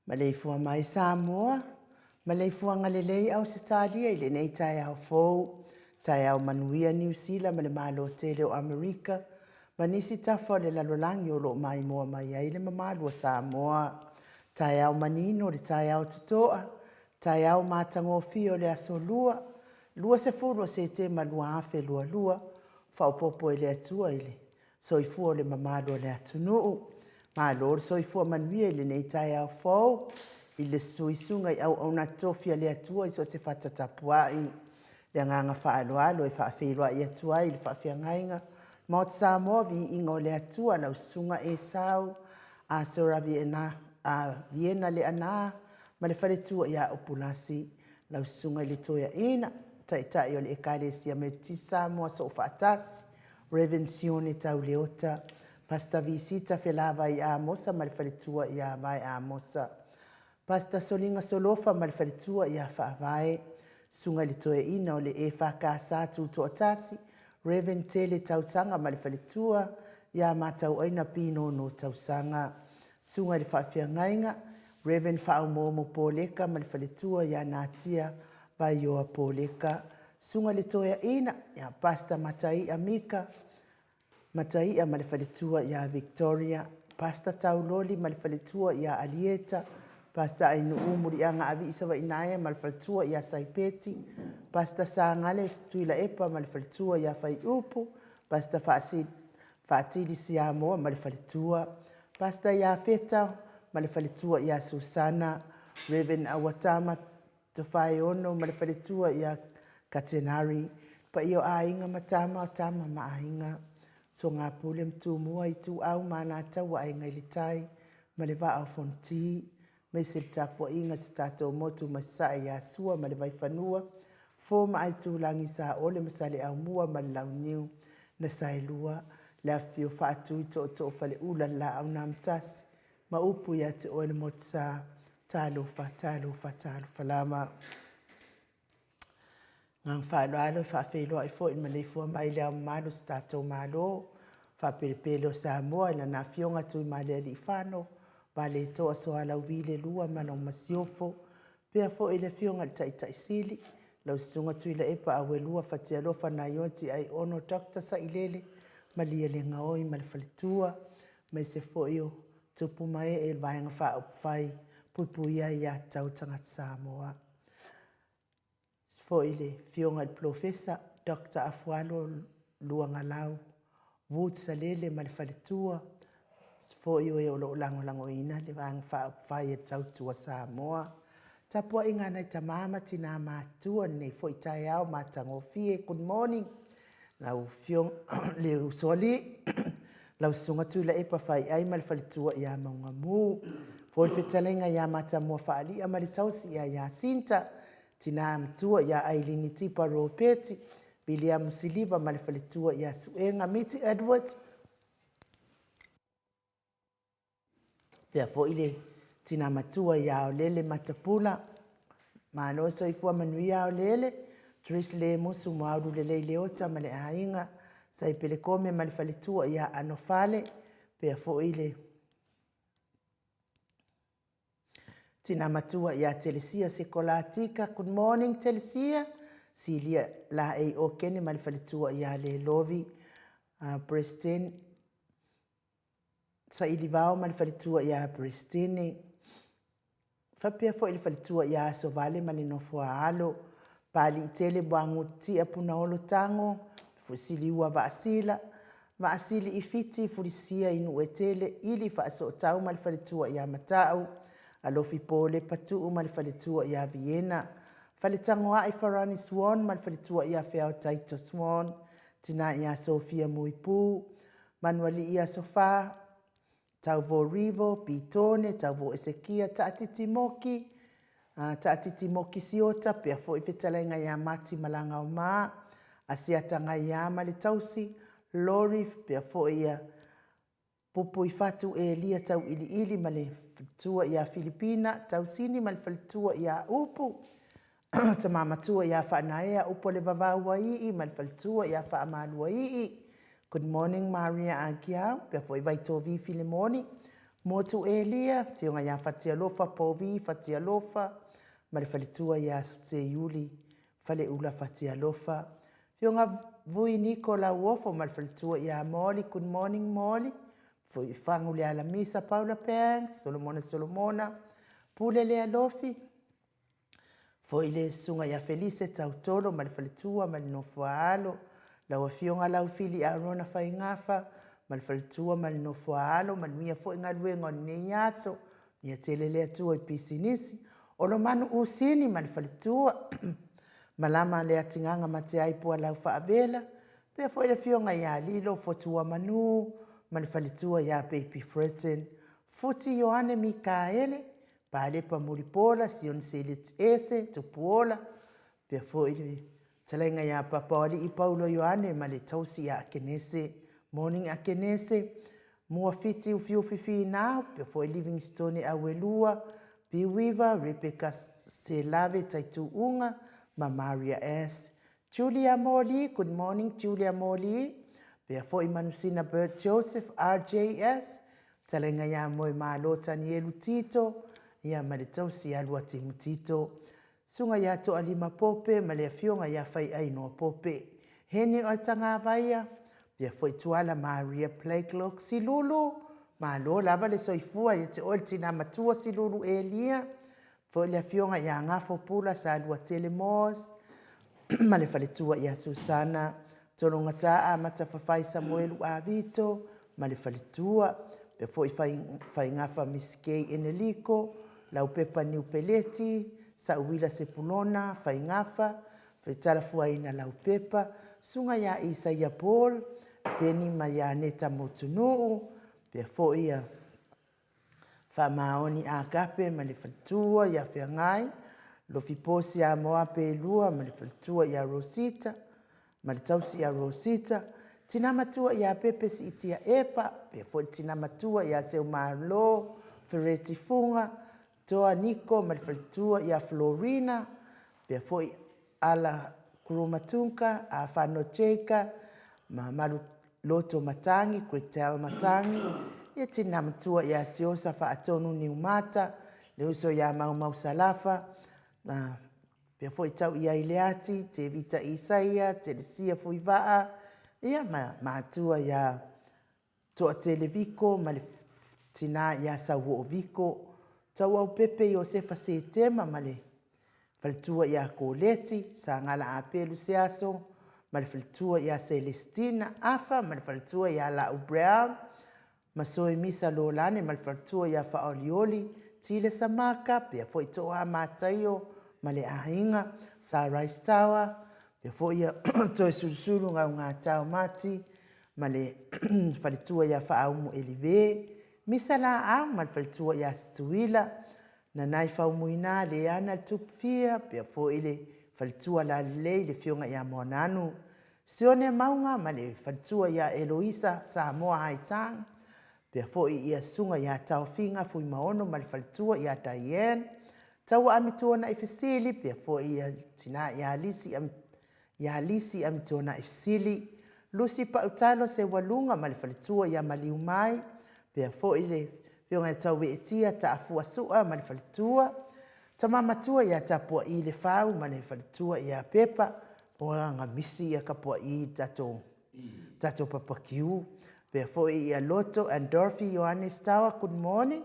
Maleifua-Mai Samoa, Maleifua-Ngalelei Ausitalia, ile nei tai au fou, tai au manuia New Zealand, male malo tele o Amerika, manisi tafa le lalolangi o lo mai moa mai ai le mamalua Samoa, tai au manino le tai au tutoa, tai au matangofio le asolua, lua se fulu se te malua afe lua, whaupopo ele atua ele, soifua le mamalua le atunuu, Malo soifua manuia ile nei tai au fou, ile suisunga i au na tofia le atua i so se fatatapuai, le nganga whaaloalo e whaafeilua i atua i le whaafiangainga, Maot Samoa vi ingo le atua lau sunga e sau, a sora viena le ana, ma le wharetua i a opulasi, lau sunga le toia ina, tai o le ekalesia me ti Samoa so whaatasi, Revensione tau leota, Pasta visita felava i a mosa ma le wharetua i a vai a mosa. Pasta solinga solofa ma le wharetua i a whaavae, sunga le toe ina o le e whakasa tu atasi, Reven tele tausanga ma le wharetua i a matau aina pino no tausanga. Sunga le whaafiangainga, Reven whaumomo poleka ma le wharetua i a natia vai oa poleka. Sunga le toe ina, i a pasta matai amika, Matai a malefaletua ia Victoria, pasta tauloli malefaletua ia Alieta, pasta ainu umuri anga avi isawa inaia malefaletua ia Saipeti, pasta sangale stuila epa malefaletua ia Fai Upu, pasta faatili Siamoa malefaletua, pasta ia Feta malefaletua ia Susana, Reven Awatama tofai ono malefaletua ia Katenari, pa io ainga matama tama maainga. So ngā pule mtumua i tu au mana tau ai ngai litai, ma le wa au fonti, me se tapua inga se tatou motu masai ya sua ma le vai whanua, fo ma ai tu langi sa ole masale au mua ma le lau niu na sailua, le afio whaatu i to fale ula la au namtasi, ma upu ya te oele motu sa, talo falama. Ngang whaaloalo whaafeloa i fo in Maleifua-Mai lea malo sa tātou malo, whaperepelo Samoa ina na fionga tui malea li whano, wale toa soa lau vile lua mana o masiofo, pia fo ile fionga li tai sili, lau sunga tui la epa awe lua whatia lofa na yoti ai ono Dr. Sailele, malia le ngaoi malefaletua, mai se fo iyo tupu mai e vaenga wha upwhai, pupuia ia tau tangat Samoa. Fo ile fionga il profesa Dr. Afualo Luangalau, Wood Salele malefaletua, fo iyo e olo lango ina le vang whae e tautua Samoa. Tapua inga nei tamama tina matua nei fo itai au matangofie, good morning. Lau fiong le usoli, lau sunga tu la epa whai ai malefaletua ia maungamu. Fo i whetalenga ia matamua whaali a malitausi ia Sinta, tina mtua ia Ailini Tipa Ropeti, Bilia Musiliva malefaletua ia Suenga Miti Edward. Pea fo ile tina matua ia o lele matapula, mano so ifua manuia o lele, Tris le musu mauru lele leota male ainga, sai pelekome malefaletua ia Anofale, pea fo ile tina matua ia Telesia Sekolatika, good morning Telesia, Silia la e o kene malefaletua ia le lovi, Preston, sa ilivao malefaletua ia Prestine, whapea fo ilifaletua ia Sovale malinofua alo, pali itele buangu tia puna olo tango, fusili ua vaasili ifiti furisia inu etele, ili faaso tau malefaletua ia Matau, alofi pole patu malefaletua ia Vienna, faletangoa i Farani Swan malefaletua ia Feao Taito Swan, tina ia Sofia Muipu, Manuali ia Sofa, tau vo Rivo, Pitone, tau vo Esekia, taati Timoki siota, pea fo i whetalenga ia Mati Malanga o maa, asiatanga ia Malitausi, Lori, pea fo ia pupu i fatu e lia tau ili malefaletua ia Filipina, tau sini malefaletua ia Upu, tamamatua ia whaanaea upo le vavaua ii, malefaletua ia whaamalua ii. Good morning Maria Agiao, pea fo i vaito vi Filemoni, Motu Elia, fionga ia fatia lofa, povi, fatia lofa, ma le falitua ia te iuli, fale ula fatia lofa. Fionga vui niko la uofo, ma le falitua ia Molly, good morning Molly. Foi fangu le alamisa, Paula Pang, Solomona, pule le alofi. Foi le sunga ia Felice tautolo, ma le falitua, ma le nofua alo. La ua fionga lau fili a rona fai ngafa, ma le falitua, ma le nofua alo, ma mia foi ngā luenga ni yaso, mia tele le atua i pisinisi. Olo manu usini, ma le falitua, malama le atinganga ma te aipua lau faavela, pia foi le fionga ia lilo, fotua manu, ma le falitua ia Baby Fretten, futi Yohane Mikaele, Palepa Muripola, Sion Selit Ese, Tupuola, pia foi le talenga ia Papaoli i Paulo Yohane, ma le tausi ia Akenese, morning Akenese, mua fiti ufiufifi nao, pia foi Livingstone Awelua, Piwiva, Rebecca Selave Taitu Unga, ma Maria S. Julia Morley, good morning Julia Morley, pia foi Manusina Bert Joseph, RJS, talenga ia moe maalota ni elu tito, ia maletausi alua timu tito. Sunga ia to alima pope, ma le fionga ia fai ainoa pope. Hene o tanga vaia, pia foi tuala Maria Plakelock Silulu, ma lo lava le soifua ia te oltina matua Silulu Elia, foi le fionga ia ngafo pula sa alua telemos, ma le faletua ia Susana, tononga taa matawhawhai Samuelu Avito, ma le faletua, pia foi fai ngafa Miss Kay Eneliko, lau pepa New Peleti, sa uwila Sepulona, fai ngafa, fai talafuaina lau pepa, sunga ia Isaia Paul, peni ma ia Neta Motunuu, pia foi ia Famaoni Agape, ma le faletua ia Whiangai, lo fiposi a moa pe lua, ma le faletua ia Rosita, ma le tausi ia Rosita, tina matua ia Pepe si itia epa, pia foi tina matua ia Seu Marlo, Fereti Funga, Toa Niko, ma le faletua ia Florina, pia foi ala Kurumatunka, a Fano Cheka, ma Malu Loto Matangi, Quetel Matangi, ia tina matua ia Tiosa fa atonu ni umata, le uso ia Mau Salafa, pia foi tau ia Ileati, te Vita Isaia, te Lesia Fuivaa, ia matua ia Toa Televiko, ma le tina ia Sauo Viko, tau au Pepe Josefa Setema, ma le faletua ia Koleti, sa ngala apelu seaso, ma le faletua ia Celestina Afa, ma le faletua ia Lau Brown, ma soe misa Lolane, ma le faletua ia Faolioli, Tile Samaka, pia foi toa mataio, ma le ahinga, sa Rice Tower, pia foi ia toe sulusulu ngau ngā tau mati, ma le faletua ia Faaumu Elive, misa la au, ma le faletua ia Situila, na nai faumuina le ana tupia, pia foi le faletua la lei le fionga ia Monanu, sione maunga, ma le faletua ia Eloisa Samoa Haitang, pia foi ia sunga ia Taufinga fui maono, ma le faletua ia Diane, taua amituana i fesili, pia foi ia tina ia Alisi amituana i fesili, Lucy Pautalo se walunga, ma le faletua ia Maleifua-Mai, pia foi le fionga tau weetia ta afua sua, ma le faletua, tamamatua ia tapua i le fau, ma le faletua ia Pepa, o ngamisi ia kapua i tato papakiu, pia foi ia Loto and Dorothy Yohanes Tawa, good morning,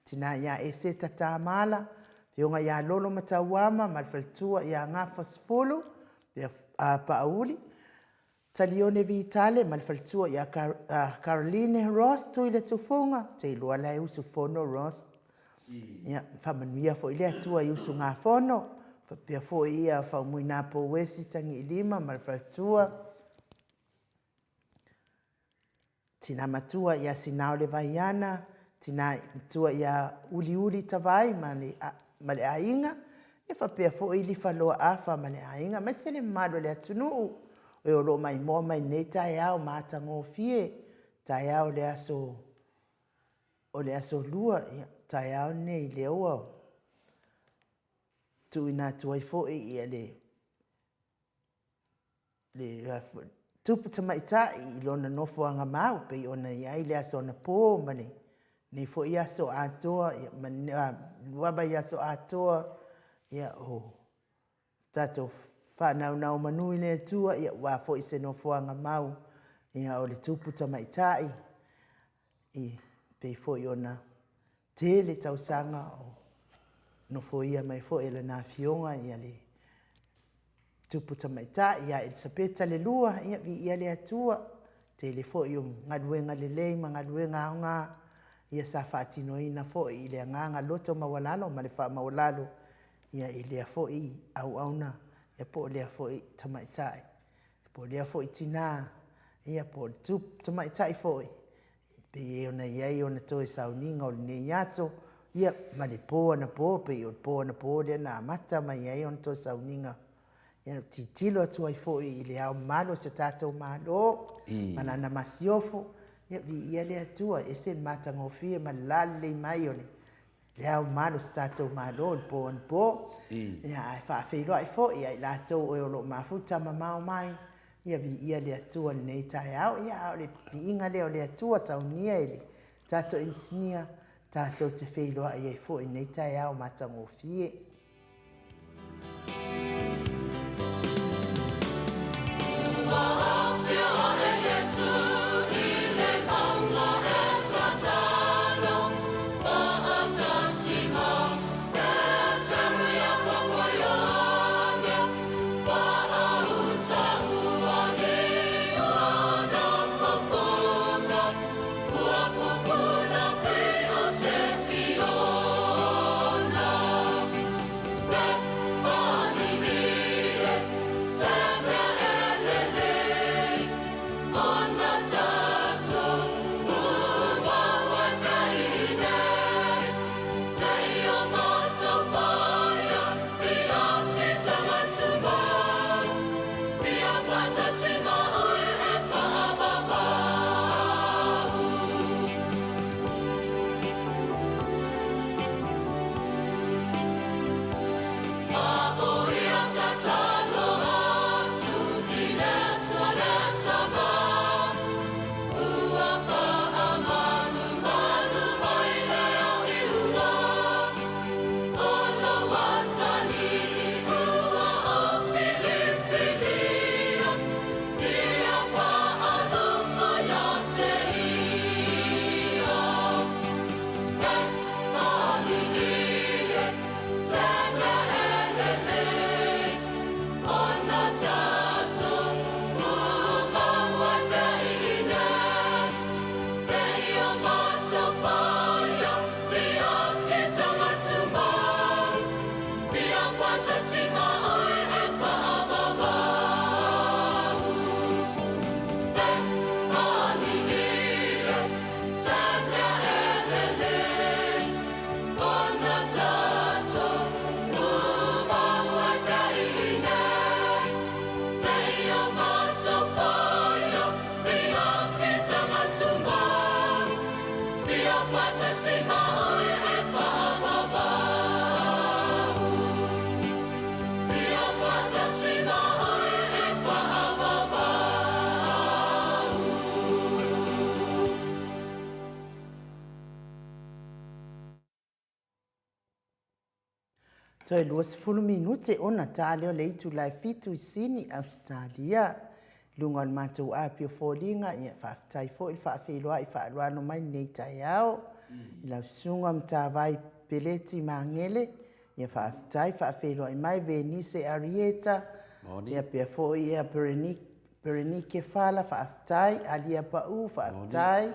tina ia ese tatamala, fionga ia Lolo Matawama, ma le faletua ia Ngafa Sfulu, pia Pauli, Talione Vitale, ma le faletua ia Caroline Ross, tuile tufunga, te ilua lai usu fono Ross, ia whamanuia foi lea tua i usu ngā fono, pia foi ia whaumuina po wesi tangi ilima, ma le faletua, tina matua ia Sinao le Vaiana, tina matua ia Uli Tavai, ma le ainga, e whapea foi li whaloa afa ma le ainga, ma se le mado le atunuu, e o lo mai moa mai nei tae au mata ngō fie, tae au le aso lua, tae au nei le ua. Tu ina tuai foi ia tupu tamaitai i lona nofo anga mau, pe ona iai le aso na pō mani, Ni fo ia so atoa, waba ia so atoa, ia o tato whanau manui ne tua, ia wā fo i se no fuanga mau, ia o le tupu tamaitai, i pei fo i ona te le tausanga o no fo ia mai fo i le nā fionga, ia le tupu tamaitai, ia i sapeta le lua, ia vi ia le atua, te le fo i o ngaduenga le leima, ngaduenga o ngā, ia sa whaatino ina fo i le nganga loto mawalalo, ma le wha mawalalo, ia i lea fo i au na, ia po lea fo i tamaitai, po lea fo i tina, ia po le tup tamaitai fo i, pe e ona iai ona toi sauninga o le ne yaso, ia ma le poa na po, pe o poa na po lea na mata ma iai ona toi sauninga, ia titilo atua i fo i le au malo se tatou malo, manana masiofo, ia vi ia le atua, e se mata ngofia ma lale mai o le au malo se tatou malo, le po an po, ia ai whaafeilo ai fo, ia i latou o lo mafuta ma mau mai, ia vi ia le atua le nei tai au, ia au le vi inga leo le atua saunia e le tatou insinia, tatou te feilo ai ai fo i nei tai au mata ngofia. Toi luas fulu minute ona tāleo le itu lai fitu i sini Australia. Lunga o mātou api o fōlinga, ia whaafitai fō i whaafeiloa i whaaluano mai nei tai au. I lau sunga mtawai peleti mangele, ia whaafitai whaafeiloa i mai Venise Arieta. Ia pia fō i ia Berenike Fala whaafitai, Alia Pau whaafitai.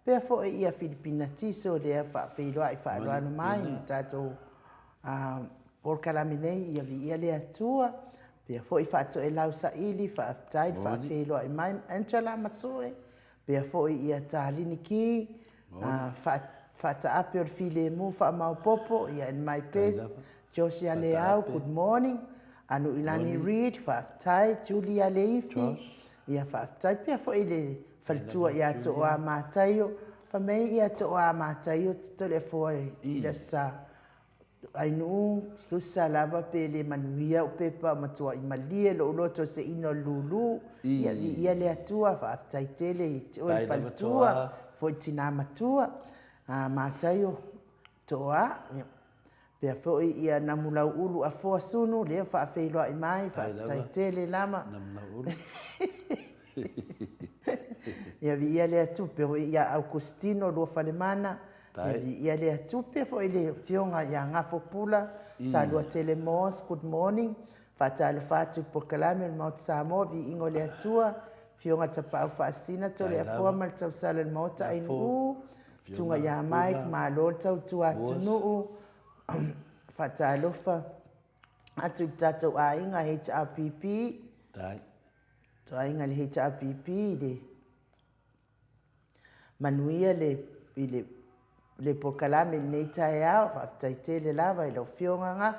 Pia fō i ia Filipina Tiso lea whaafeiloa i whaaluano mai, tātou por kalaminei ia vi ia le atua pe foi fatto e lau sa ili fa aftai fa felo ai mai Angela Masoe pe foi ia talini ki fa ta apio file mu fa mau popo ia in my place Josia Leao good morning anu ilani read fa aftai Julia Leifi ia fa aftai pe foi le faltua ia to a mataio fa mei ia to a mataio telefone ia sa ai nu susa lava pe le manuia o pepa matua i malie lo loto se ino lulu ia le atua fa aftai tele o faltua foi tina matua Mātai o toa. Pea fo'i ia namulau ulu a fua sunu, lea whaafeiloa I mai, whaaftaitele lama. Namulau ulu. Ia vi ia lea tupe, hoi ia Augustino, lua whalemana. Ia vi ia lea tupe, hoi le fionga ia ngafo pula. Sa lua telemos, good morning. Whaatalo whātu pokalame, Mount Samoa, vi ingo lea tua. Fionga tapau whaasina, to lea fua mal tau sala mauta ainu. Sunga ia Mike, malo tau tua tunuu. Whaatalo wha. Atu tatou a inga HRPP. To a inga le HRPP, le manuia le pokalame nei tae au, whaaftaitele lava I lau fionga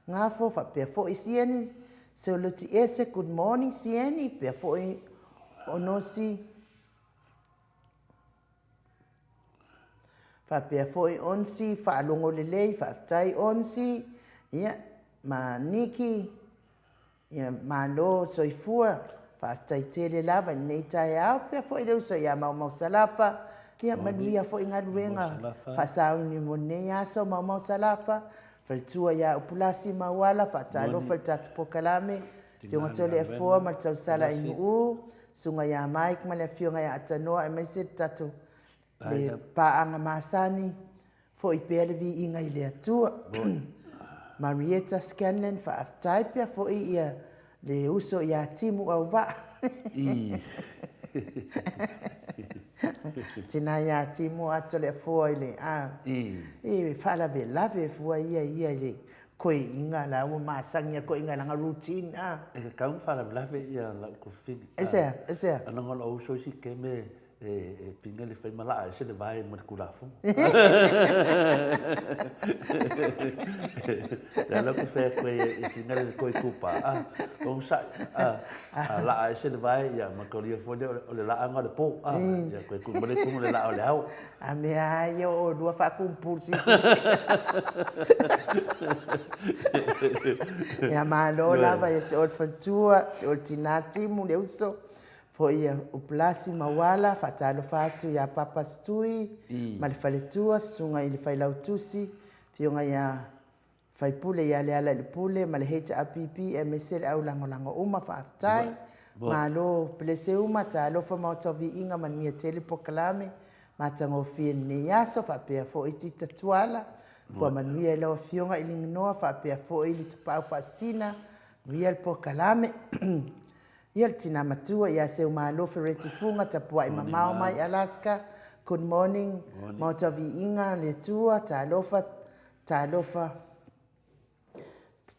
ngā fo, whapea fo I sieni, so luti ese, good morning sieni, pea fo I onosi, whapea fo I onsi, whaalongo lelei, whaaftai onsi, ia, ma Niki, ia, ma lo soifua, whaaftaitele lava nei tae au, pea fo I leu so ia mau salafa, ia manuia fo I ngaluenga, whasau ni monei aso mau salafa, Faltua ia upulasi mawala, whaatalo faltatu pokalame, fionga tole e fua, martau sala inu sunga ia Mike, male fionga ia atanoa, e maise tatu le paanga masani, fo I pele vi inga I le atua. Marietta Scanlon, whaaftaipia fo I ia le uso ia timu au va. Tina ia timu atole fua ile fala be lave fua ia ile koe inga la o masangia koe inga nga routine Kau fala lave ia la ko fini. Ese. Ana ngol o so si ke me pinga le fai mala se le vai mo kula fu. La lo ko fe ko pinga le ko kupa o sa la se le vai ia ma ko le fo le la nga le po ia ko ku mo le la o le au. A me ai o do fa kumpulsi. Ya malo lava ia te ol fatua, te ol tinati mu le uso. Fo ia uplasi mawala, whaatalo whātu ia papa stui, ma le whaletua, sunga I le whailautusi, fionga ia whaipule ia le ala le pule, ma le HRPP, MSL au lango uma whaaftai, ma lo plese uma, ta alofa mautavi inga mania tele pokalame, ma tango fie ne yaso, whapea fo iti tatuala, fo manuia I lawa fionga ili nginoa, whapea fo ili tapau whaasina, nuia le pokalame, Ia tina matua ia se umalo fereti funga tapua I Maleifua-Mai Alaska. Good morning. Mautavi inga le tua talofa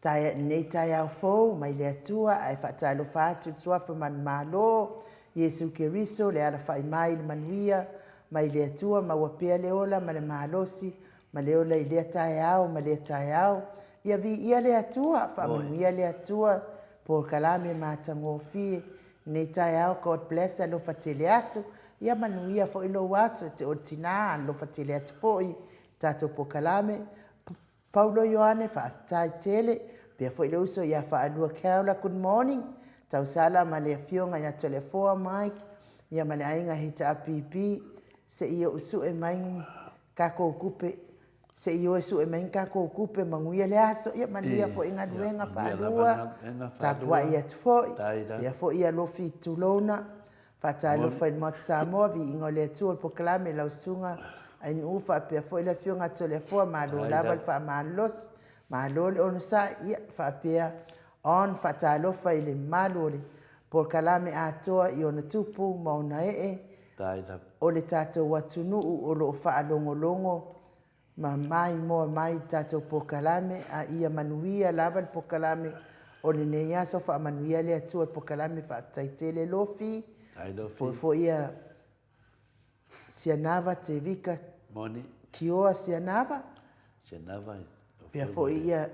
taya nei taya fo mai le tua ai fa talofa atu suafa man malo Yesu Keriso le ala fai mai le manuia mai le tua ma wapea le ola ma le malosi ma le ola I le taya ia vi ia le tua fa manuia le tua por kalame matango fi ne tae God bless lo fatele atu ia manuia fo ilo waso te otina lo fatele atu fo I tato por kalame Paulo Ioane fa tai tele pe fo ilo uso ia fa alua kaula good morning tau sala male fionga ia telefona Mike ia male ainga hita app se io usu e mai kako kupe se io esu e menka ko kupe manguia le aso ia manuia fo inga duenga fa alua tapua ia tfo ia fo ia lo fi tulona fa talo fa Mount Samoa vi ingo le tu poklame la usunga ai ufa pe fo ile fionga telefona ma lo lava fa malos ma lo on sa ia fa pe on fa talo fa ile malole por kalame atoa I ona tupu mauna o le tatou watunu o lo fa alongolongo ma mai tatou pokalame a ia manuia lava le pokalame o le nei aso fa manuia le atua le pokalame fa taitele lofi fo ia sianava te vika kioa sianava pia fo ia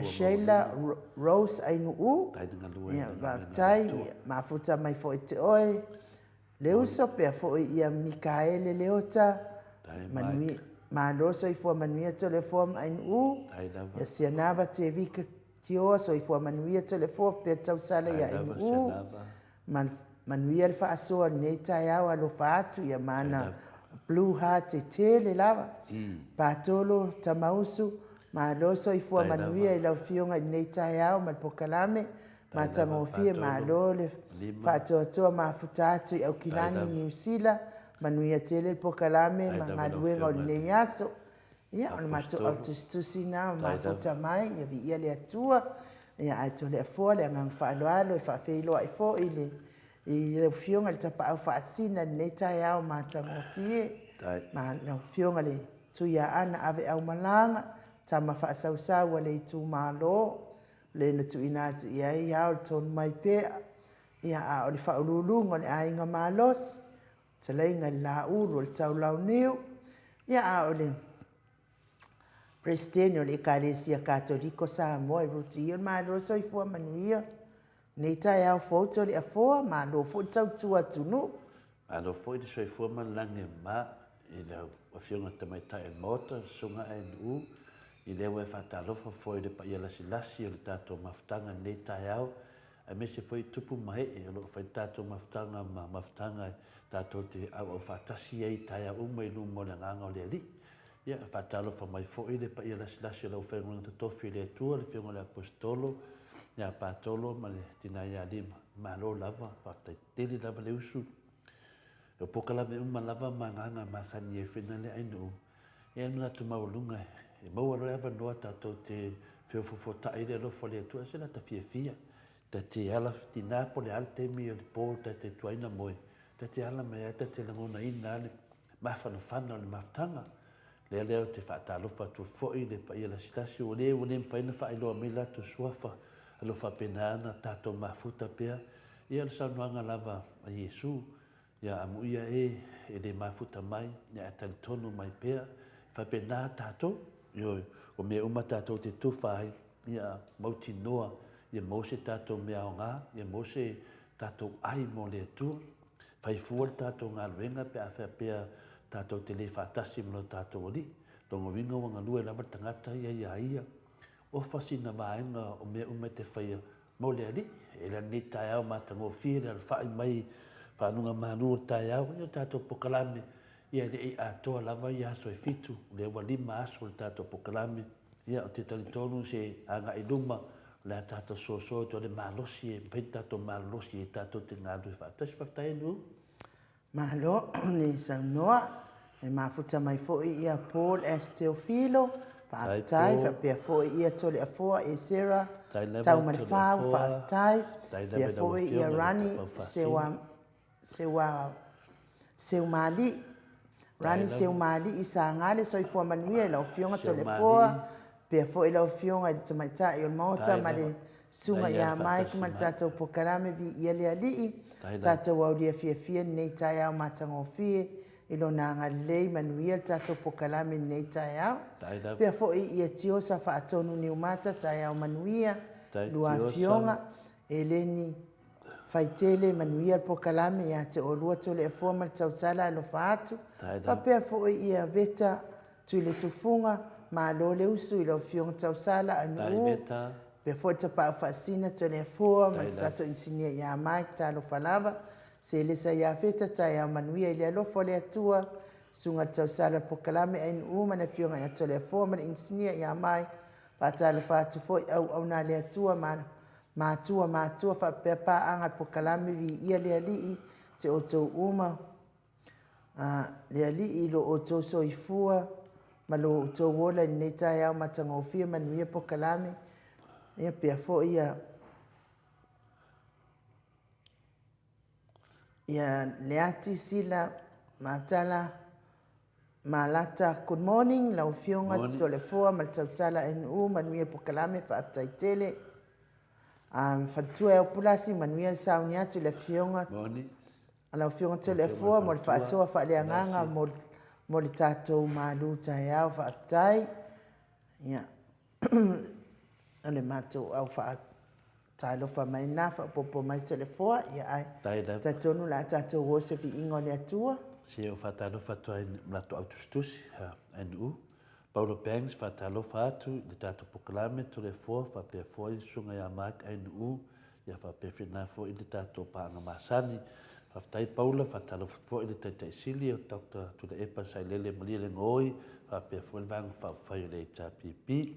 Sheila Rose ainu ia vaftai mafuta mai fo te oe le uso pia fo ia Mikaele leota manuia ma loso I fua manuia telefona ai ia sianava te vika kioa so I fua manuia telefona pe tau sala ia ai manuia le faasoa nei tae au alo faatu ia mana Blue Heart te tele lava. Patolo tamausu ma loso i fua manuia i lau fionga i nei tai au ma pokalame ma tangofie ma lole whaatoatoa ma futatu i au kilani New Zealand manuia tele pokalame ma ngā luenga o nei aso. Ia, ona mato autostusi na ma futa mai ia vi ia le atua. Ia ai to le afua le ngang whaaloalo e whaafeiloa i fo i le fionga le tapa au whaasina nei tai au ma tangofie. Ma na fionga le tuia ana ave au malanga tama whaasausau le tu malo le na tuina atu ia i au ton mai pea ia a o le whaululunga le ainga malos taleinga la ulu le tau lau niu ia a o le Presidente o le Ekalesia Katoliko Samoa i ruti ia ma roso i fua manuia nei tai au foto le afoa ma lo fo tau tua tunu. Alo foi de soi fua malange ma i le afionga tamaitai mota sunga NU i le ue whatalofa foi de pa ia lasi o le tato maftanga nei tai au a me se foi tupu mai e lo fai tato maftanga ma maftanga tato te au whatasi ei tai au mai lumo le nganga o le ali. Ia whatalofa mai foi de pa ia lasi o le ufengu te tofi le tua le fionga le apostolo ia patolo ma le tinai a lima ma lo lava whatai teli lava le usu. O pokala me lava manganga masani e whina le ainu. E anuna tu maulunga. E maua roe awa noa tātou te whiofofota i le lofo le atua. Se la ta fia. Ta te ala tina po le ala te mi o le pō ta te tuaina moe. Ta te ala mea ta te langona ina ale mawhana whana o le maftanga. Lea leo te whaatalofa tu foi le pa ia la silasi o le mwhaina whaailoa mila tu suafa. Alo whapenana tātou mafuta pea. Ia le saunuanga lava a Yesu. Ia amuia e le mafuta mai, ia talitonu mai pea, whapena tātou, o mea uma tātou te tuwhai, ia mauti noa, ia mose tātou mea o ngā, ia mose tātou ai mo le atua, whai fual tātou ngā ruenga pe a whapea tātou te le whatasi mno tātou oli, tongo winga wanga lue lama tangata ia, o whasina maenga o mea uma te whaia mo le ali, e la ni tai au matango whire al whai mai, whanunga manu tai au, ia tātou pokalame, ia le ei atoa lava i aso e fitu, le wa lima aso le tātou pokalame, ia o te talitonu se anga i luma, le tātou so to le malosi e mpei tātou malosi e tātou te ngādu e whātasi whaftai nu. Malo, ni saunoa, e mafuta mai foi ia Paul Esteofilo, whaftai, whapea foi ia tole a foa e Sarah, tau marifau, whaftai, ia foi ia Rani, seu mali rani seu mali isa ngale so ifua manuia la fionga tole foa pe fo ila fionga i tamaita i mota male sunga ya mai kuma tato pokarame vi ile ali tato wa dia fia nei tai au matango fie ilo na ngale manuia tato pokarame nei tai au pe fo i tio sa fa atonu ni mata tai au manuia lua fionga eleni faitele manuia pokalame ia te olua tole e formal tautala lo fatu papea fo ia veta tu le tufunga ma lo le usu i lo fionga tausala anu pe fo te pa fasina tole fo ma tato insinia ia mai talo falava se le sa ia veta ta ia manuia ile lo fo le atua sunga tausala pokalame ai nu ma na fionga ia tole fo ma insinia ia mai pa talo fatu fo au na le atua ma Matua fa pepa anga pokalame vi ia le ali te oto uma le ali lo oto soifua ma lo oto wola nei tai au matango fia manuia pokalame ia pe fo ia le ati sila matala malata good morning la fionga tole foa mal tausala NU manuia pokalame fa taitele fatua o pulasi manuia sauni atu le fionga ala fionga tele foa mo fa so fa le nganga mo le tatou malu tai au fa tai ia ale mato au fa tai lo fa mai na fa popo mai tele foa ia ai tatonu la tatou wo se fi ingo le atua se o fa tai lo fa toi la to autostus NU Paulo Banks whatalofa atu le tātou pokalame to le foa whapea foa i sunga ia mak NU ia whapea whina foa i le tātou pāanga masani Whaftai paula, whatalo fwoi le taitai sili o Dr. Tula Epa Sailele Malia le ngoi, whapea fwoi vang whawhai le ta pipi.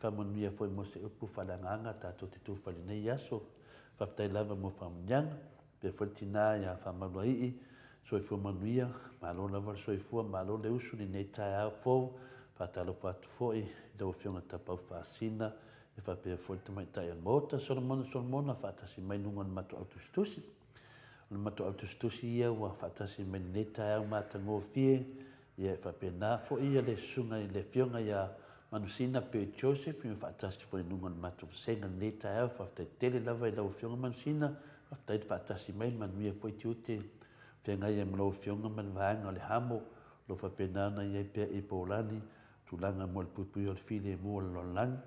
Whamanuia fwoi mo se upu whalanganga tātou te tūwhali nei aso. Whaftai lava mo whamanyanga, pia fwoi tina ia whamanua ii, soifua manuia, malo lava soifua, malo le usu ni nei tai au fwou, whatalo whatu fwoi, dau whionga tapau whaasina, e whapea fwoi tamai tai an mota, solomona, whatasi mai nungan matu autustusi. Le mato autustusi ia ua whaatasi mai nei tai au mātango fie, ia e whapena fo ia le sunga i le whionga ia manusina pe Joseph, ia whaatasi fo nungan mato vsenga nei tai au, whaftai tele lava i lau whionga manusina, whaftai whaatasi mai manuia fo i tiute, whianga ia mlau whionga man vaanga le hamo, lo whapena na ia pia i Polani, tulanga mo le pupui o le file mua le lolang.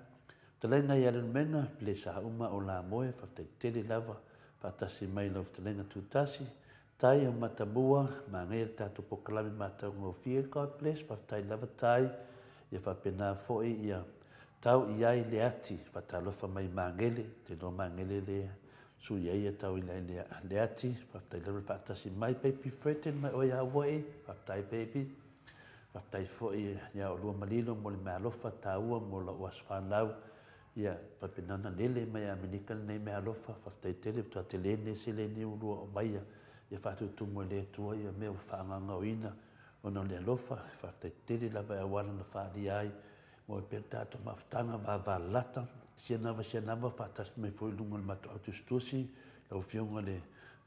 Talenga ia le menga, ple sa uma o la moe, whaftai tele lava, Patasi mai lau ftelenga tūtasi, tai o matabua, ma ngai tātou pokalami mātau ngō fie, God bless, whaftai lava tai, ia whapena foi ia tau iai le ati, whatalofa mai mangele, te no mangele le sui ia tau ilai le ati, whaftai lava whatasi mai baby freten mai o ia wai, whaftai baby, whaftai foi ia o lua malilo mo le malofa taua mo la uas whanau, ia papenana lele mai Amerika nei me alofa whaftai tele tua te lene se lene urua o maia ia whatutumu le tua ia mea whaanganga o ina o no le alofa whaftai tele lava e awana na whaari ai mo e pere tātou mawhtanga wa lata sia nawa whatas mai fwoi lunga le mato autustusi lau whionga le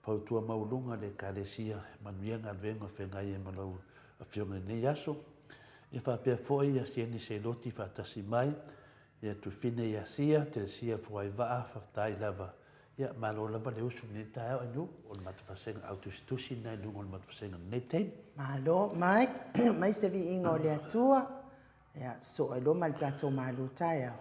pautua maulunga le kāresia manuianga alwenga whengai e malau a whionga nei aso ia whapea fwoi ia sieni se loti whatasi mai ia tu fine ia sia, te sia fuai waa, whaftai lava. Ia malo lava le usu ni tae au anu, o le matawhasenga autustusi nei lunga o le matawhasenga nei tein. Malo, mai, mai se vi inga o le atua, ia so e lo mal tato malo tae au.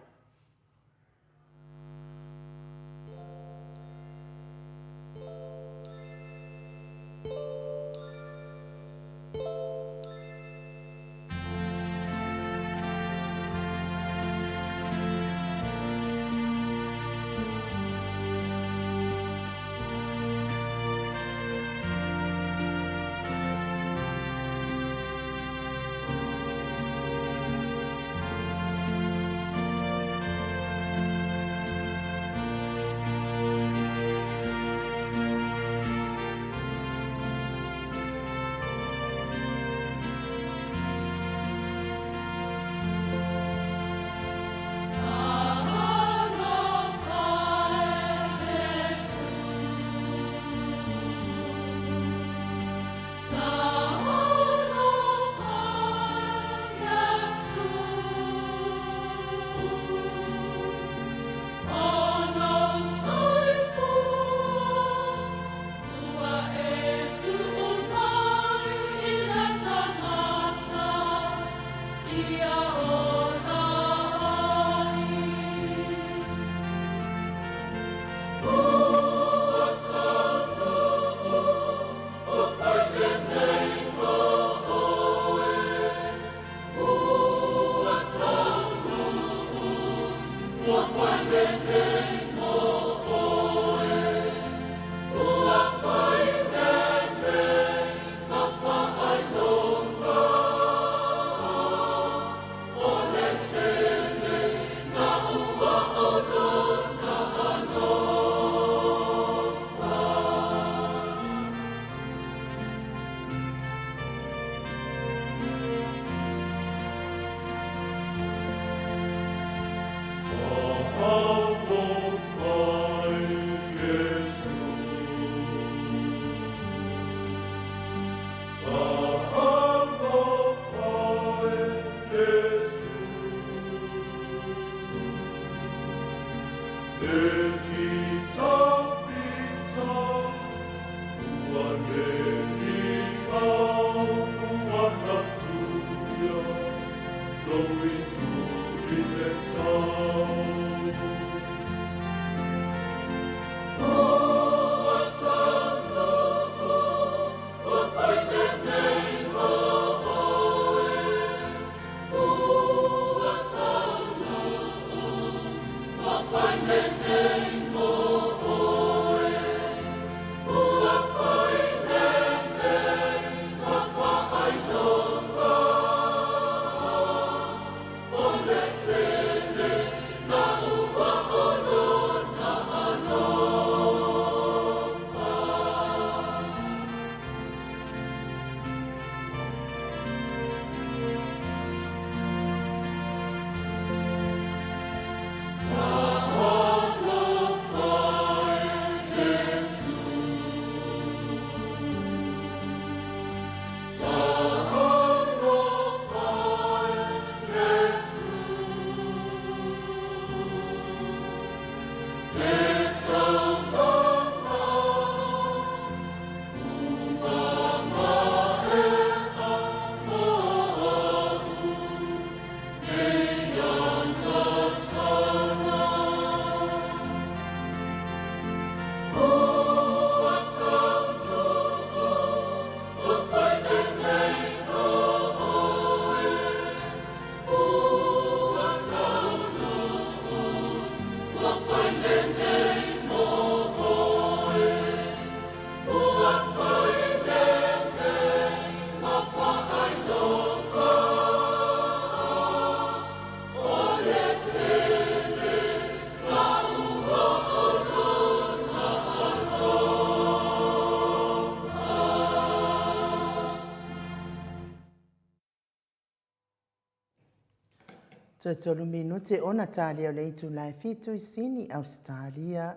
Tolu minute ona talia o le itu lai fitu isini Australia.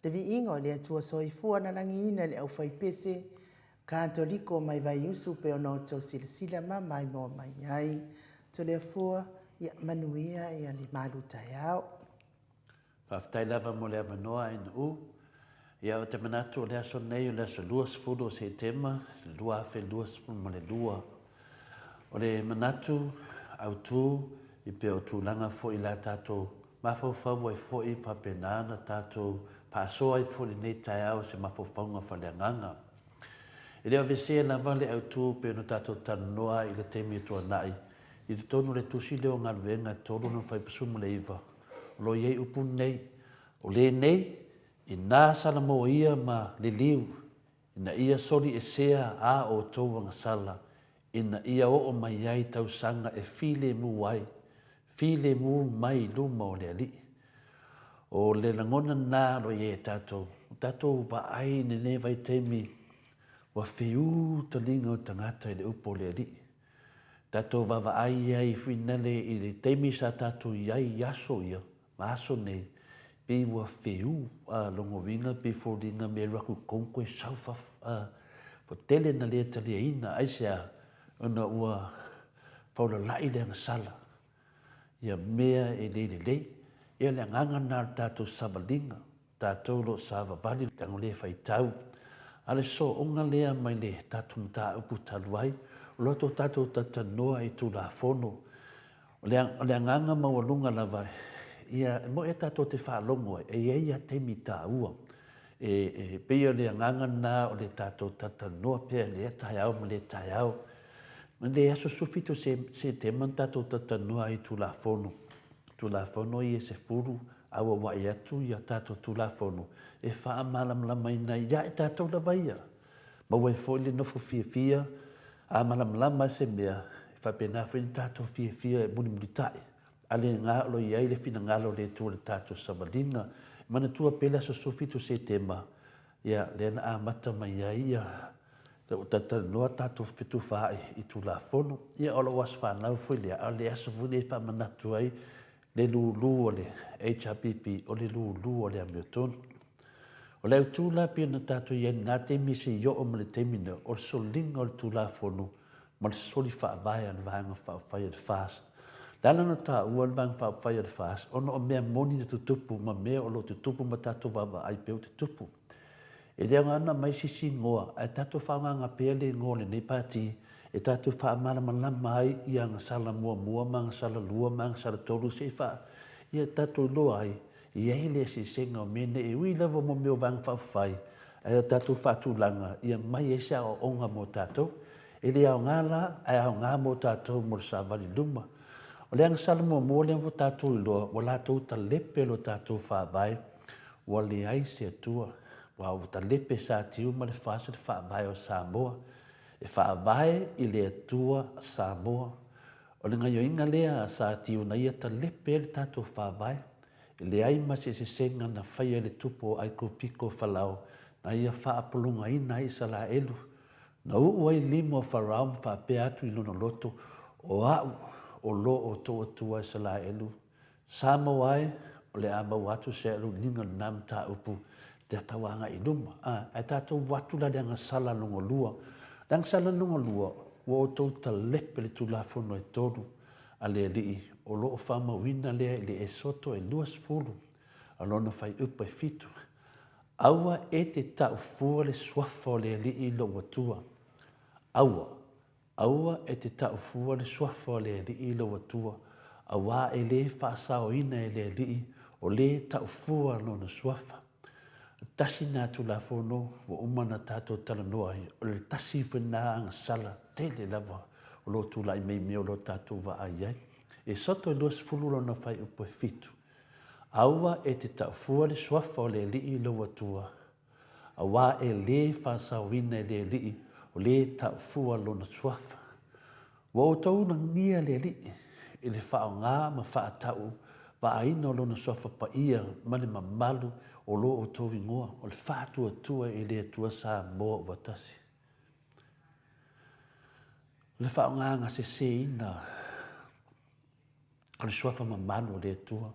Le vi ingo le atua soifua na langina le au faipese. Katoliko mai vai usu pe ono tau silasila ma mai mo mai ai. To le fua ia manuia ia le malu taiao. Whaftai lava mo le amanoa ina u. Ia o te manatu o le aso nei o le aso luas fudu o se tema. Lua afe luas fudu mo le lua. O le manatu au tu i pe o tūlanga fo i la tātou mawhauwhau ai fo i papenana tātou pāsoa i fo i nei tai au se mawhauwhaunga whaleanganga. I leo vesea na wale au tū pe no tātou tanoa i le temi tua nai. I te tonu le tusi leo ngā ruenga tōru no whai pasumu le iwa. Lo iei upu nei. O le nei i nā sala mo ia ma le liu. Ina ia sori e sea a o tōwanga sala. Ina ia o mai ai tau sanga e file mu wai. File mu mai luma o le ali. O le langona nā lo ie tātou. Tātou wa ai ne vai temi. Wa whiu ta linga o tangata i le upo le ali. Tātou wa ai ai whinale i le temi sa tātou iai yaso ia. Maso nei. Pi wa whiu a longo winga pi fōringa me raku kongko e saufa. Fo tele na lea talia ina aisea. Ona ua whaura lai le sala. Ia mea e le. Ia le nganga nā tātou sabalinga. Tātou lo sava vali tango le whai tau. Ale so onga lea mai le tātou mta upu taluai. Loto tātou tatanoa i tū la fono. Le nganga mawalunga lava. Ia mo e tātou te whaalongo e eia te mita ua. Pia le nganga nā o le tātou tatanoa pia le tai au ma le tai au. Le aso sufito se te mantato tatanoa i tu la fono. Tu la fono i e se furu awa wai atu i a tato tu la fono. E wha malam lama ina ia e tato la vaia. Ma wai fōi nofo fia a malam lama se mea e wha pena whin tato fia e muni tai. Ale ngā alo i aile fina ngalo le tu le tato sabalina. Mana tua pela aso sufito se tema. Ia le na a mata mai ia. O tata noa tātou whitu whae i tū la fono. Ia olo was whanau fwoi lea. O le aso fwoi le whamanatu ai. Le lulu o le HRPP. O le lulu o le amiotonu. O le au tū la pia na tātou iai nā temi se i o ma le temina. O le solinga o le tū la fono. Ma le soli whaabaya na vahanga whaafaya le fast. Lana na tā ua na vahanga whaafaya le fast. Ono o mea moni na tutupu. Ma mea o lo tutupu ma tātou wawa ai peo tutupu. E rea ngana mai sisi ngoa, e tātou whaanga pele ngō le nei pāti, e tātou whaamara malama ai i anga sala mua, manga sala lua, manga sala tolu se wha. Ia tātou loa ai, i eile se senga o mene e ui lava mo meo vang whawhai, e tātou whatulanga, ia mai e sa o onga mo tātou, e le au ngala, e au ngā mo tātou mo sa vali luma. O le anga sala mua le anvo tātou loa, o lātou ta lepe lo tātou whabai, o le ai se atua. Wau ta lepe sa tiu ma le fasa le whaavai o Samoa. E whaavai i le atua Samoa. O le ngaio inga lea sa tiu na ia ta lepe le tātou whaavai. I le ai ma se senga na whaia le tupo ai ko piko whalau. Na ia whaapolunga ina i sa la elu. Na uai limo wharau ma whaape atu i luna loto. O au o lo o to atua i sa la elu. Samoa ai o le ama watu se alu ninga nam ta upu. Te atawanga i luma. E tātou watu la leanga sala nungo lua. Leanga sala nungo lua, wa o tau ta lepe le tu la fono e tonu. A lea lii, o loo whama wina lea le e soto e luas fulu. A lona whai upa e fitu. Aua e te tau fua le swafa o lea lii lo watua. Aua e te tau fua le swafa o lea lii lo watua. Aua e le whaasao ina e lea lii, o le tau fua lona swafa. Tasi nā tu la fono, wa umana tātou tala noa hi, o le tasi whenā anga sala, tele lava, o lo tu lai mei meo lo tātou wa ai ai. E soto e luas fuluro na whai upo e fitu. Aua e te tau fua le swafa o le lii lo watua. Aua e le whasawina e le lii, o le tau fua lo na swafa. Wa o tau na ngia le lii, e le whao ngā ma wha tau, wa aina o lo na swafa pa ia, mane mamalu, o lo o tovi ngoa, o le whātua tua e le tua sa moa watasi. Le whaonganga se ina, o le suafa mamanu o le atua,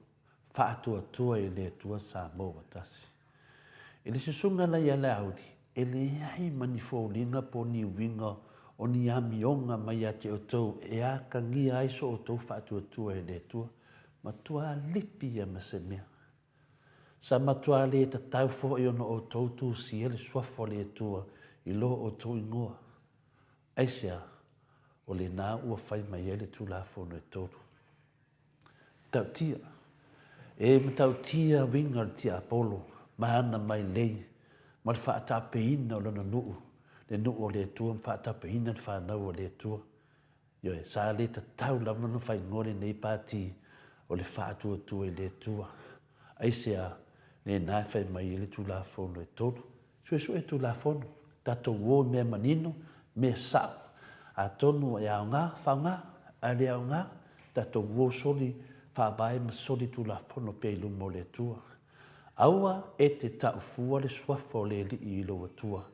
whaatua i le atua Samoa tasi. E le susunga la ia le audi, e le ai mani fōlinga po ni winga o ni amionga mai a te o tau, e a ka ngia aiso o tau whaatua i le atua, matua lipi ia masemea. Sa matua le ta tau fo i ono o tau tu si ele suafa le atua i lo o tau ingoa. Aisea, o le nā ua whai mai ele tu la fono e tolu. Tau tia. E ma tau tia winga tia Apollo, maana mai lei, ma le whaatapeina o lana nuu, le nuu o le atua, ma whaatapeina le whanau o le atua. Ioe, sa le ta tau lama no whai ngore nei pāti o le whaatua i le atua. Aisea, le nā whai mai ele tu la fono e tolu. Sue e tu la fono, tato uo mea manino, mea sao. A tonu e ao ngā, whaunga, a le ao ngā, tato uo soli, whabae ma soli tu la fono pe ilu mo le tua. Aua e te tau fua le swafa o le li i lo atua.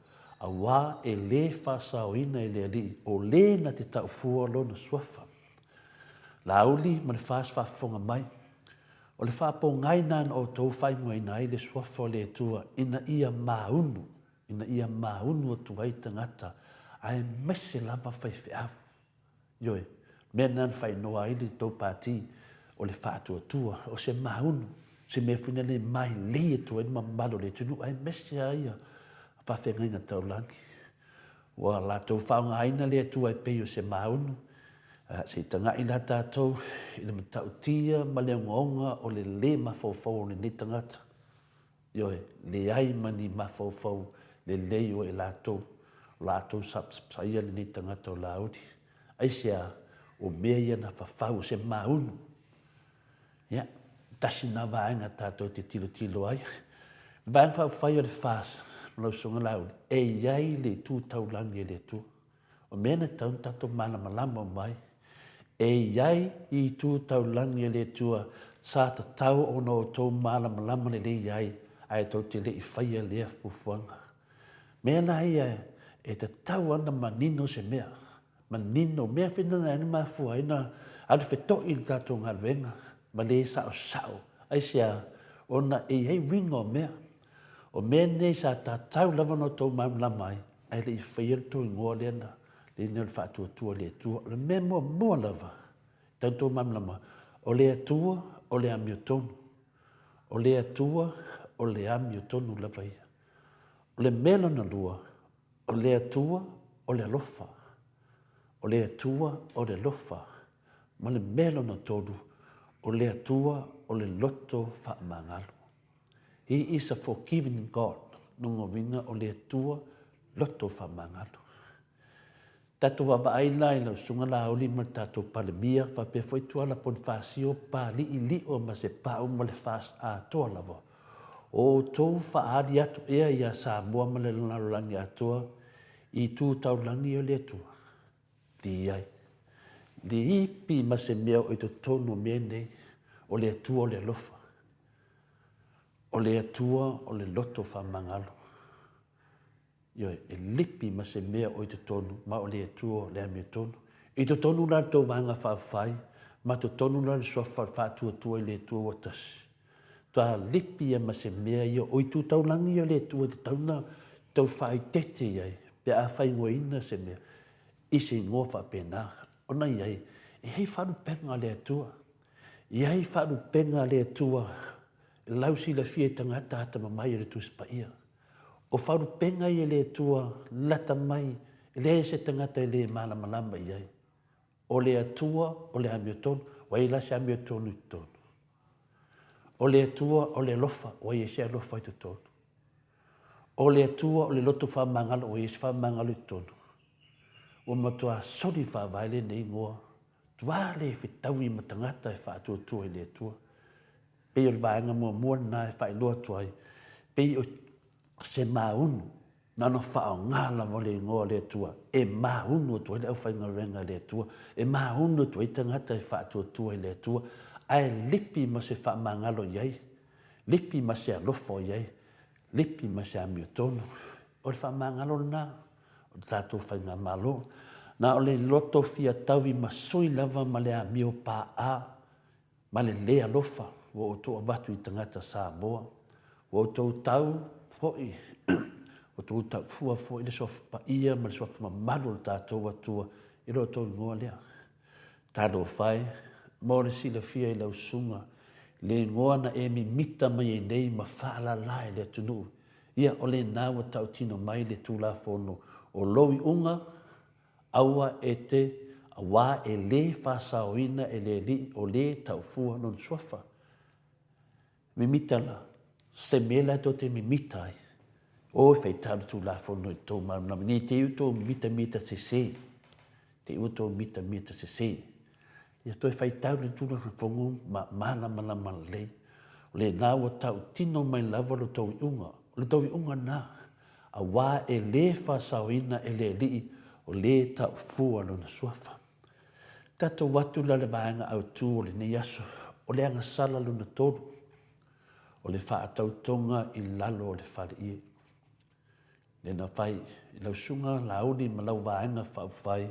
Aua e le whasao ina i le li, o le na te tau fua lo na swafa. La auli ma le whas whafonga mai. O le whapo ngai nan o tau whaingo i nai le swafa o le atua, ina ia maunu o tuai tangata, ai mese lava fai whiafu. Ioe, mea nan whai noa ili tau pāti o le whaatua, o se maunu, se mea whina le mai lea tua ina mamalo le tunu, ai mese aia whawhengainga tau langi. Wa la tau whaunga aina lea tua e pei o se maunu, se tanga ina tātou, ina matau tia, ma lea ngonga o le le mawhauwhau o le ni tangata. Ioe, le ai mani mawhauwhau, le leo e lātou saia le ni tangata o laudi. Aisea, o mea ia na whawhau se maunu. Ia, tasi na vaenga tātou te tilo ai. Vaenga whawhai o le whas, lau songa laudi, e iai le tū taulangi e le tū. O mea na taun tātou mana malama o mai. E iai I tū taulangi e le tūa, sa ta tau o no tau mana malama le iai, ai tau te le I whaia lea fufuanga. Mea na ia e te tau ana manino se mea. Manino, mea whenana ane mafua ina adu wheto I tātou ngā venga. Ma le sao. Aisea, ona e hei winga o mea. O mea nei sa tā tau lava no tau mamlama ai. Ai le I whaia tō I ngoa leana. Le nea le whaatua le tua. Le mea mua lava. Tātou mamlama. O le atua, o le amiotonu. O le atua, o le amiotonu lava ia. O le melo na lua. O le atua, o le alofa. O le atua, o le alofa. Ma le melo na tolu. O le atua, o le loto whaamangalo. He is a forgiving God. Nunga winga o le atua, loto whaamangalo. Tato wa aila ila sunga la oli ma tato palemia pa pe foi tua la pon fasio pa li o ma se pa o ma le fas a toa lava. O tau whaari atu ea ia Samoa ma le langi atua I tū tau langi o le atua. Di ai. Di ipi ma se mea o ito tono mea nei o le atua o le alofa. O le atua o le loto whamangalo. Ioe, e lipi ma se mea o ito tonu ma o le atua o le amia tonu. Ito tonu la tau vanga whawhai ma to tonu la le sofa whaatua I le atua watasi. Tua lipi e ma se mea ia o itu tau langi o le atua te tauna tau whai tete iai. Pe a whai ngoina se mea. Isi ngoa whapena. Ona iai, e hei whanu penga le atua. I hei whanu penga le atua. E lausi la fia tangata hata mamai le tuspa ia. O wharu penga I le atua lata mai. E le se tangata I le malama iai. O le atua, o le amiotonu, wa I la se amiotonu I tonu. O le atua, o le lofa, wa I se alofa I tonu. O le atua, o le loto whamangalo, wa I se whamangalo I tonu. O matua sori whawaile nei ngoa. Tua le whitau I matangata e whaatua I le atua. Pei o le vaenga mua na e whailoa tuai. Pei o se maunu. Nano whao ngala mo le ngoa le atua. E maunu tuai le au whainga renga le atua. E maunu tuai tangata e whaatua I le atua. Ai lipi ma se whamangalo iai. Lipi ma se alofo iai. Lipi ma se amiotonu. O le whamangalo na. O tātou whainga malo. Na o le loto fia tauwi ma soi lava ma le amio pa a. ma le lea alofa ua o toa watu i tangata Samoa. Ua o tou tau fo'i, o tou tau fua fo'i le sofa pa ia ma le sofa mamalu le tātou atua i lo tou ingoa lea. Tālo whai, mo le sila fia i lau sunga, le ngoa na e mi mita mai e nei ma whaala lai le tunu. Ia o le nāwa tau tino mai le tūla fono o lowi unga, aua e te a wā e le whāsaoina e le li o le tau fua non sofa. Mi mita la, se mela to te mi mita ai. O fai tālu tūla fono i tō marunama, ni te uto mita se se. Te uto mita se se. Ia toi fai tau le tūla fongo ma mana lei. Le nāwa tau tino mai lava lo tau iunga. Le tau iunga nā. A wā e le whāsaoina e le li o le tau fua no na suafa. Tato watu la le vaenga au tū o le nei aso. O le anga sala luna tōru. O le whaatau tonga i lalo o le whare ie. Le na whai i lau sunga launi ma lau vaenga whai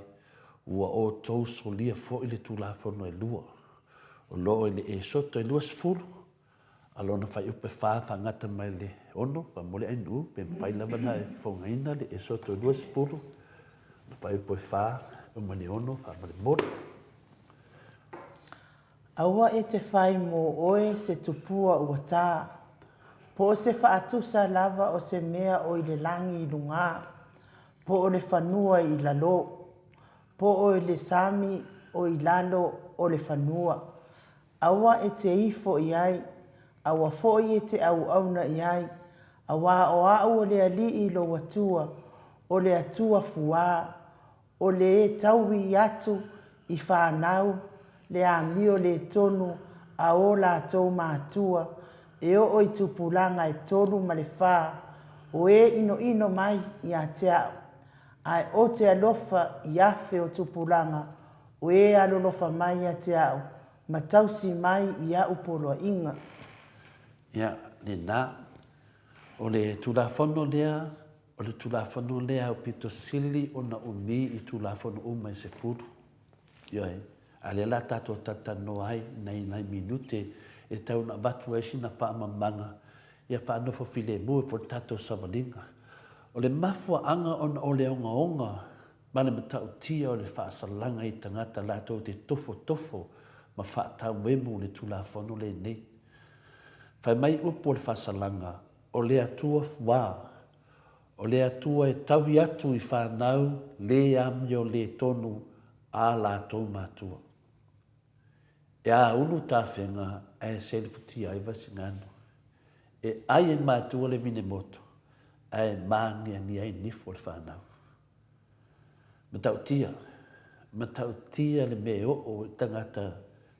ua o tau solia fo i le tūla fono e lua. O loo i le e soto e lua sifuru. Alona whai upe whangata mai le ono, pa mole ainu, pe mwhai lava na e whongaina le e soto e lua sifuru. Whai upe o male ono, male mole. Aua e te whai mō oe se tupua ua tā. Po o se whaatusa lava o se mea o i le langi i lunga. Po o le whanua i lalo. Po o le sami o i lalo o le whanua. Aua e te ifo i ai. Aua fo i e te auna i ai. Aua o au o le ali i lo watua. O le atua fuā. O le e tauwi atu i whanau. Le amio le tonu a o la tau mātua. E o i tupulanga e tonu ma le whā. O e ino mai i a te au. Ai o te alofa i afe o tupulanga. O e alolofa mai a te au. Ma tausi mai i a upoloa inga. Ia, le nā. O le tulafono lea, o le tulafono lea o pito sili o na umi i tulafono uma i se furu. Ioi. Ale la tato tatano ai nei minute e tau na watu e sina whaamamanga ia whaanofo file mua fo tato savalinga. O le mafua anga on o le onga mana matau tia o le whaasalanga i tangata lato te tofo ma whaatau wemu le tulafono le nei. Whai mai upo le whaasalanga o le atua wā. O le atua e tawi atu i whanau le amio le tonu a lato matua. E a unu tāwhenga e selifutia i vasingano. E ai e mātua le mine moto. E māngia ai nifo le whanau. Matautia le me o tangata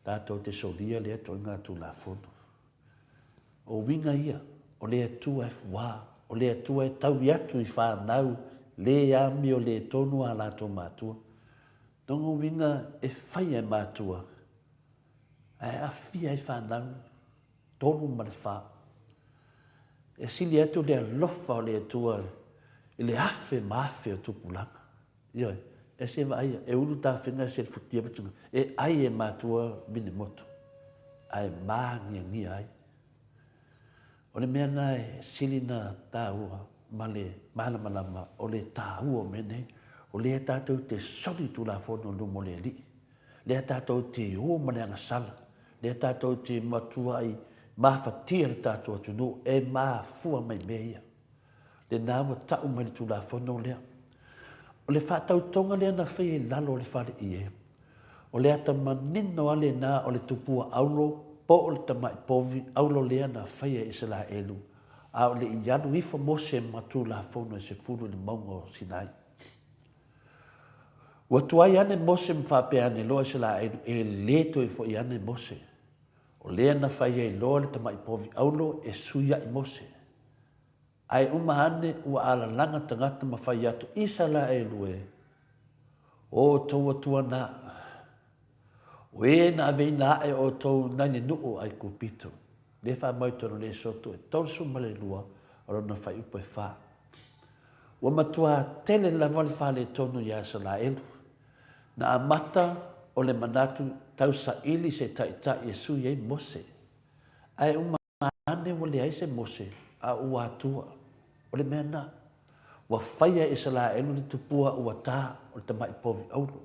tātou te solia le ato ngā tū la fono. O winga ia, o le atua e wā, o le atua e tawi atu i whanau le ami o le tonu a lato mātua. Tongo winga e whai e mātua. E a fia i whanau, tonu ma le wha. E sili atu le alofa o le atua, i le afe maafe o tupulanga. Ioi, e se wa aia, e uru tā whenga se futia vitunga, e ai e mātua mine moto. Ai ngia ai. O le mea nai sili na tāua, ma le malama, o le tāua mene, o le tātou te soli tu la fono lumo le li. Le tātou te o ma le angasala. Le tātou te matua i mawhatia le tātou atunu e mafua mai meia. Le nāwa tau mai tu la fono lea. O le whātau tonga lea na whai e lalo le whare i e. O le ata manino ale nā o le tupua aulo, po o le tamai povi, aulo lea na whai e se la elu. A o le ianu ifo mose matu la fono e se furu le maunga o Sinai. Ua tuai ane mose mwhape ane loa se la elu e leto i fo i ane mose. O lea na whai e loa le tamai povi aulo e suia i mose. Ai umahane ua ala langa tangata ma whai atu isa la elu e. O tau atua nā. O e na avei nā e o tau nani nuu ai kupito. Le wha mautoro le soto e tausu ma le lua o rona whai upo e wha. Ua matua tele la wale wha le tonu i asa la elu. Na amata o le manatu tau sa ili se ta Yesu ye Mose. Ai ane o le ai se Mose a ua atua. O le mena, wa whaia e sa la elu ni tupua ua tā o le tamai povi aulu.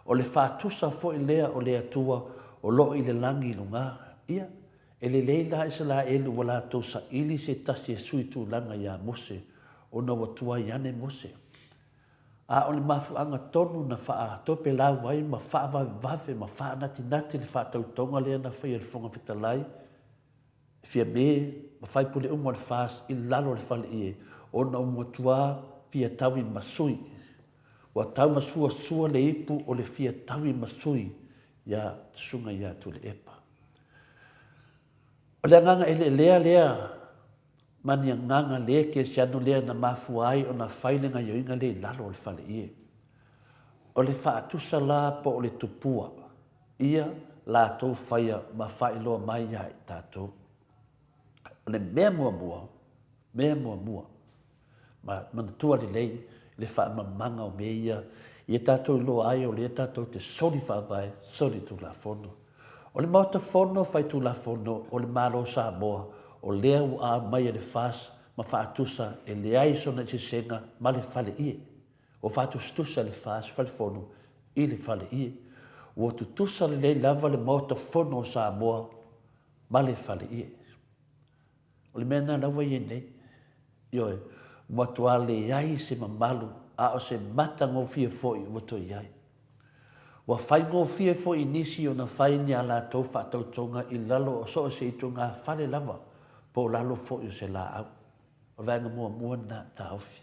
O le whātusa fo i lea o le atua o lo i le langi lunga. Ia, e le leila e sa la elu wala tau sa ili se tasi Yesu i tu langa ya Mose o na watua i ane Mose. A o le mafuanga tonu na faa tope lau wai ma faa vave ma faa nati le faa tau tonga lea na whai fonga fitalai. Fia me ma fai pule umo le faas i lalo le fale ie o na umotua fia tawi masui. Wa tau masua sua le ipu o le fia tawi masui ya sunga ya tu le epa. O le nganga ele lea mani nganga lea ke sianu lea na mafuai o na whailenga yoinga le lalo le fale ie. O le whaatusa la po o le tupua. Ia la tau whaia ma whailoa mai ya i tātou. O le mea mua. Ma tua le lei, le wha mamanga o meia, i tātou loa ai o le tātou te sori whaavai, sori tu la fono. O le mauta fono whai tu la fono, o le malo Samoa, o lea u a mai le fas, ma whaatusa e le ai sona i senga, ma le fale ie. O whaatustusa le fas, fale fono, i le fale ie. O tutusa le lei lava le mauta fono o Samoa, ma le fale ie. O le mena lawa i nei, ioe, matua le iai se mamalu, a o se mata ngofia foi wato iai. Wa fai ngofia foi nisi o na fai ni ala tau whatau tonga i lalo o so se i tonga fale lava, po lalo foi o se la au. O vanga mua na ta ofi.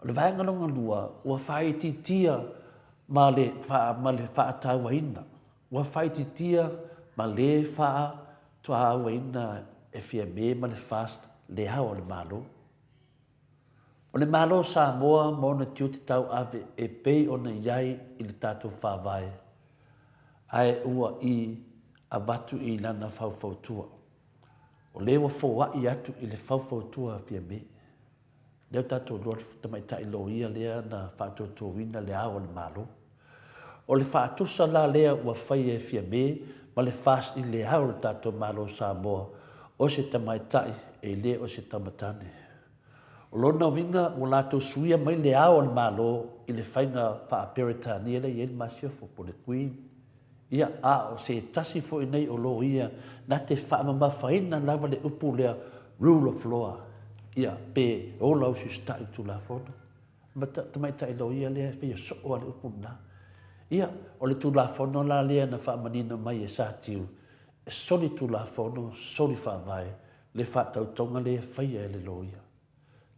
O le vanga longa lua, wa fai ti tia ma le wha tau waina. Wa fai ti tia ma le wha tua waina e fia me ma le fast le hao le malo. O le malo Samoa mo na tiu te tau ave e pei o na iai i le tātou whāwae. Ai ua i a watu i lana whauwhautua. O le wa fōa i atu i le whauwhautua fia me. Leo tātou lor tamai tai lo ia lea na whātou tōwina le hao le malo. O le whātusa la lea ua whai e fia me ma le fast i le hao le tātou malo Samoa. O se tamai tai e le o se tamatane. O lona winga o lātou suia mai le ao al malo i le whainga whaaperetania le iel masiofo po le queen. Ia a o se tasi fo i nei o lo ia na te whaamamawhaina lava le upu lea rule of law. Ia pe o lau si stai tu la fono. Ma tamai tai lo ia lea whia soo ale upu na. Ia o le tu la fono la lea na whaamanina mai e sa tiu. E soli tu la fono, soli whaavai, le whaatau tonga le whaia e le lo ia.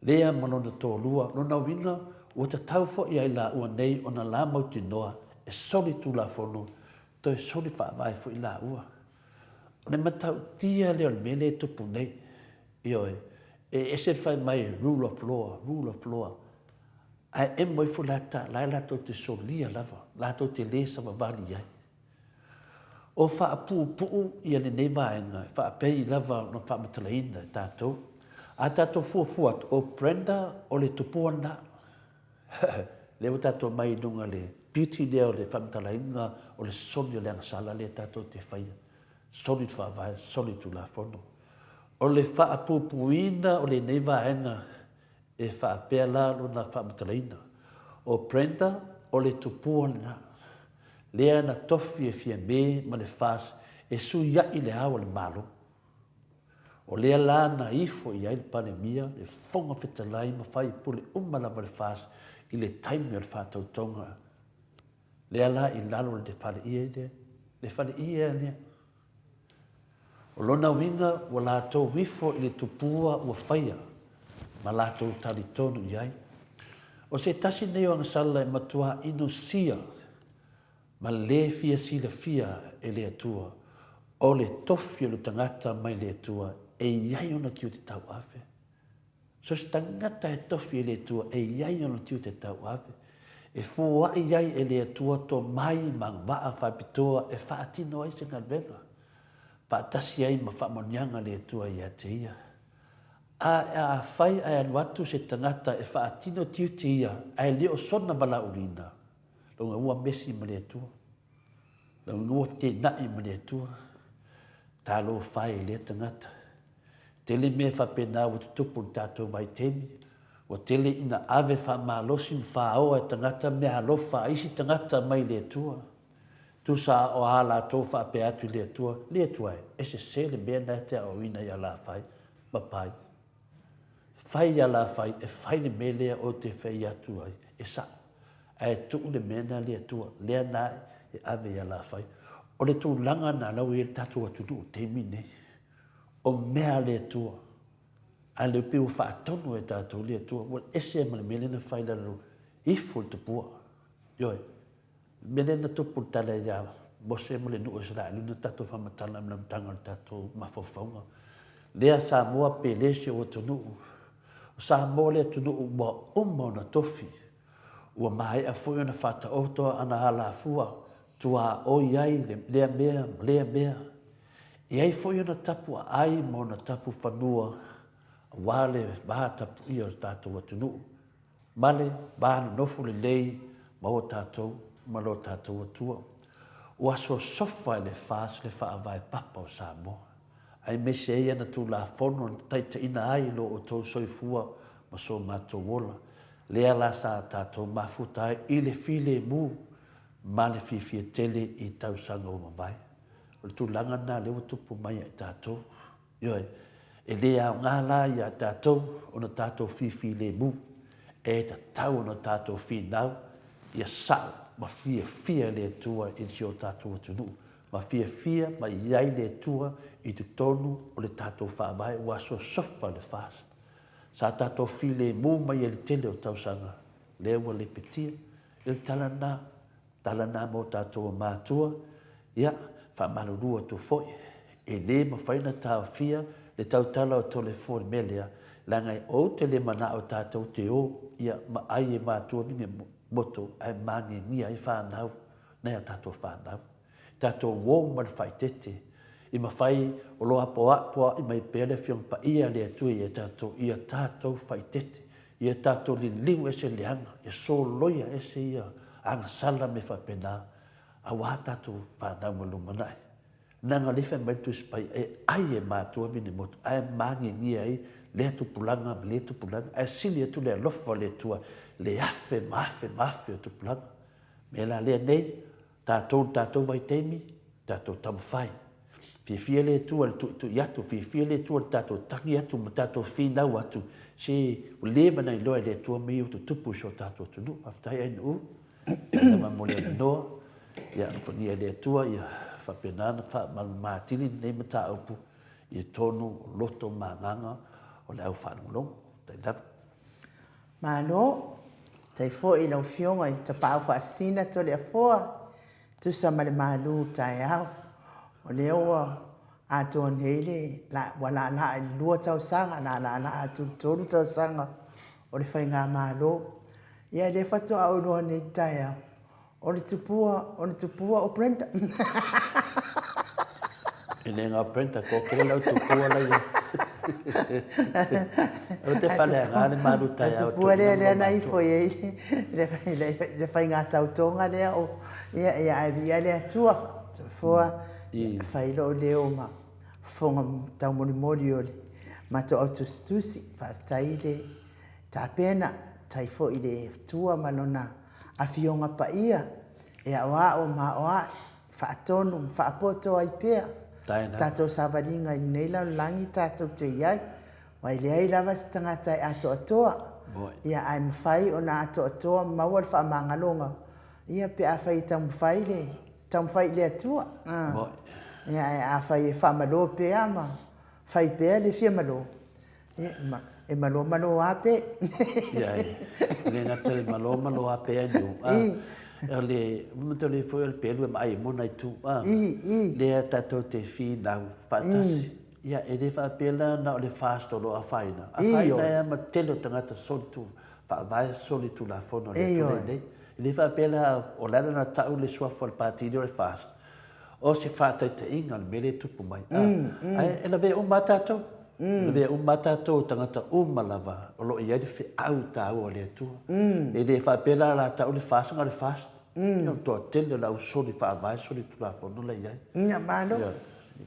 Lea manona tō lua, no na winga, ua ta tau fo i ai la ua nei o na la mauti noa, e soli tu la fono, to e soli whaavai fo i la ua. O ne matau tia leo le mele tupu nei, ioe, e se whai mai rule of law. Ai e moi fo lata, lai lato te solia lava, lato te lesa mawali ai. O whaapuu i ane nei vaenga, whaapei lava no whaamatalaina tātou. A tātou fuafuat o prenda o le tupua na. Lewa tātou mai nunga le beauty leo le whamatalaina o le soni o le angasala le tātou te whaia. Soni tu whaavai, soni tu la fono. O le whaapupuina o le nei vaenga e whaapea la lo na whamatalaina. O prenda o le tupua na. Lea na tofi e fia me ma le fas e suia i le hawa le malo. O lea la na ifo i aile panemia le fonga fetalai ma fai pule umalava le fas i le taimi o le whātau tonga. Lea la i lalo le whale ia lea, le whale ia lea. O lona winga wa lātou wifo i le tupua ua whaia ma lātou tali tonu i ai. O se tasi neo angasala e matua ino sia ma le fia sila fia e le atua, o le tofi o le tangata mai le atua, e iai ona tiu te tau awe. So se tangata e tofi e le atua, e iai ona tiu te tau awe. E fua iai e le atua to mai mang waa whapitoa e whaatino ai se ngalwela. Paatasi ai ma whamonianga le atua i ate ia. A whai ai anuatu se tangata e whaatino tiu te ia, ai leo sona bala urina. Longa ua mesi ma le atua. Lau ngua te nai ma le tua. Tā lo whai le tangata. Tele me whapena o te tupu tātou vai temi. O tele ina ave wha malosi mwha oa tangata me alofa isi tangata mai le tua. Tu sa o ala tō whape atu le tua e se sele mea nai te au ina ia la whai. Mapai. Whai ia la whai e whai ne me lea o te whai atu ai. E sa. Ai tuu le mena le tua. Lea nai e ave ia la whai. O le tū langa na lau e tatu atu tu te mine. O mea le tua. A le piu whaatonu e tatu le tua. Wa ese ma le mele na whai la lau. Ifo te pua. Yoi. Mele na tupu tala ia. Mose ma le nuu sara. Luna tatu whamatala ma tanga tatu mawhawhaunga. Lea Samoa pe lese o tunu. Samoa le tunu ua umma na tofi. Ua mai a fuyo na whata oto ana hala fua. Tua o iai lea mea. Iai fuyo na tapu ai mo na tapu whanua. Wale baha tapu ia o tātou atunu. Male baha na nofu le lei ma o tātou, ma lo tātou atua. Ua so sofa le whās le whaavai papa o Samoa. Ai mese ia na tu la fono taita ina ai lo o tau soifua ma so mātou wola. Lea la sa tātou mafutai i le file mu ma le fifia tele i tau sanga o mawai. O le tūlanga nā lewa tupu mai i tātou. Ioi, e lea ngā la i a tātou o na tātou fifile mu. E ta tau o na tātou finau i a sao ma fia le tua i si o tātou atunu. Ma fia ma iai le tua i tu tonu o le tātou whaamai wa so sofa le fast. Sa tātou file mu mai e le tele o tau sanga. Lewa le petia, il talana mo tātou o mātua, ia, whamalurua tu foi. E le ma whaina tāo fia, le tau tala o tole fōre melea, langai o te le mana o tātou te o, ia, ma ai e mātua vinge moto, ai mange ni ai whanau, nei a tātou whanau. Tātou wō ma le whaitete, i ma whai o loa poa i mai pēle whiong pa ia le atui e tātou, ia tātou whaitete, ia tātou li liu e se leanga, ia so loia e se ia, anga sala me whapena, a wā tātou whanau ma lumanai. Nanga liwha mai tu spai e ai e mātua vini motu, ai mangi ni ai, le tupulanga, ai sili atu le alofa le tua, le afe o tupulanga. Me la lea nei, tātou vai teimi, tātou tamawhai. Fia le tua le tu iatu, fia le tua le tātou tangi atu, ma tātou whinau atu, se lewa nei loa le tua mi utu tupu so tātou tunu, mawhtai ai nu, nama mo le noa, ia whania le tua, ia whapenana, mātini nei mata aupu, ia tonu loto manganga, o le au whanulong, tai dawa. Malo, tai fo i lau fionga i ta pāu whaasina to le afoa, tu sa male malu tai au. O le oa a tuan hele, wala la i lua tau sanga, la a tu tolu tau sanga, o le whai ngā malo. Ia le whatu au roa ni tai au. O le tupua o Brenda. E le ngā Brenda, ko kere lau tupua lai e. O te whale ngā le malu tai au. Tupua lea nai fo e, le whai ngā tautonga lea o, ia ai lea tua. Fua, whai lo leo ma, whonga tau mori o le, mato autostusi, whai le, tā pēna, tai fo i le tua malona, a fionga pa ia, e a wā o ma o a, whaatonu, whaapoto ai pēa. Tātou sāwaringa i nei lau langi tātou te iai, wai le ai lawa si tangata i ato atoa. Ia ai mwhai o na ato atoa, maua le whaamangalonga. Ia pe a whai tamwhai le atua. Ia a whai e whaamalo pe ama, whai pēa le fia malo. E malo a pe. Ia le ngata le malo a pe anu. Le momento le foi el pelo mai mona tu le tato te fi na fatasi ia ele fa pela na le fasto lo a faina e ma telo tangata solitu fa vai solitu la fono le fa pela o la na tau le sua for partido le fast o se fa te inga mele tupu mai e la ve o matato le ve o matato tangata malava o lo ia de fi au ta o le tu e le fa pela la tau le fast Ia toa tele lau soli whaavai soli tu la whono la iai. Nga malo. Ia,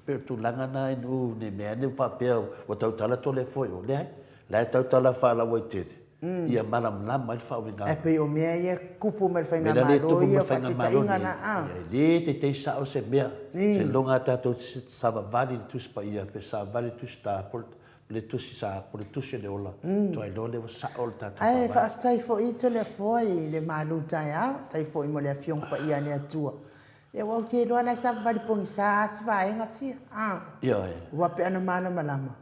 pero tu langa na inu ne mea ne whapea o tautala tole foi o lehai. Lai tautala whala wai tele. Ia malam lama il whauinga. E pe o mea ia kupu me whainga Mena le malo tupu ia ma whainga whatita malo inga ni. na a. Le te sao se mea. Se longa tato sava vali tus pa ia. Pe sa vali tus ta le tusi sa pole tusi le ola. Toi lo le sa ol tato. Ai whaatai fo i te le foi le malu tai au. Tai fo i mo le afiong pa ia ne atua. Ia wau te loa lai sa vali pongi sa asiva e ngasia. Ia e. Wape ana mana malama.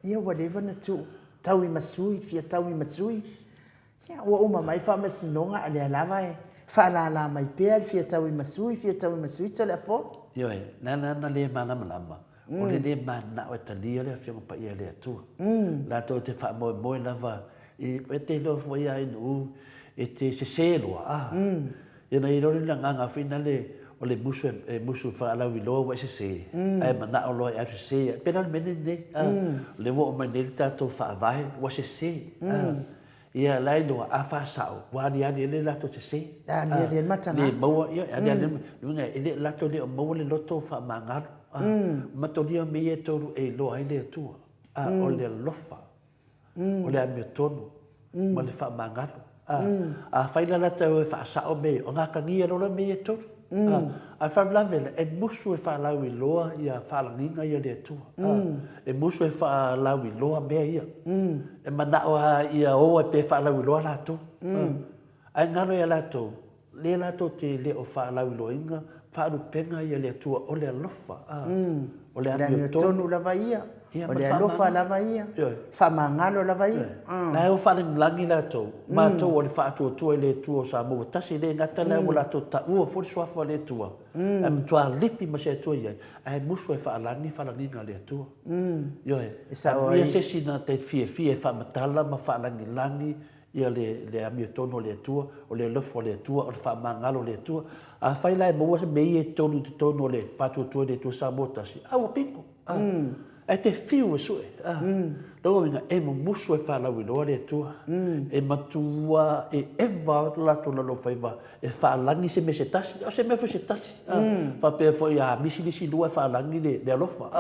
Ia whatever na tu. Tau i masui, fia tau i masui. Ia ua uma mai wha masinonga a lea lava e. Wha la mai pēr, fia tau i masui, te le fo. Ia e. Nana le mana malama. O le mana o talia le afionga pa ia le atua. La tau te wha moe lava. E te lo fo ia inu. E te se loa. Ia na i rori la nganga whina le. O le musu whaalau i loa wa se. Ai mana o loa e atu se. Pena le mene ne. Le wo o mai ne tato whaavahe wa se. Ia lai loa a whaasao. Wani ani ele lato se. Ni matanga. Le maua ia. Ani ani ele lato le o maua le loto whaamangaro. Matonia me e toru e loa i le atua. O le lofa. O le amio tonu. Ma le whaamangaro. A whaila lata o e whaasao me. O ngā kangia rola me e toru. A whamlawela, e musu e whaalau i loa i a whaalanginga i a lea tua. E musu e whaalau i loa mea ia. E manao i a oa pe whaalau i loa lātou. Ai ngaro i a lātou, le lātou te leo whaalau i loa inga, whaalu penga i a lea tua o lea lofa. O lea mio tonu lava ia. O lea lofa lava ia. Whamangalo lava ia. Nai o whaneng langi lātou. Mātou o le whaatua tua i le tua o Samoa. Tasi le ngata lea o lātou ta ua fori swafa le tua. E mtua lipi ma se tua iai. Ai musu e whaalangi whalanginga le tua. Ioe. Ia se sina te fie whamatala ma whaalangi langi ia le amio tono le tua, o le lofo le tua, o le whaamangalo le tua. A whaila e maua se mei e tonu te tono le whaatua tua le tua Samoa tasi. Aua pipo. E te whiu e sue. Rongo minga, e mo musu e whalau i loa le tua. E matua e ewa lato lalo whaiva. E whaalangi se me se tasi. O se me fu se tasi. Whapea fo i a misi lua e whaalangi le alofa.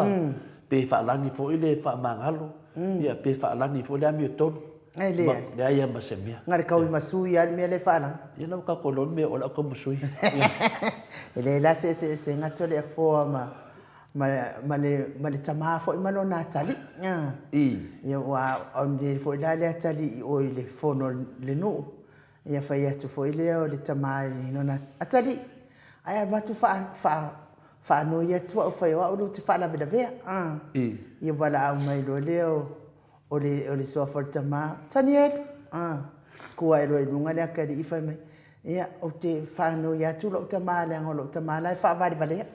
Pe whaalangi fo i le whaamangalo. Ia pe whaalangi fo le amio tonu. Ai lea. Le aia ma se mea. Ngare kau i masui ani mea le whaalang. Ia lau ka kolon mea o lau ka musui. E le la se ngato le foa ma le tamaa fo i malo na tali. Ia wa on le fo i la le tali o i le fono le nu. Ia whai atu fo i le o le tamaa i nona atali. Ai a matu wha no ia tua o whai o uru te wha la veda vea. Ia wala au mai lo leo o le soa for tamaa. Tani edu. Kua e roi nunga lea kari i whai mai. Ia, o te whāno ia tūla o te māleanga o te mālai, whaavare valea.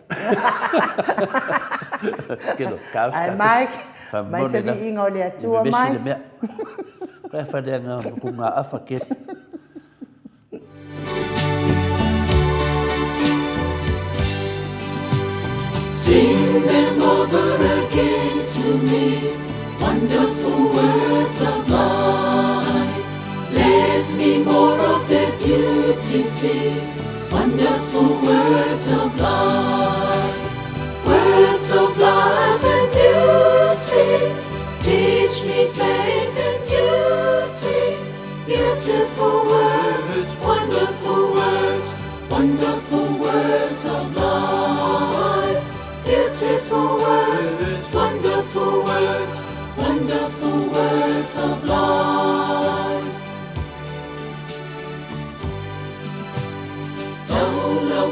Kero, kaus Ai, Mike, mai se ni inga o le atua, Mike. Pai whareanga ku ngā awha kere. Sing them over again to me, wonderful words of life. Let me more of their beauty see, wonderful words of life. Words of life and beauty, teach me faith and duty. Beautiful words, wonderful words, wonderful words of life. Beautiful words, wonderful words, wonderful words of life.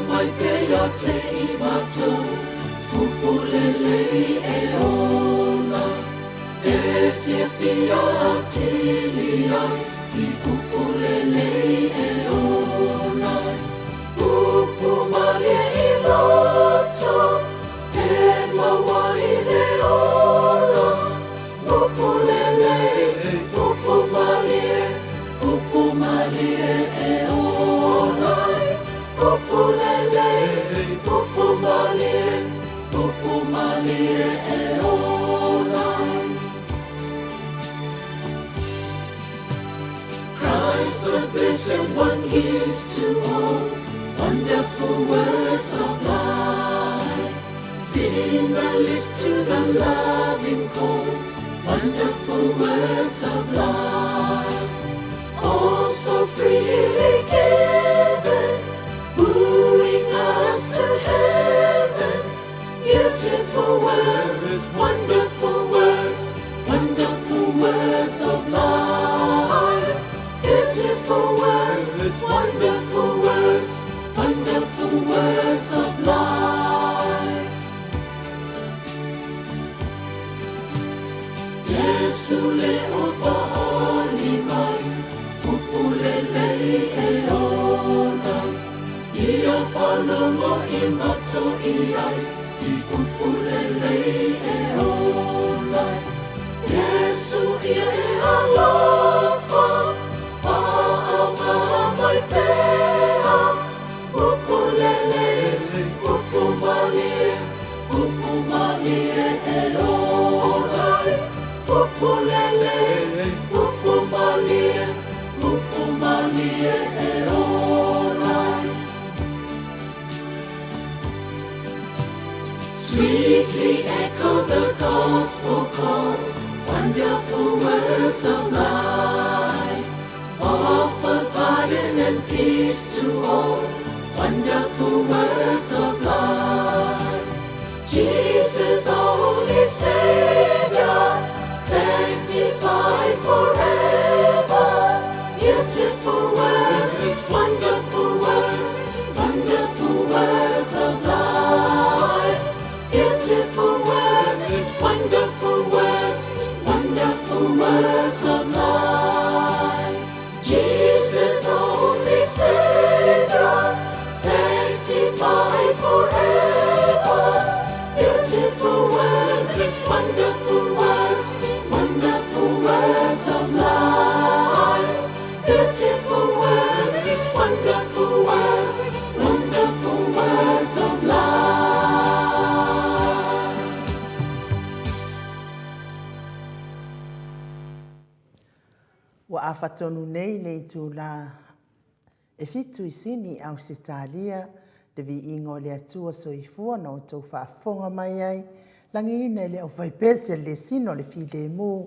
Mai pe a te I matou, pupulele e ona. E fia a tili ai, I pupulele e ona. Pupumalie I loto, e mawai le ona. Pupulele, pupumalie e ona. Pupulele, pupumalie e onai. Christ the blessed one gives to all words of life. Sing the list to the loving call. Wonderful words of life. Oh, so freely given, wooing us to heaven. Beautiful words, wonderful words, wonderful words of life. Beautiful words, wonderful words, wonderful words of life. Yesu leo fa'ali mai, upulelei e ona. Ia whanongo I mato I ai, I upulelei e ona. Yesu ia e alofa, pa'aunga mai pēha. Upulelei, upumalie, upumalie e ona. Upulelei, upumalie, upumalie e ona. Sweetly echo the gospel call, wonderful words of life. Offer pardon and peace to all, wonderful words of life. Jesus, only Savior, sanctified forever. Beautiful words, wonderful words, wonderful words of life. Beautiful words, wonderful words, wonderful words of life. Jesus, only Savior, sanctified forever. Beautiful words, wonderful words, wonderful words of life. Beautiful words, wonderful words, wonderful words of life. Wa afatonu nei nei tu la e fitu I sini au se talia de vi ingo le atua soifua na o tau whaafonga mai ai langi ina le au whaipese le sino le fi le mu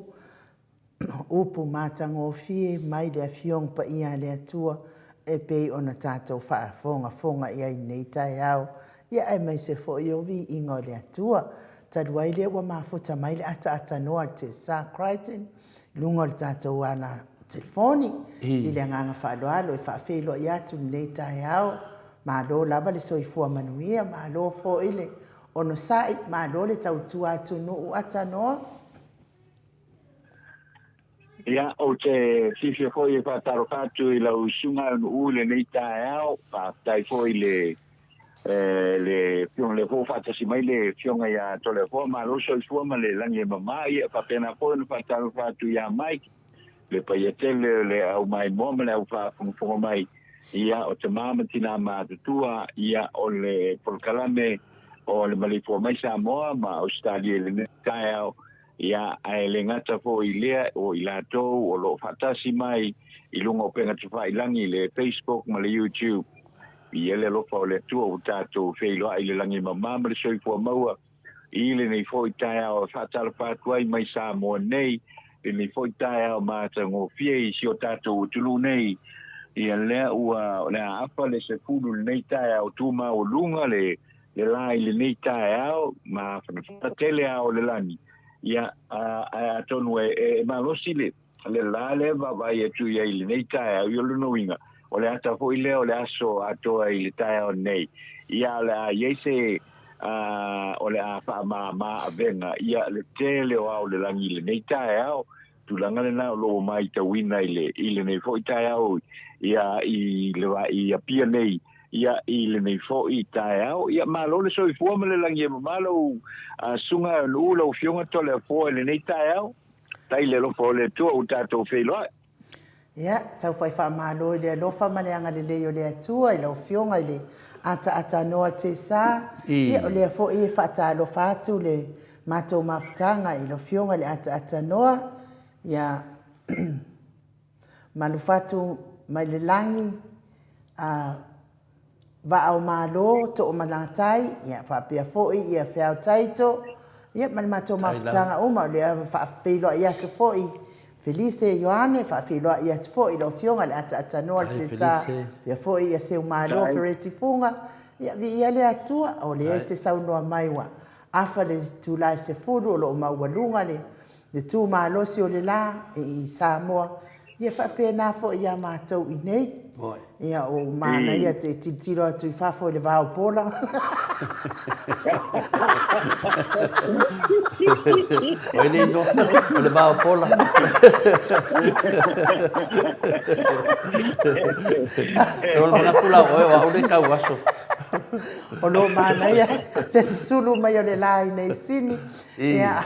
upu mātango fie mai le afiong pa ia le atua e pei ona tātou whaafonga ia I nei tai au ia ai mai se fo I o vi ingo le atua taduai le wa mafuta mai le ata noa te sa Crichton lungo le tātou ana telefoni I le nganga whaaloalo e whaafelo I atu nei tai au ma lo lava le soifua manuia ma lo fo ile ono sai ma lo le tautua atu no ata noa. Ia o te fifia foi e whataro katu I lau sunga ule nei tae au, pa tai foi le fiong le ho fatasi mai le fionga ia tole ho ma lo so fuama le langi mamai e pa pena foi no whataro katu ia mai le paiatele le au mai moma le au whaafonga mai ia o te mamatina ma tutua ia o le polkalame o le Maleifua-Mai Samoa ma Australia le tae au ia ai le ngata fo I lea o I latou o lo fatasi mai I lunga o penga tuwhailangi le Facebook ma le YouTube I ele lofa o le tua o tātou wheiloa I le langi mamama le soifua maua I le nei fo I tae au whatala whatuai mai Samoa nei le nei fo I tae au māta ngō fie I si o tātou tulu nei ia lea ua le apa le se fulu le nei tae au tūma o lunga le lai le nei tae au ma whanatele au le lani ia a tonu e malosi le la le vai e tu ia I le nei tae au I no winga o le ata fo I le o le aso atoa I le tae au nei ia le a iese o le a wha ma avenga ia le tele o au le langi le nei tae au tulanga le na lo mai ta wina I le nei fo I tae au ia I le wa I apia nei ia I le nei fo I tae au ia malo le so I fuama le langi e malo sunga no lo fionga tole fo le nei tae au tai le lo fo le tu o tato wheiloa Ia, tau whai whaamalo I le alofa maleanga le leo le atua I lau fionga I le ata noa te sa ia o le fo I whata alofa atu le matou mafutanga I lau fionga le ata noa ia malufatu mai le langi va au malo to o manatai ia fa pia foi ia fea taito ia man mato mafutanga uma le fa filo ia to foi Felice Ioane fa filo ia to foi lo fionga le ata no te sa ia foi ia se malo fereti funga ia vi ia le atua o le te sa no mai wa afa le tu la se furu lo mawalunga le tu malo si o le la i Samoa ia fa pena fo ia matou i nei ia o mana ia te titiro atu i fafo i le vau pola. Oi ni no, le vau pola. Tol mana pula oi wa ule ka waso. O lo mana ia le sulu mai o le lai nei sini. Ia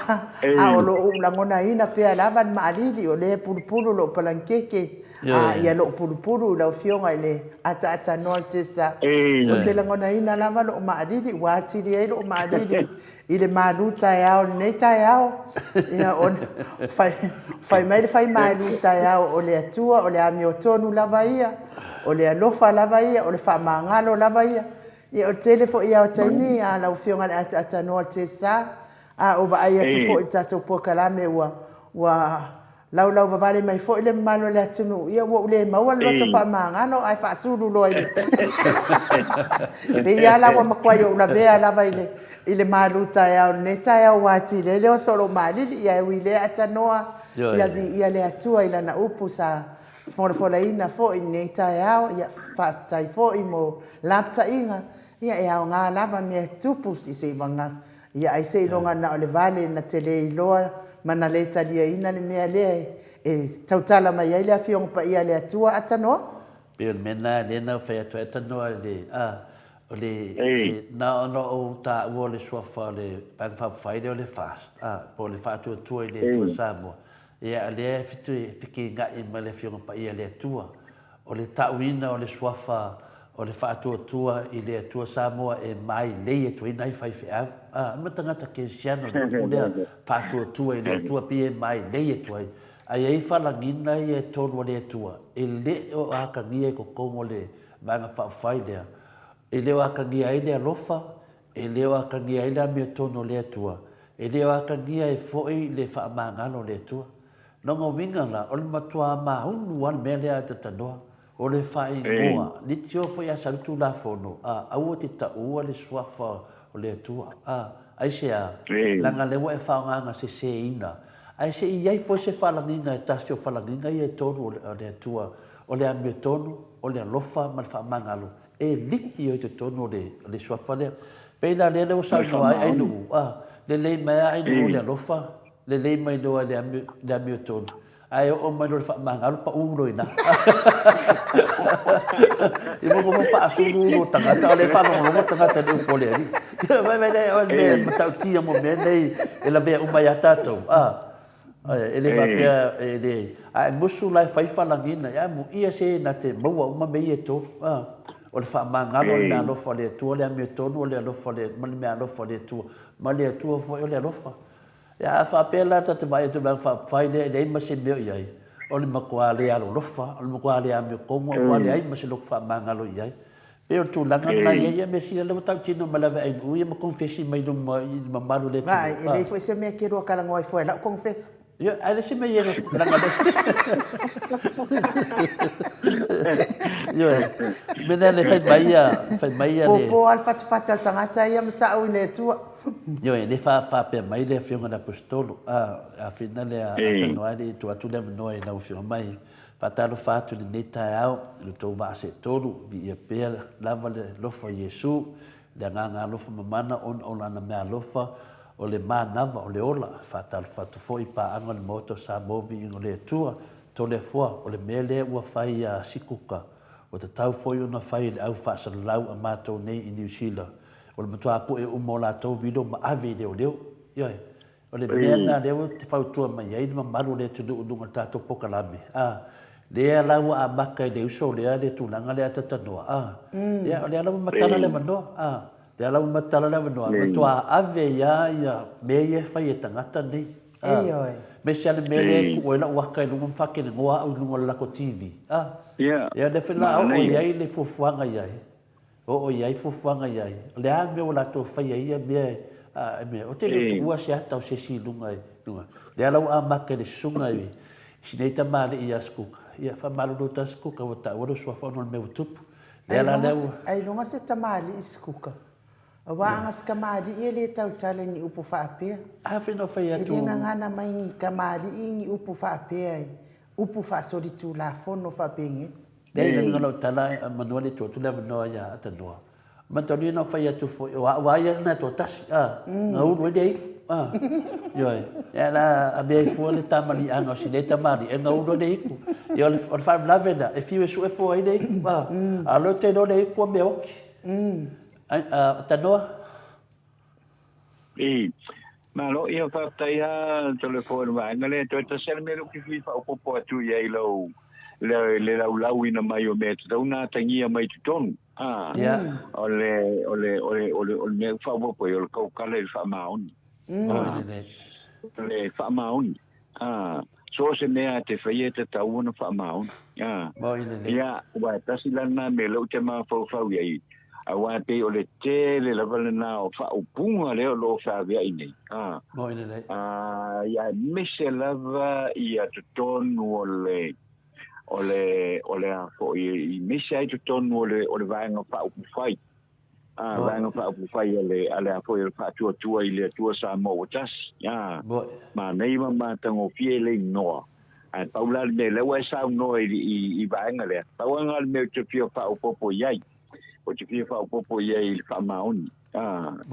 a o lo ulangona ina pea lavan maalili o le pulupulu lo palankeke. Ia lo pulupulu la fionga ile ata no te sa. O te langona ina lava lo maalili wa tiri ai lo maalili ile maluta yao nei tai yao. Ia on fai maluta yao o le atua o le amiotonu lava ia o le alofa lava ia o le famangalo lava ia. Ia o telefo ia o taini a la fionga ata no te sa. O ba ia te fo i tatou pokalame wa lau vavale mai fo ile malo le atunu ia wo le maua lo to fa mangano ai fa sulu lo ile be ia la wa makwai o la bea la vai ile maluta ya neta ya wati le o solo mali ia wile atanoa ia le atua ila na upusa fo la ina fo i neta ya ia fa tai fo i mo lapta inga ia ia nga lava me tupus i se vanga ia ai se longa na o le vale na tele loa mana le talia ina le mea le tautala mai ai le afiong pa ia le atua atanoa pe mena le na fa to atanoa le na ono o ta wo le sofa le pan fa fai le fast po le fa tu le tu Samoa ia le fitu fiki nga i ma le afiong pa ia le atua o le tawina o le sofa o le fa tu i le atua Samoa e mai le tu nai fai fa ma tangata ke siano le pulea fa tu i le atua pe mai le tu ai fa la ngina i tonu le atua e le o aka ngie ko komo le manga fa fai le e le aka ngia i le alofa e le aka ngia i le mi tonu le atua e le aka ngia e foi le fa mangalo le atua no ngo winga la o le matua ma unu wan mele ata tanoa o le fai ngoa ni tio foi a santu la fono au te ta ua le swafa o le atua ai se langa le wa fa nga se ina ai se ia foi se fa langinga e tasio fa langinga i tonu o le atua o le ami tonu o le lofa ma fa mangalo e liki o te tonu le swafa le pe la le o sa no ai no le mai ai no le lofa le mai do le ami tonu ai o mai do fa mangalo pa ulo ina e mo fa asulu tangata le fa no tangata de pole ali vai le o me matauti mo me nei e la ve o mai atato ele va per ele musu lai fai fa langina ya mu ia se na te mo uma me e to o le fa mangalo na lo fa le tu le me to no le lo fa le ma me lo fa le tu ma le tu fo le lo fa ya fa pela ta te vai tu fa fai le ma se me ia o le makua le alo lofa o le makua le ame kongo o le ai ma se lo fa mangalo ia pe o tu langa na ia me si le tau tino ma lava ai u ia ma confessi mai no ma malu le tu vai ele foi se me quero kala ngoi foi la confess ia ai se me ia langa de ia me le fai mai le po al fat al tangata ia mata o le tu Yo le fa pe mai le fionga na apostolo a finale a tanuari tu le noi na fionga mai patalo fa tu le neta ao le to va se todo vi e pe lava le lofa Yesu le nganga lofa mamana on na me lofa o le manava o le ola fatal fatu foi pa anga le moto sa movi o le tua to le fo o le mele ua fai a sikuka o te tau foi ona fai le au fa sa lau a mato nei i New Zealand o le matua po e umola tau video ma ave leo ia o le mena leo te fautua mai ai ma malu le tudu udunga tato pokalame le lau a maka le uso le tulanga le atatanoa ia o le lau matala le manoa le lau matala le manoa matua ave ia me ia fai e tangata nei me se ale mele ku ela waka i lunga mfake le ngoa au lunga lako TV ia le fela au o iai le fufuanga iai O iai fufuanga iai. Le a me o la to fai ia me o te le tua se ata o se silunga e. Le ala a maka le sunga e. Sinei ta male ia skuka. Ia fa malu do ta skuka o ta oro sua fa no me utupu. Le ala leu. Ai longa se tamali iskuka. Wa angas kamali ia le tau tale ni upu whaapea. A whino whai atu. E ringa ngana mai ngi kamali ingi upu whaapea i. Upu whaasori tū la whono whaapengi. Dei le minga lau tala manuale tō tu lewa noa ia ata noa. Matoni na whai atu fo. Wa ia na tō tasi. Nga uru e dei. Ioi. E la a mea i fua le tamani anga o si le tamani. E nga uru e dei ku. Ia le whai mlavena. E fiwe su e po ai dei ku. A lo te no dei ku a mea oki. Ata noa? Ma lo ia whaatai ha telefone wa ngale to ta sel me lo ki fi fa popo atu ia i lo le lau ina mai o me tau na tangia mai tu ton ole me fa popo o ko kale fa maun le fa maun so se me te faieta tau na fa maun ia wa tasilana me lo te ma fa ia awa pe o le tele la valena o fa upunga le lo fa via ini ya mise lava ia ton ole a fo i mise ai ton ole vanga fa upufai vanga fa upufai ale a fo il fa tua ile tua Samoa tas ma nei ma tango fiele no a paula le wa sa no i vanga le paula me te fio fa upopo yai o te fia fa popo ia il fa maoni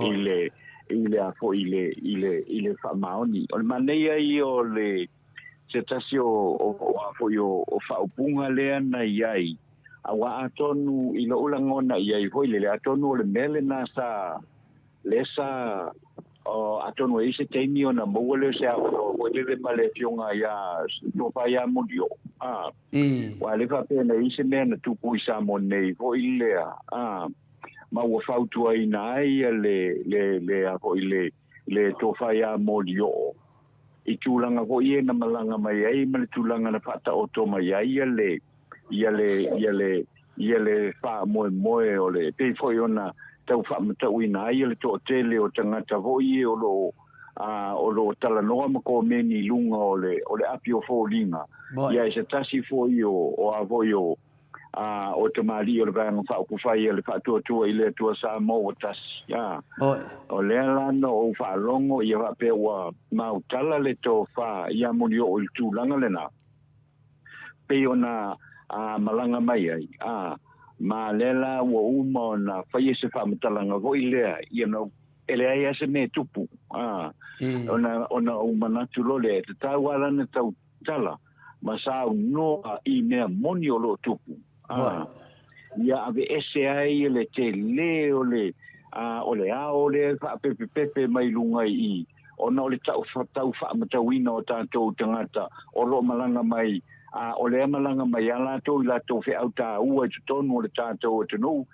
ile a fo ile fa maoni o maneia i o le se tasio o fo yo o fa punga le na iai awa atonu ilo ulangona iai fo ile atonu le mele na sa lesa o atonu e se teni ona mo le se o le male fionga ya no fa ya modio wa le fa pena i se mena tu ku sa monei fo ile ma wa fa tu ai nai le a fo ile le to fa ya modio i tulanga fo ie na malanga mai ai ma tulanga na fata o to mai ai le fa mo o le pe fo ona tau fa mata uina ai le to tele o tangata fo ie o lo tala noa ma ko meni lunga o le apio fo linga ia se tasi fo io o avoio o te mali o le vanga fa ku fai le fa tu ile tu Samoa tas o le lano o fa longo ia va pe wa ma tala le to fa ia mo io o tu langa le na pe ona malanga mai ai ma lela wo uma na fai se fa mtalanga vo ile ia no ele ai se me tupu ona uma natulo le tawala na tau tala ma sa no i me monio lo tupu ia ave ese ai le te le ole ole fa pepe mai lunga i ona ole tau fa matawina o tatou tangata o lo malanga mai o le malanga mai ala to la to fe auta ua tonu le tatou tonu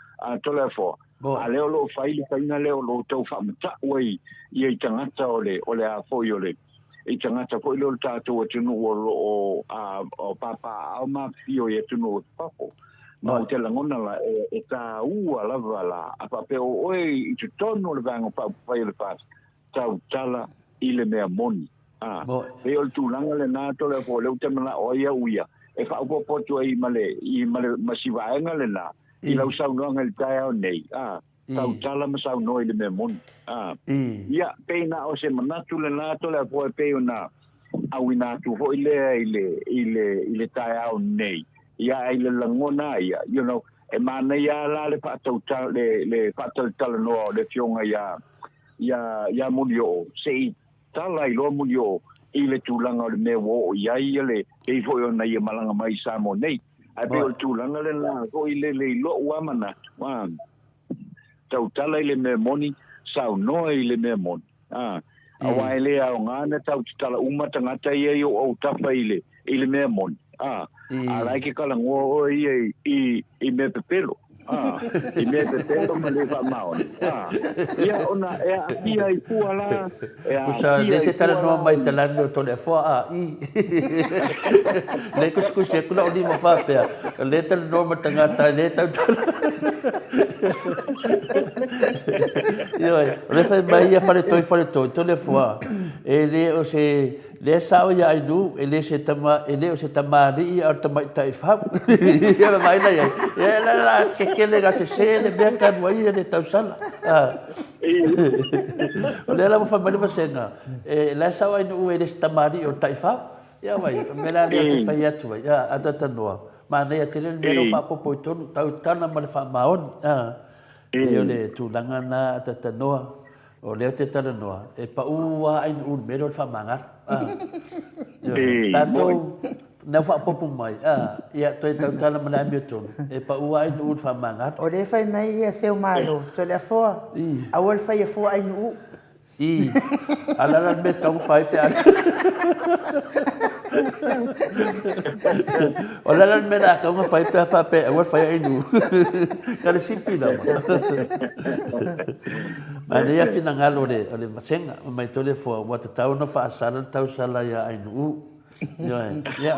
to le fo a le lo faile faina le lo to fa mata ui i tangata ole a fo le i tangata fo le tatou tonu o papa o ma fio e tonu papo ma te la ngona la e ta ua la vala a pape o i tonu le vanga pa le pas tau tala ile me moni e o tu langa le na to le fo le utemana o ia uia e fa po tu ai male masiva nga le na i lau sau no ngal tai o nei tau tala ma sau no ile me mon ia pe na o se manatu le na to le fo pe ona awina tu fo ile tai o nei ia ile langona ia e mana ia la le fa tau le fa tau no le fionga ia munio sei tala i lo mulio i le tūlanga o le mea wo o iai le e fo o na ia malanga mai Samoa nei a pe o tūlanga le la ko i le lo uamana tau tala i le mea moni sau noa i le mea moni a wai le au ngana tau tala umata ngata ia i o tapa i le mea moni a lai ke kala ngoa o i me pepelo I me te telo ma le fa mau. Ia ona ia I puala. Kusa le te tala noa mai te lani o tole fua i. Le kusi kula o ni ma whapea. Le tala noa ma tangata le tau tala. Ioi, le fai mai ia whare toi tole fua. E le o se le sao ia ainu e le se tama e le o se tamari ia o tamai tai wham. Ia me mai nei ai. Ia la kekele ga se le mea kanua ia le tau sala. O le la mo fa mali vasenga e la sa ai no e sta mari o taifa ya vai me la le te fai atu ya atata noa ma ne te le me lo fa popo ton tau tana ma le fa maon e o le tu langa na atata noa o le te tana noa e pa ua ai no me lo fa manga tato na fa popo mai ia toi tau tana ma le mi ton e pa ua ai no fa manga O le fai mai ia seu malo, to le foa. A wal fai foa ai nu. Ala me tau fai pe ala. Ola me na tau fai pe fa pe, a wal fai ai nu. Kale simpi da. Ma le ia fina ngalo le masenga, mai tole foa wa te tau no fa sala tau sala ia ai nu. Ya.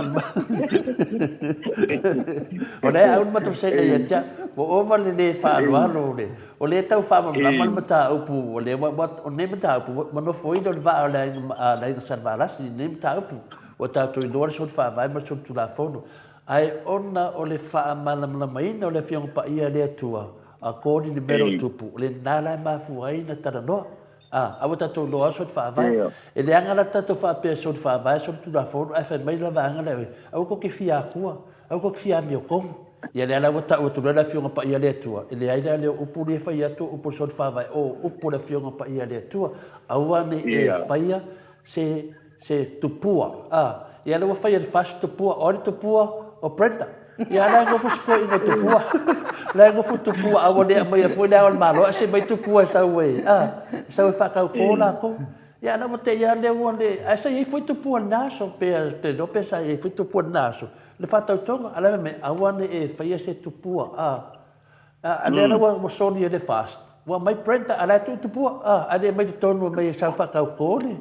Oleh aun matu sega ya ja, wo over le fa lo le. Oleh tau fa ma mal mata upu, oleh wat on ne mata upu, mano foi do va la salvaras ne mata upu. O ta to indor so fa vai ma so tu la fono. Ai ona ole fa malam la mai no le fiong pa ia le tua. A kodi ni mero tupu, le nala ma fu ai na tara no. Awa tatou loa so fa vai. E le anga la tatou fa pe so fa vai so tu la fo e fa mai la vanga le. Au ko ki fia kua. Au ko ki fia mi kom. Ia le ala wata o tu la fionga pa ia le tua. E le aida le upu le fa ia tu upu so fa vai. O upu le fionga pa ia le tua. Au ane e faia se tupua. Ia le wa faia le fast tupua, o tupua o prenda. Ia la ngo fusko ina tupua. La ngo fu tupua a wole mai foi la on malo se mai tupua sa we. Sa fa ka ko la ko. Ia na bote ia le wole. Asa ia foi tupua naso pe do pesa ia foi tupua naso. Le fa tau tonga ala me a wane e faia se tupua. Ale na wa soni le fast. Wa mai prenta ala tupua. Ale mai tonu mai sa fa ka ko ni.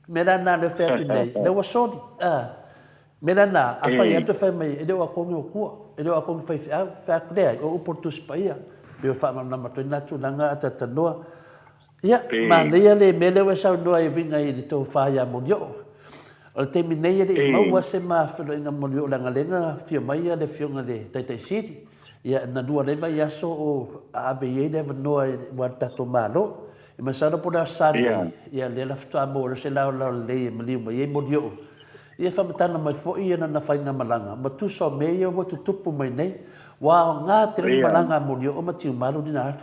Me la na le fa tu nei. Le wa soni. Melana a fai atu fai mai e leo a kongi o kua e leo a kongi fai fai klea o uportu spaia pe o fai mana matoi natu langa ata tanoa ia ma neia le mele we sau noa e vinga i li tau fai a monio o le temi neia le i maua se ma whilo inga monio langa lenga fio maia le fionga le taitai siti ia na nua lewa i aso o ave i le vanoa i watato malo i masana puna sande ia le laftua mo le se lao le i maliuma i monio ia fa matana mai fo ia na fainga malanga ma tu so me ia wa tu tupu mai nei wa nga te malanga mo dio o matiu malu ni na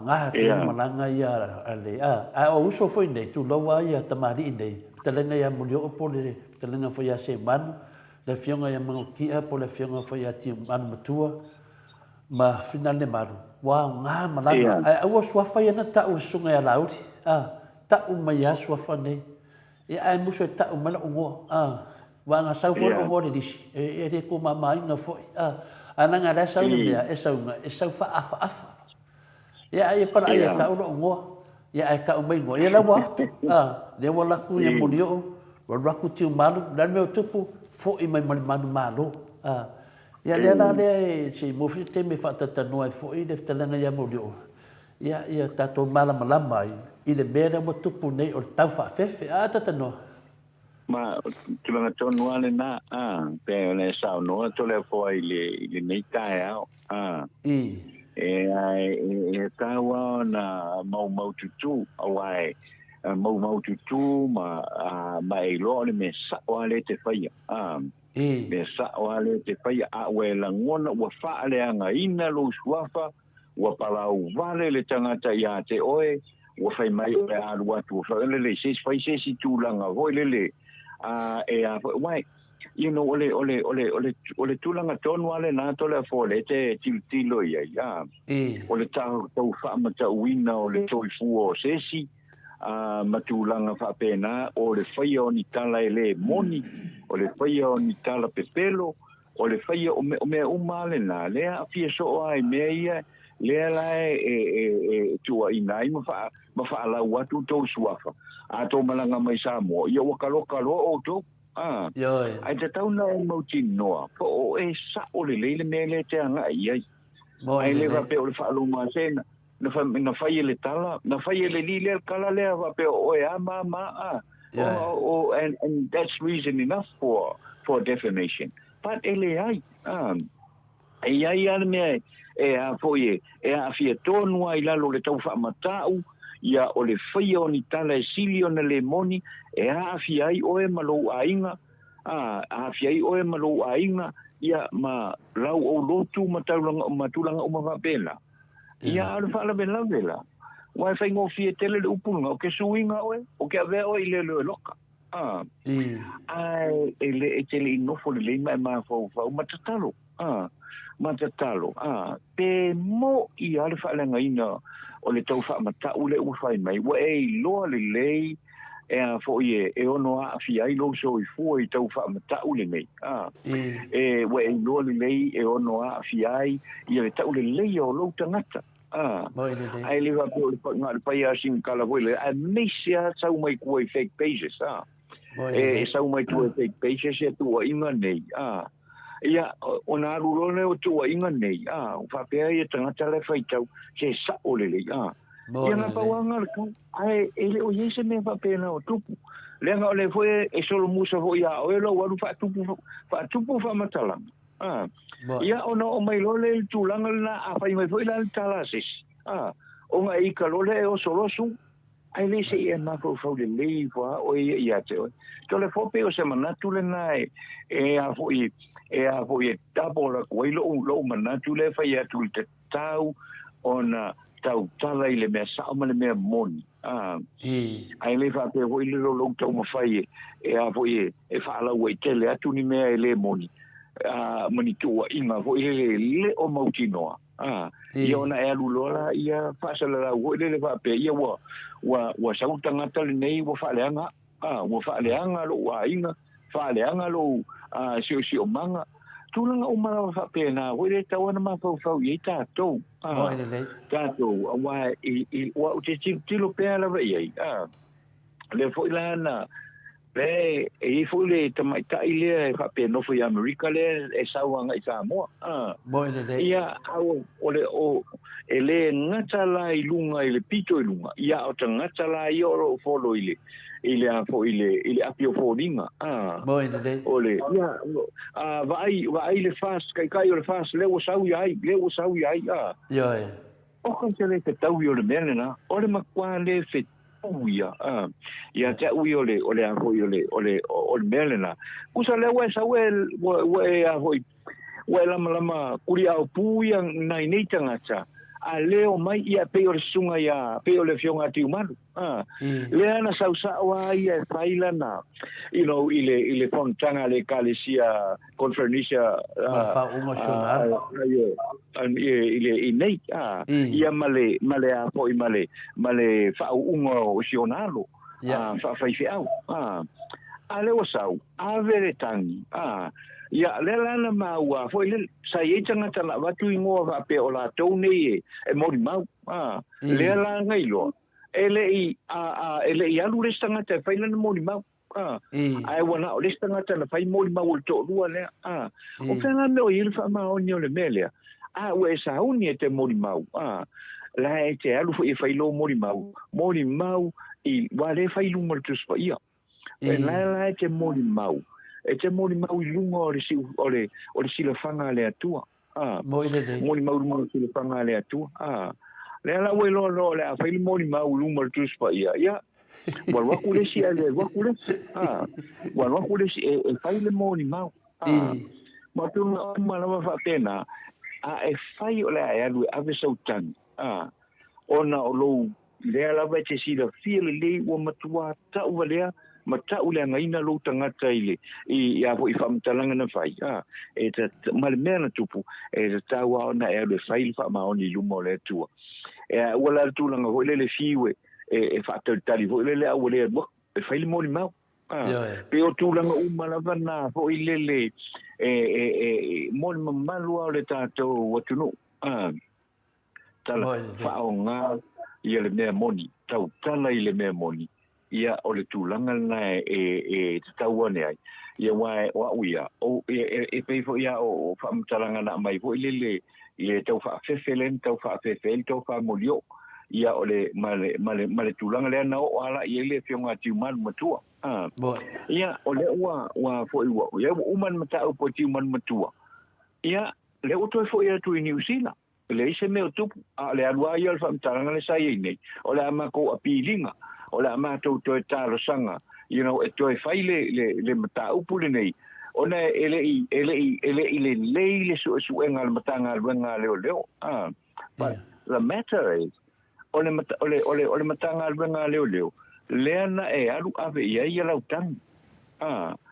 nga te malanga ia ale o uso foi nei tu lo wa ia tamari nei telenga ia mo dio o pole telenga foi ia se man le fionga ia mangi a pole fionga foi ia ti man matua ma final ne maru wa nga malanga o so fa ia na ta o sunga ia laudi ta o mai a so fa nei e ai muso ta o mala o wa nga sau fo o mori disi e de ko mama ina fo ana nga la sau ni e sau fa afa e ai para ai ka o ngo e ai ka o mai ngo e la wa le wala ku ye molio wa ku tiu malu dan me tupu fo i mai manu malo ya le la le si mo fi te me fa ta no ai fo i de telanga ya molio ia tatou malama mai i le mea mo tupu nei o tau whaafefe tata noa. Ma tulanga tonu ale na pe le sao noa tole fo i le nei tae au e tawa na mau tutu awai mau tutu ma e lo le me sa wale te faia me sa wale te faia a we la ngona wa fa le anga ina lo suafa wa palau vale le tangata ia te oe wa fai mai o a lua tu fa le se fai se si tu langa voi le wai you know ole tu langa tonu ale na to le fo le te tilo ia ole tau fa ma ta wina ole toi fu o se si ma tu langa fa pena ole fai o ni tala ele moni ole fai o ni tala pepelo o le fai o me umale na le a fia so ai me ia le la tua inai ma fa la watu to suafa a to malanga mai Samoa ia wa kalo o to ai te tau na mo tino po o sa o le me le te anga ia ai le va pe o le fa lo ma sena na fai le tala na fai le le kala le va pe o and that's reason enough for defamation. But ai me a foi a fia tonu ai la lo le tau fa matau ia o le fai o ni tala silio na le moni a fia ai o malo ainga a fia ai o malo ainga ia ma lau o lotu matulanga o mavapela ia al fa la vela wa fa ngo fia tele le upunga o ke suinga o ke ave o ile le loka ai ele tele no fo le ma fo matatalo pe mo i al fa la ngaina o le tau fa mata ule u fai mai wa lo le fo ono a fia i lo so i fu i tau fa mata ule mai wa lo le ono a fia i le tau le o lo tangata ai le va po ngal pa ia sin kala vole a mesia sau mai ko fake pages sau mai tu fake pages e tu inga nei ia ona rulo le o tu inga nei fa pe ia tanga le fai tau se sa ole le ia na pa wanga ai ele o yese me fa pe na o tu le nga ole foi e solo musa foi ia o lo wa fa tu fa matala ia ona o mai lole tu langa na a fai mai foi la talasis o nga I kalole o solosu ai le se ia na fo le lei o ia te to le fope o se manatu le nai a foi tabola ko lo manatu le fai atu te tau ona tau tala ile me sa o le me moni ai le fa pe foi le lo tau ma fai a foi fa la we tele atu ni me le moni manitua inga ho le o mautinoa ia ona e alulola ia fasala ho le va pe ia wa sautanga tale nei wa faleanga lo wa inga faleanga lo si o manga tulanga o mara fa pe na ho le tawana ma fa ia tato wa o te tilo pe ala va ia le foi lana le foi le tamaita ile fa pe no foi America le e sauanga I Samoa ia o ele ngata la ilunga ile pito ilunga ia o ngata la I o folo ile a fo ile apio folinga ole ia vai le fast kai o le fast le o sau ai o kan se le tau yo le menena o le makwa le fe uia ia te ui ole a hoi ole melena kusa le wa sa wel a hoi lama kuri au puia nai nei tangata a leo mai ia pe o sunga ia pe o le fionga ti umanu le ana sausa wa ia failana ile fontanga le kalesia conferencia fa emotional ile inei ia male a foi male fa ungo sionalo fa fi au ale o sau a veretangi ia le lana maua foi le sai tanga tala watu ingoa va pe o la tone e mori mau le la ngailo ele I alu le stanga te fai lana mori mau ai wana o le stanga te fai mori mau to rua le o fenga me o il fa ma o le melia we sa uni te mori mau la te alu foi fai lo mori mau I wale fai lu mo tu spa ia la te mori mau e te mori mau I lunga o le sila fanga le atua mori mau sila fanga le atua le ala we lo le a fai mori mau lunga tu spa ia wal wa kule si ale wa kule e fai le mori mau ma tu ma la fa pena e fai o le alu ave sautan ona o lo le ala va te sila feel le o matua ta o le mata ule ngaina lo tangata ile I avo I famtalanga na fai e ta malmena tupu e ta wa na e le fai fa ma oni lumo le tua wala tu langa ho le fiwe e fa tali vo le a wale bo e fai mo mau Pe o tūlanga umalava nā ho i lele moni mamalua o le tātou watunu. Tala whao ngā ia le mea moni, tau tala i le mea moni. Ia o le tūlanga nā te tauane ai. Ia wae wa uia. Pei fo ia o whaamtalanga na mai ho i lele i tau whaafefelen, tau whaafefel, tau whaamolio. Ia o le male tūlanga lea na o ala i ele whionga tiumanu matua. Ia o le wa fo i wa. Ia uman mata o po tiumanu matua. Ia le o toi fo ia tu i New Zealand. Le ise meo tupu. Le alua ia le whaamtalanga le sai ei nei. O le amako apilinga. O le amatou toi talo sanga. You know, e toi whai le mata upule nei. Ona ele le suenga le matanga luenga leo. But the matter is, ole matanga luenga leo. Leana e alu ave ia lau tangi.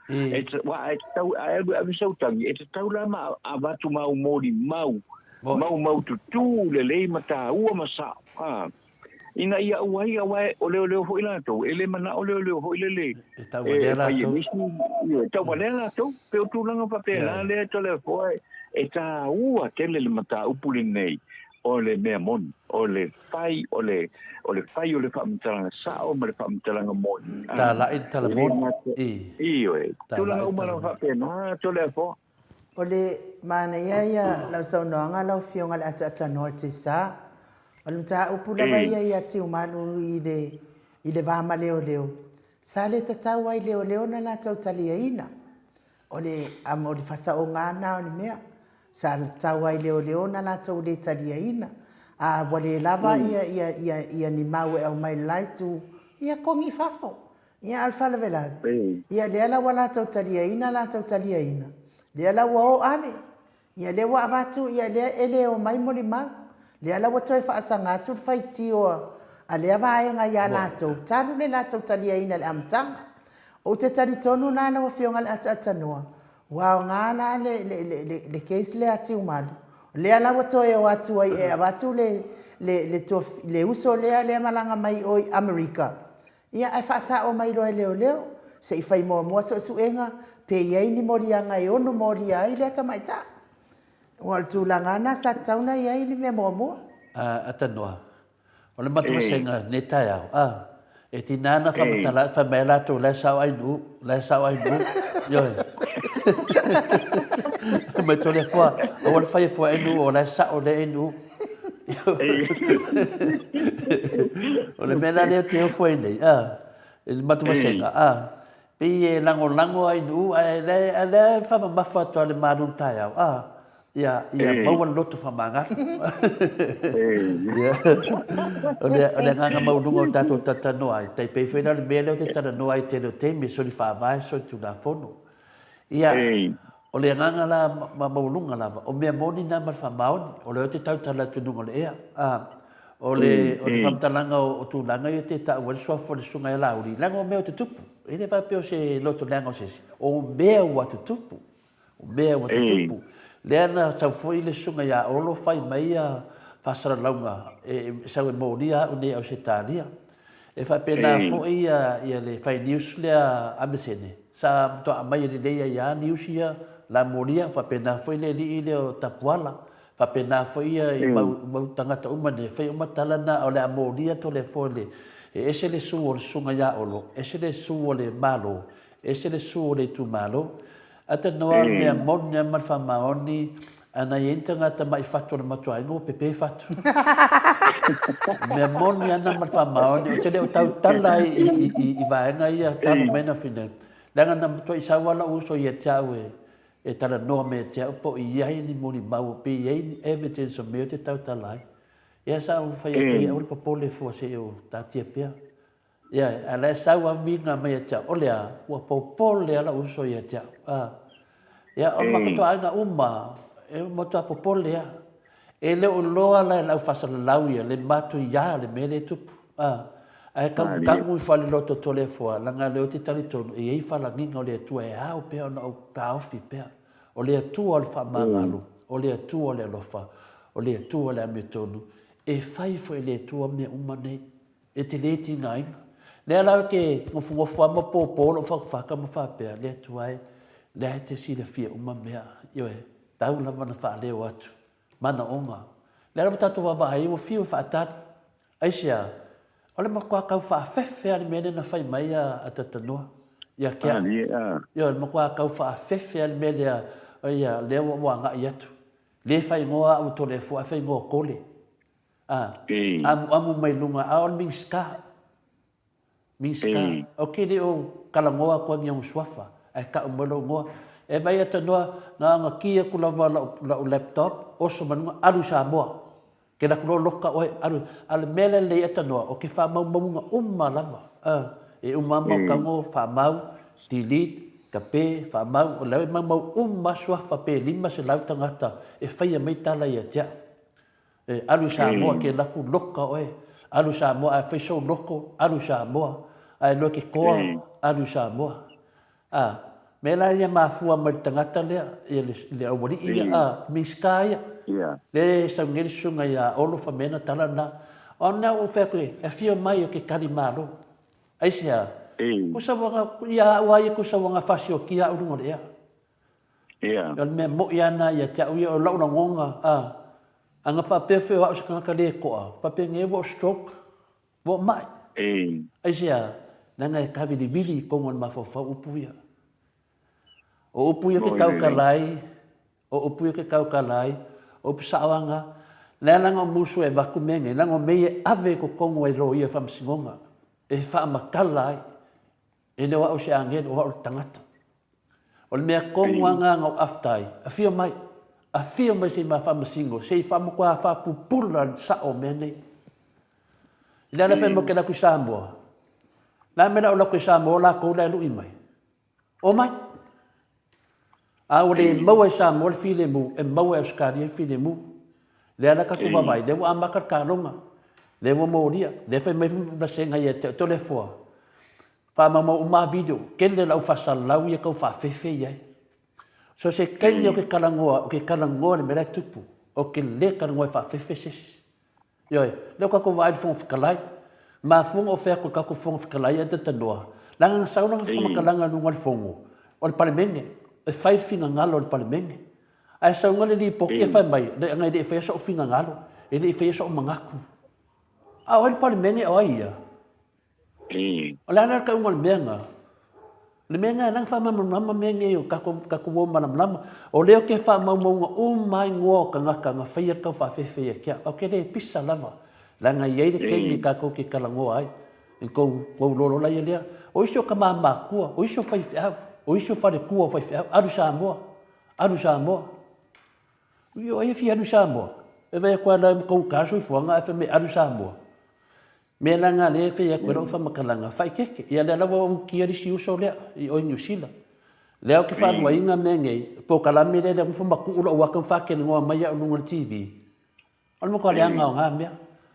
It's wa tau ave sau tangi. It's tau lama avatu mau mori mau tu le mata ua masa. Ina ia uai o leo ho ila to ele mana o leo ho ile tau valera to tau valera to pe o tulanga papela le to le foi e ta ua tele le mata upuli nei o le mea mon o le fai o le famtalanga sa o le famtalanga mon ta la i tala mon tulanga umala papela to le foi o le mana ia la saunanga la fionga le ata norte sa Alu ta upula vai ia tiu manu i le vama leo. Sa le tatau ai leo na la tau talia ina. O le fasa o ngana o le mea. Sa le tau ai leo na la tau le talia ina. A wale lava ia ni mau e au mai laitu. Ia kongi fafo. Ia alfala vela. Ia le ala wala tau talia ina la tau talia ina. Le ala wa o ame. Ia le wa abatu ia le ele o mai moli mau. Le ala watoi whaasanga atu whaiti o a lea vaenga ia lātou. Tānu le lātou talia ina le amtanga. O te tari tonu nāna wa whionga le atanua. Wao ngāna le case le ati umalu. Le ala watoi o atu ai e abatu le uso le malanga mai o Amerika. Ia ai whaasa o mai roe leo. Se i whai mua so suenga. Pe iei ni morianga e ono moria ai le atamaita. Wal tūlangana sa tauna iai ni mea mua. Atanua. O le matu masenga ne tai au. E ti nana whamatala whamela tō le sau ai nu. Yoi. Me tō le fua. O le whai fua enu o le sa o le enu. O le mena leo te o fua enei. E le matu masenga. Pi e lango ai nu. Le whamamafa tō le marun tai au. Ia mau loto whamanga. Ole nganga maununga o tātou tatanoa ai. Tai pei whaina le mea leo te tatanoa ai te leo te me sori whaamai so tu nā whono. Ia, ole nganga la maununga lava. O mea moni nā mar whamaoni. Ole o te tautala tununga le ea. Ole whamtalanga o tūlanga i te tau wale soafo le sunga e lauri. Langa o mea o te tupu. Ine whapeo se loto langa o sesi. O mea ua te tupu. Leana tau foi le sunga ia olo fai mai a pasara launga e sau e moria o ne au se talia. E fa pena foi ia le fai news le amesene. Sa to mai le ia news ia la moria fa pena foi le le o tapuala. Fa pena foi ia mau tangata umane fai uma talana o le moria to le fole. E ese le su o sunga ia olo, ese le su o le malo, ese le su o le tu malo. Ata noa mea monia marfa maoni ana yentanga ta mai fatu na matua ingo pepe fatu. Mea monia ana marfa maoni o tele o tau tala i vaenga ia talo mena fine. Langa na matua isawala uso ia tiau e tala noa mea tiau po i iai ni moni mau pe iai ni evidence o mea te tau talai. Ia sa u fai atu ia uli papole fua se o tatia pia. Ia, ala sa u aminga mea tiau. Olea, ua popole ala uso ia tiau. Ia, o makato aina uma, e motoa popole ia. E leo loa la e lau fasalalau ia, le matu ia, le mele tupu. Ai kau tangu i whale loto tole fua, langa leo te talitonu, e ei whala nginga o lea tua e hao pea o na o taofi pea. O lea tua o le whamangalu, o lea tua o le alofa, o lea tua o le ametonu. E whai fo e lea tua mea umanei, e te leti ngā inga. Le la ke ngofu mo po lo fa ka mo fa pe le tuai le te si le fia uma mea yo e tau la mana fa le watu mana onga le la tatu wa ai o fio fa tat aisia ole mo kwa ka fa fefe ale mene na fai mai a tatanoa ia kia yo mo kwa ka fa fefe ale mene ia le wa nga yatu le fai ngoa o to le fu fai ngo kole amu mai lunga a on minska o kile o kalangoa kwa ngiang swafa ai ka umolo ngoa e vai atanoa nga kia kula la laptop o so man alu Samoa ke la kulo loka oi alu al mele le atanoa o ke fa mau nga lava e mau ka ngo fa mau delete kape fa mau o le mau swafa pe lima se lau tangata e fai mai tala ia ja e alu Samoa ke la ku loka oi alu Samoa ai fai so loko alu Samoa ai lo ke koa alu Samoa me la ia mafua mai tangata le awari ia miskaya le sa ngeli sunga ia olo fa mena tala na ona o fe ko e fio mai o ke kalimalo aisia ku sa wanga ia wai ku sa wanga fasio kia o ngo ia ya me mo ia na ia ta ui o lau na ngonga anga fa pe fe wa ska ka le ko fa pe nge wo stroke wo mai aisia na ngai ka vili ko mon mafofa upuia o upuia ke kau kalai o upuia ke kau kalai o pisawanga le langa musu e vaku menge langa me ave ko kongo e ro ia fam singonga e fa makalai e le wa o se angel o tangata o le me kongo anga ngo aftai a fio mai se ma fam singo se fa mo kwa fa pupula sa o mene le la fe mo ke la ku Samoa la me la o la ku Samoa la ko la lu mai o mai le mau e Samoa le file mu e mau e Australia file mu le ala ka kuva vai le wa makar ka longa le wa moria le fe me ba senga ye to le fo fa ma uma video ke le la fa salau ye ko fa fefe ye so se kenyo ke kalangoa le mera tupu o ke le kalangoa fa fefe ses yo le ka ko vai fon fikalai ma fon o fe ko ka ko fon fikalai e te noa langa sauna ka ma kalanga no ngal fongo o le palemenge e fai finga ngalo le palemenge ai sa ngale li po ke fai mai le ngai de fai so finga ngalo e le fai so mangaku o le palemenge o ia o la ka ngal menga le menga nang fa mama menge o ka ko wo mana o le ke fa mau mai ngo ka nga fai ka fa fe ke o ke le pisa lava la ngai ye ke ni ka ko ke kala ngo ai ko lo la ia o iso ka mama ku o iso fai o iso fa de ku fai alu Samoa yo e fi alu Samoa e vai kwa la ko ka so fo nga fa me alu Samoa me la nga le fe ko ro fa makalanga fai ke ia le la wo ki ri si uso le i o New Zealand le o ke fa wa inga menge po kala me le mo fa maku lo wa kan fa ke ngo mai o ngol TV al mo ko le nga me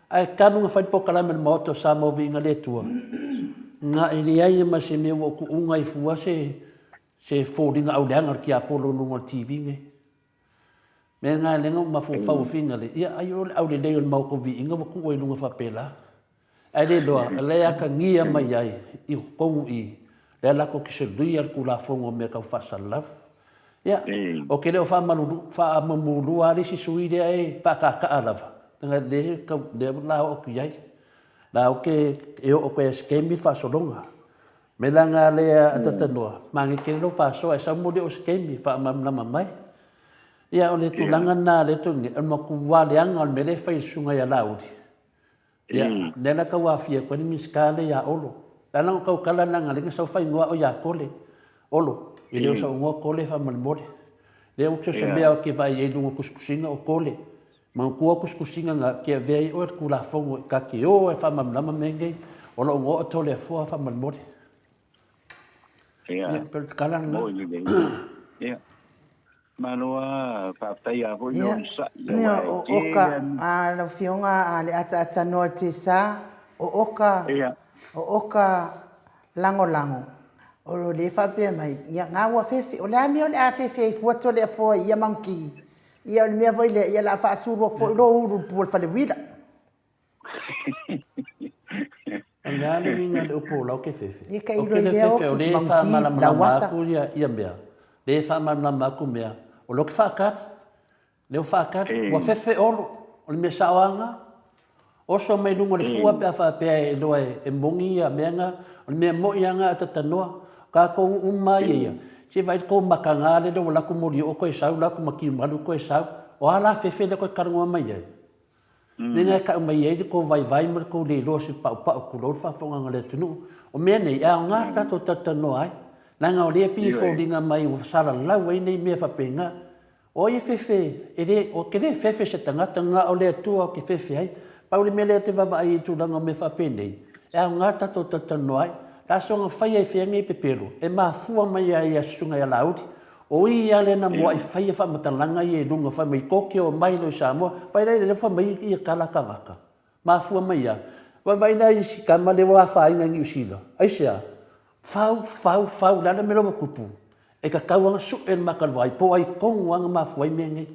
ai ka no fa po kala me moto Samoa vinga le tua nga ili ai ma se me wo ku unga i fuwa se fodinga au langa ki apolo no TV nge me nga le ngo ma fu fa finga le ia ai au le le mau ko vi inga ku o lunga fa pela ai le loa le aka ngia mai ai i ko i le la ko ki se duia ku la fongo me ka fa salaf ia o ke le fa mamulu ali si suide ai fa ka alava nga le ka le la o ki ai la o ke e o ko skemi fa solonga me la nga le atanoa mangi ke lo fa so e sa mo de o skemi fa mamma mai ia o le tulanga na le tungi e mo ku wale anga me le fa sunga ya laudi ia le la ka wa fia ko ni miskale ya olo la nga ka kala nga le sa fa ngwa o ya kole olo i le so ngwa kole fa malmore le o se me o ke vai e lungo kuskusinga o kole ma ku kuskusinga nga ke vei o ku la fongo ka ki o e fa mamma menge o lo ngo to le fo fa malmore ia per kala nga ia Manoa papaya ho yo sa ia oka a la fionga a le ata no te sa o oka lango o le fa pe mai ia nga wa fe o la mi o la fe foto le fo ia manki ia le me vai le ia la fa su ro fo ro pu fa le vida nga le vinga le upo lau ke fefe. Ia ka O ilo ke le lea fefe o oki, le mauki, wha malama lawasa. aku ia mea. Le wha malama aku mea. O lo ke whakati. Le o whakati. Wa fefe olo. O le mea saoanga. Oso mai lungo le fua pe a whapea e loa e mongi ia meanga. O le mea mo ianga a tatanoa. Ka ko umai ia. Se vai ko makanga le lo laku mori o koe sau laku maki malu koe sau. O ala fefe le koe karangoa mai ai. Nenga ka mai ai ko vai mer ko le lo se pa ku lo fa fonga ngale tunu. O me nei a nga ta to tatano ai. Nanga o le pi fo dinga mai o sala la wai nei me fa penga. O ye fefe ele o kele fefe se tanga o le tua ki fefe ai. Pa o le mele te va ai tu langa me fa penei. E a nga ta to tatano ai. La songa fai e fengi pe pelo. E ma fua mai ai a sunga ya laudi. O i ale na mo ai fai fa matalanga i lunga fa mai koke o mai lo Samoa. Fai dai le fa mai i kala kavaka. Ma fua mai ya. Vai na i si kama le wa fa inga ni usila. Ai sia. Fau la me lo kupu. E ka kawanga su el makal vai po ai kong wanga ma fua mengi.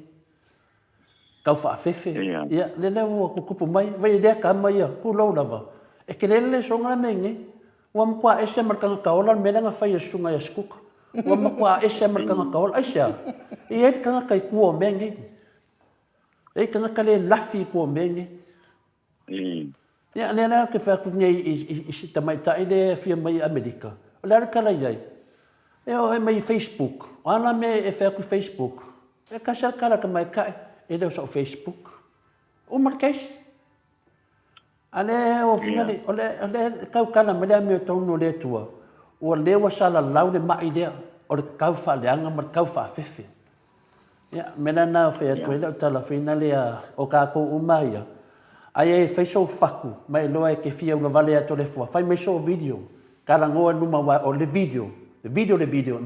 Kau fa fefe. Ya le wo kupu mai vai de kama ya ku lo lava. E ke le songa mengi. Wa mkwa ese markanga kaola menanga fai sunga ya skuka. Wa mkwa ese markanga kaola asia. E kanga kai kuo mengi. E kanga kale lafi kuo mengi. Ya nena ke fa kunya i tamai tai le fi mai Amerika. Ola kala yai. E o mai Facebook. Ana me e fa ku Facebook. E ka sal kala ka mai kai e do so Facebook. O markais. Ale o finale ole kau kana mele me tonu le tua o le wa sala laude mai le o kau fa le anga mar kau fa fefe ya mena na fe tuela tala finale o ka ko umaya ai fe so faku mai loe ke fia una vale a telefone fai me so video kala ngoa numa wa o le video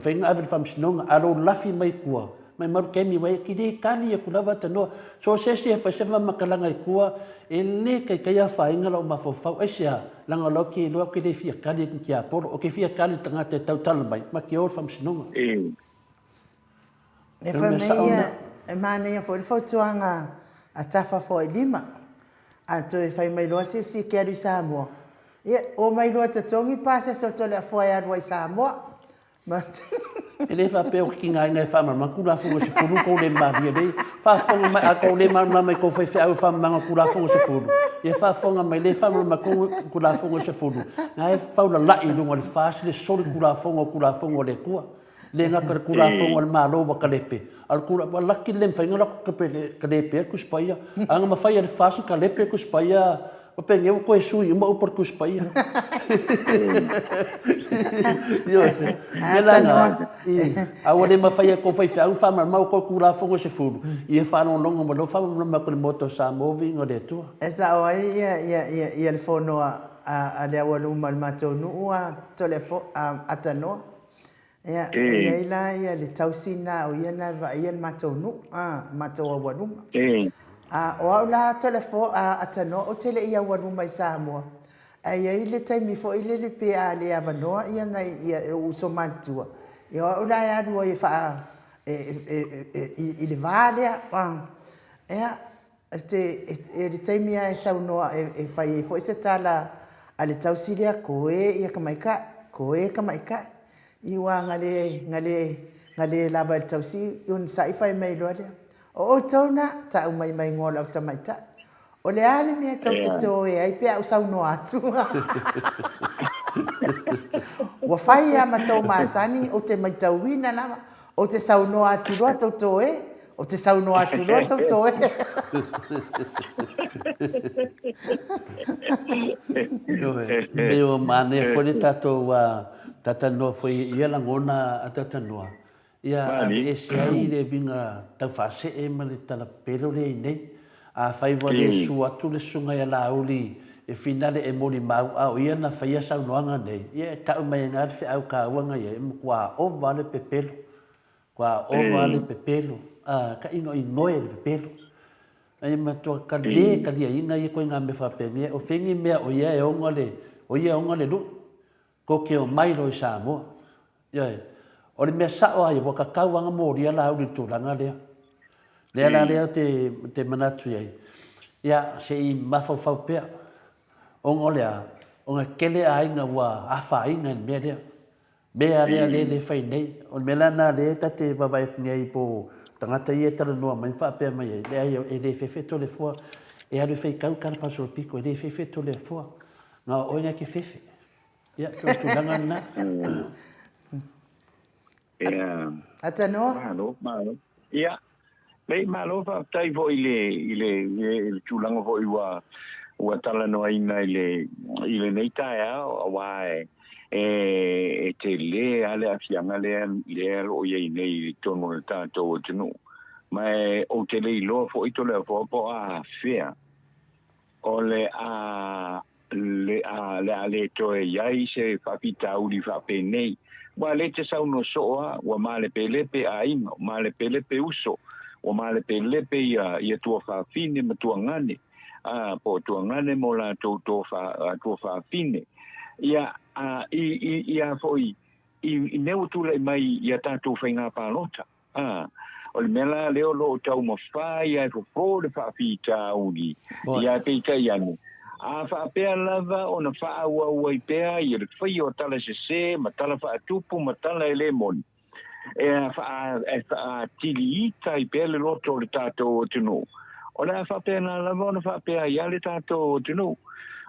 fe nga ave fam snonga alo lafi mai kua mai mar kemi wai ki de kali e kula vata no so se fa se va makalanga i kua e le kai a fa inga lo mafofau e sia langa lo ki lo ki de fia kali ki a por o ki fia kali tanga te tau tal mai ma ki or fam sinonga e fa me e mane fo tuanga a tafa fo lima a to e fai mai lo se ke ari Samoa e o mai lo te tongi pase so to le fo ya ro Samoa ele fa pe o kinga ngai fa ma kula fo se fulu ko le ma dia dei fa fo ma a ko le ma mai ko fe fa fa ma kula fo se fulu e fa fo ma le fa ma ko kula fo se fulu ngai fa la i lunga le fa le so kula fo le kua le nga ka kula fo le ma lo ba kalepe al kula ba la ki le fa nga ko kalepe ku spaia anga ma fa le fa ka lepe ku spaia o pengue o koe sui uma upar ku spaia yo melanga a o le mafai ko fai fa fa ma ko kula fongo se fulu e fa no longo mo fa ma ko moto sa movi no de tu esa o ia le fono a le awalu mal mato no a telefo atano ia ila ia le tausina o ia na va ia mato no mato awalu o la telefo atano o tele ia awalu mai Samoa ai le taimi fo ile le pe ale avanoa ia na ia uso mantua ia ola ia no ia fa ile vale ia le taimi ia sauno e fai fo se tala ale tausilia koe ia kamaika iwa ngale lava el tausi un sai fai mai loale o tona ta mai ngola tamaita o le ale me tau te toe ai pe au sauno atu wa fai a matau masani o te maitauina na o te sauno atu lo tau toe o te sauno atu lo tau toe Meu mane foi tato wa tatano foi ia langona a tatanoa ia ese ai le vinga tau fase e male tala pelo le nei a fai vale su atu le sunga ia lauli e finale e moli mau au ia na faia saunoanga nei ia ka mai ngar fe au ka wanga ia kwa o vale pepelo ka ingo inoe le pepelo ai ma to ka dia ina ia ko nga me fa pene o fingi me o ia e ongale lu ko ke o mai lo Samoa ia o le me sa o ai bo ka wanga mori ala u tu langa le te manatu ia se i mafo fa pe ongolea o nga kele ainga wa afainga me le mea le fai nei o me lana le tate vavai ngai po tangata ia tala noa mai wha apea mai le ai e le fefe to le fua e alu fai kau kana wha soro piko e le fefe to le fua ngā oinga ke fefe ia tu langa na Ata noa? Malo. Ia. Lei malo fa tai vo ile tulanga vo ua tala no ina ile nei tai wa e te le ale afianga le o ye nei tono tanto tunu mai o te le lo fo ito le fo po a fea o le ale to e yai se fa pita uli fa pe nei wa le te sa uno soa wa male pelepe a ino male pelepe uso o male pelepe ia tua fa fine ma tua ngane po tua ngane mo la to fa fine ia ia foi i neu tu le mai ia tanto fainga palota o le mela leo lo tau mo fai ai fo de fa fita uli ia pe kai anu fa pea lava ona fa wa pea ia le fai o tala se ma tala fa tupu ma tala lemon fa tili tai pele loto le tato tunu o la fa pena la bona fa pea ia le tato tunu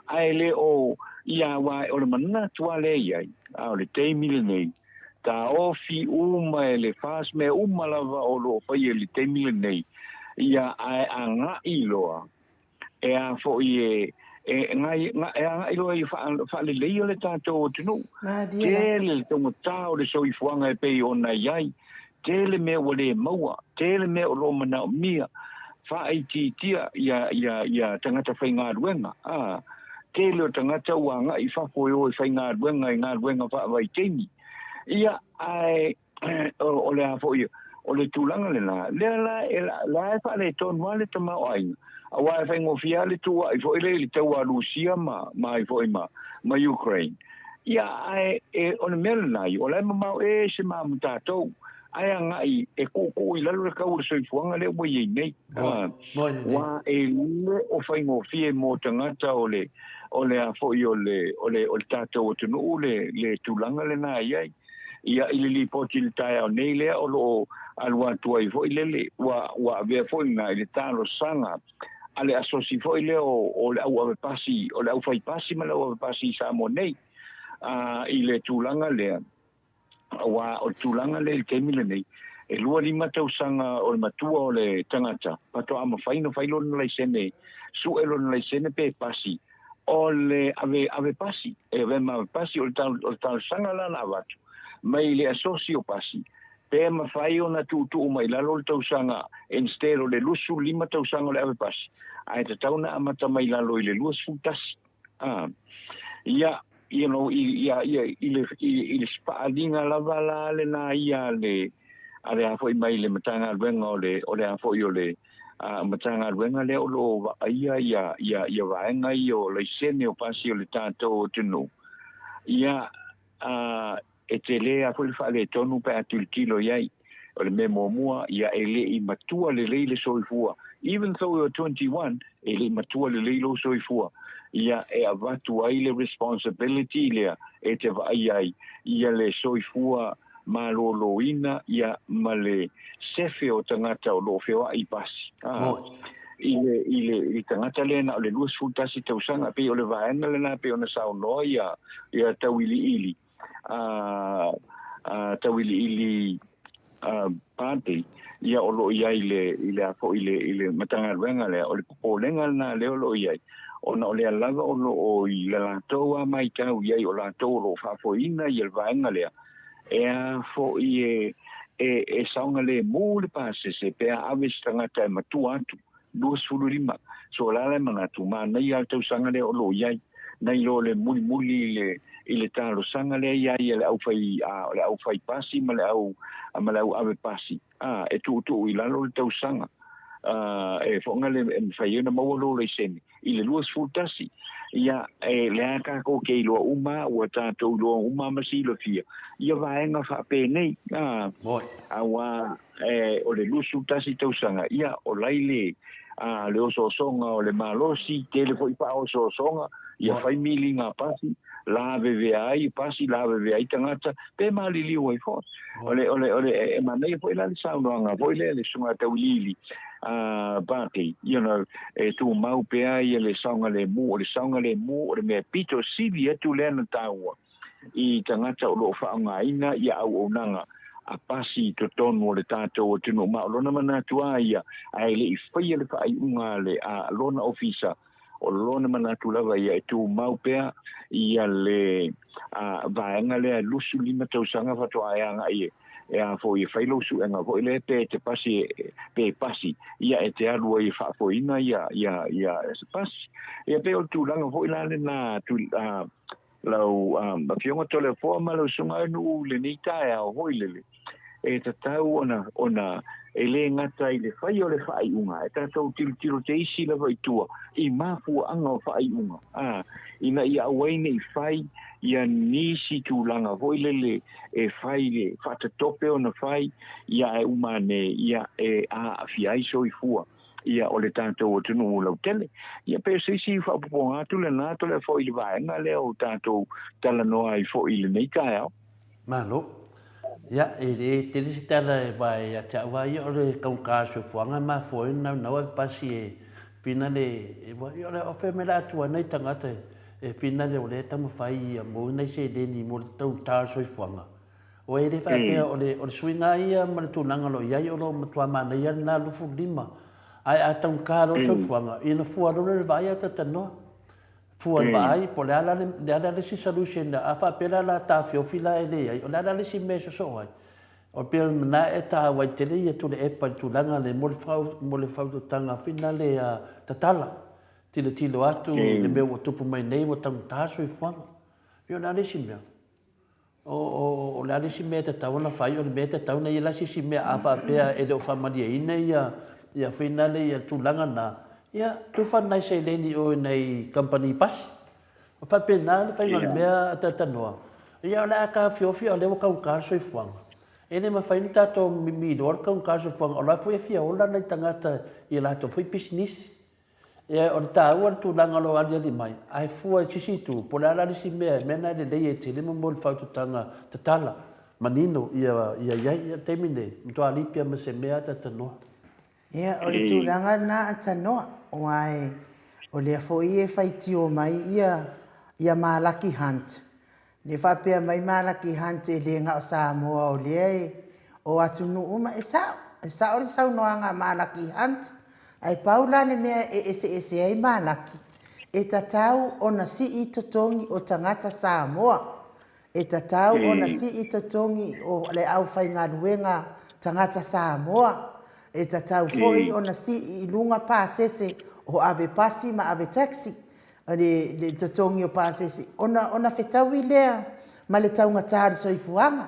ai le o ia wa o le mana tuale ia o le te milenei ta ofi uma le fas me uma lava o lo fa ia le te milenei ia ai anga iloa a fo ie ngai ilo i fa le leio le tato tunu tele tomo tau le so i fuanga e pe ona iai tele me o le maua tele me o lo mana mia fa ai tia ia tangata fainga ruenga tele o tangata wanga i fa foi o fainga ruenga fa vai temi ia ai o le afo ia o le tulanga le la fa le ton wale tama ai awa fa ngo fiale tu ai fo ile tau a Rusia ma i fo ma Ukraine ia ai on melnai o le ma se ma mutato ai anga i ku i lalo ka u so fuanga le mo ye nei wa le o fa ngo fie mo tangata o le a fo i o le tato tu no le tulanga le na ai ia ile li potil tai o nei le o lo alwa tu ai fo ile wa ve fo na ile talo sanga ale asosi foi le o le au pasi o le au fai pasi ma le au pasi Samoa nei ile tulanga le wa o tulanga le kemile nei e lua lima tau sanga o le matua o le tangata pato ama faino failo na le sene su elo na le sene pe pasi o le ave pasi e ve ma pasi o tal sanga la na watu mai le asosi o pasi pe ma fai ona tu mai lalo tau sanga instead o le lusu lima tau sanga le ave pasi ai te tau na amata mai lalo i le luas futasi ia ile spaalinga lava la le na ia le ale a foi mai le matanga luenga o le a foi o le matanga luenga le o lo ia vaenga i o le sene o pasi o le tato tunu ia e te le a foi fa le tonu pe atiltilo iai o le memo mua ia ele i matua le leile soifua even though you're 21 ele matua le leilo soifua ia e avatu ai le responsibility le e te vai ai ia le soifua maloloina ia male sefe o tangata o lo feo ai pasi ile tangata le na le luas futasi te usanga pe o le vaena le na pe ona sao no ia tawili ili pante ia o lo ia ile afo ile matanga ruenga le o le polenga na le o lo ia ona o le lava o lo o ile la toa mai tau ia o la toa lo fa fo ina ia vaenga le fo e saunga le mo le pase se pe ave stangata matu atu dos fulurima so la le mangatu mana ia tau sanga le o lo ia nei lo le muli ile talo sanga le ia le au fai pasi ma le au ave pasi e tu i lalo le tau sanga e fonga le fai na mo lo le sen ile luas futasi ia le aka ko ke lo uma o tato lo uma masilo fia ia vaenga fa pe nei awa o le luas futasi tau sanga ia o laile le oso songa o le malosi tele foi pa oso songa ia fai mili ngā pasi la veve ai pasi la veve ai tangata pe mali li wai fo ole e manai foi la saunoanga foi le sunga tau lili bate e tu mau pe ai le saunga le mu le me pito sivi tu le na taua I tangata o lo whaanga ina ia au o nanga a pasi to tonu o le tātou o tino ma o lona mana tua ia ai le I whaia le whaai unga le a lona ofisa o lona mana tu lava ia e tu mau pea ia le vaenga le lusu lima tausanga whatoa anga ia e a fo I whailo su enga fo le te pasi pe pasi ia e te alua I whaafoina ia se pasi ia pe o tu langa fo ila le na tu lau fionga tole fo ma lau sunga nu le ni tae au hoilele e tatau ona e le ngata I le whai o le whai unga e tatau tiro te isi la vai tua I mafu anga o whai unga ina ia awaine I whai ia nisi tūlanga hoilele e whai le whatatope o na whai ia e umane ia e a fiaiso I fua ia o le tātou o tunu o lau tele. Ia pe se si whapupo ngātu le nātu le fo I le vaenga le o tātou tala noa I fo I le nei kai au. Malo. Ia, e te lisi tala e vai a te awa I o le kaukāsu fuanga ma fo I nau pasi e pina le e vai o le ofe me la atua nei tangata e pina le o le tamu whai a mo nei se deni mo le tau tāsu I fuanga. O e le whapea o le swinga ia ma le tūnanga lo iai o lo matua mana ia na lufu lima. Ai a tau kāro so fuanga ina fua ro le vai ata tanoa fua vai po le ala le si solution a fa pela la ta fiofila ele ai o le ala le si meso so ai o pe na eta wai tele ia tu le epa tu langa le mo le fau tanga fina le tatala tilo atu le me o tupu mai nei o tau taso I fuanga io na le si me o le ale si me ta tau na fai o le me ta tau na ia si me a fa pe e do fa madia ina ia finale ia tulanga na ia tu fa nai se leni o nei company pas o fa pena le fa ngal mea tata noa ia la ka fio le ka ka so I fuanga ene ma fa inta to mi dor ka so fuanga o la foi fia o la nei tangata ia la to foi business ia o ta o tulanga lo alia di mai ai fu si tu po la si me na le le te le mo fa tu tanga tatala manino ia temine to alipia me se mea tata noa Ia, o le tūranga nā atanoa, oai, o le afo I e whaitio mai ia Malaki Hunt. Le whapea mai Malaki Hunt e le ngā o Samoa o le o atu nuuma e sao le sau noanga Malaki Hunt. Ai paula le mea e ese ai Malaki. E tatau o na si I totongi o tangata Samoa. E tatau o na si I totongi o le au whai ngā ruenga tangata Samoa. E tatau foi ona si I lunga pasese o ave pasi ma ave taxi le tatongi o pasese ona fetau I lea ma le taunga tāri so I fuanga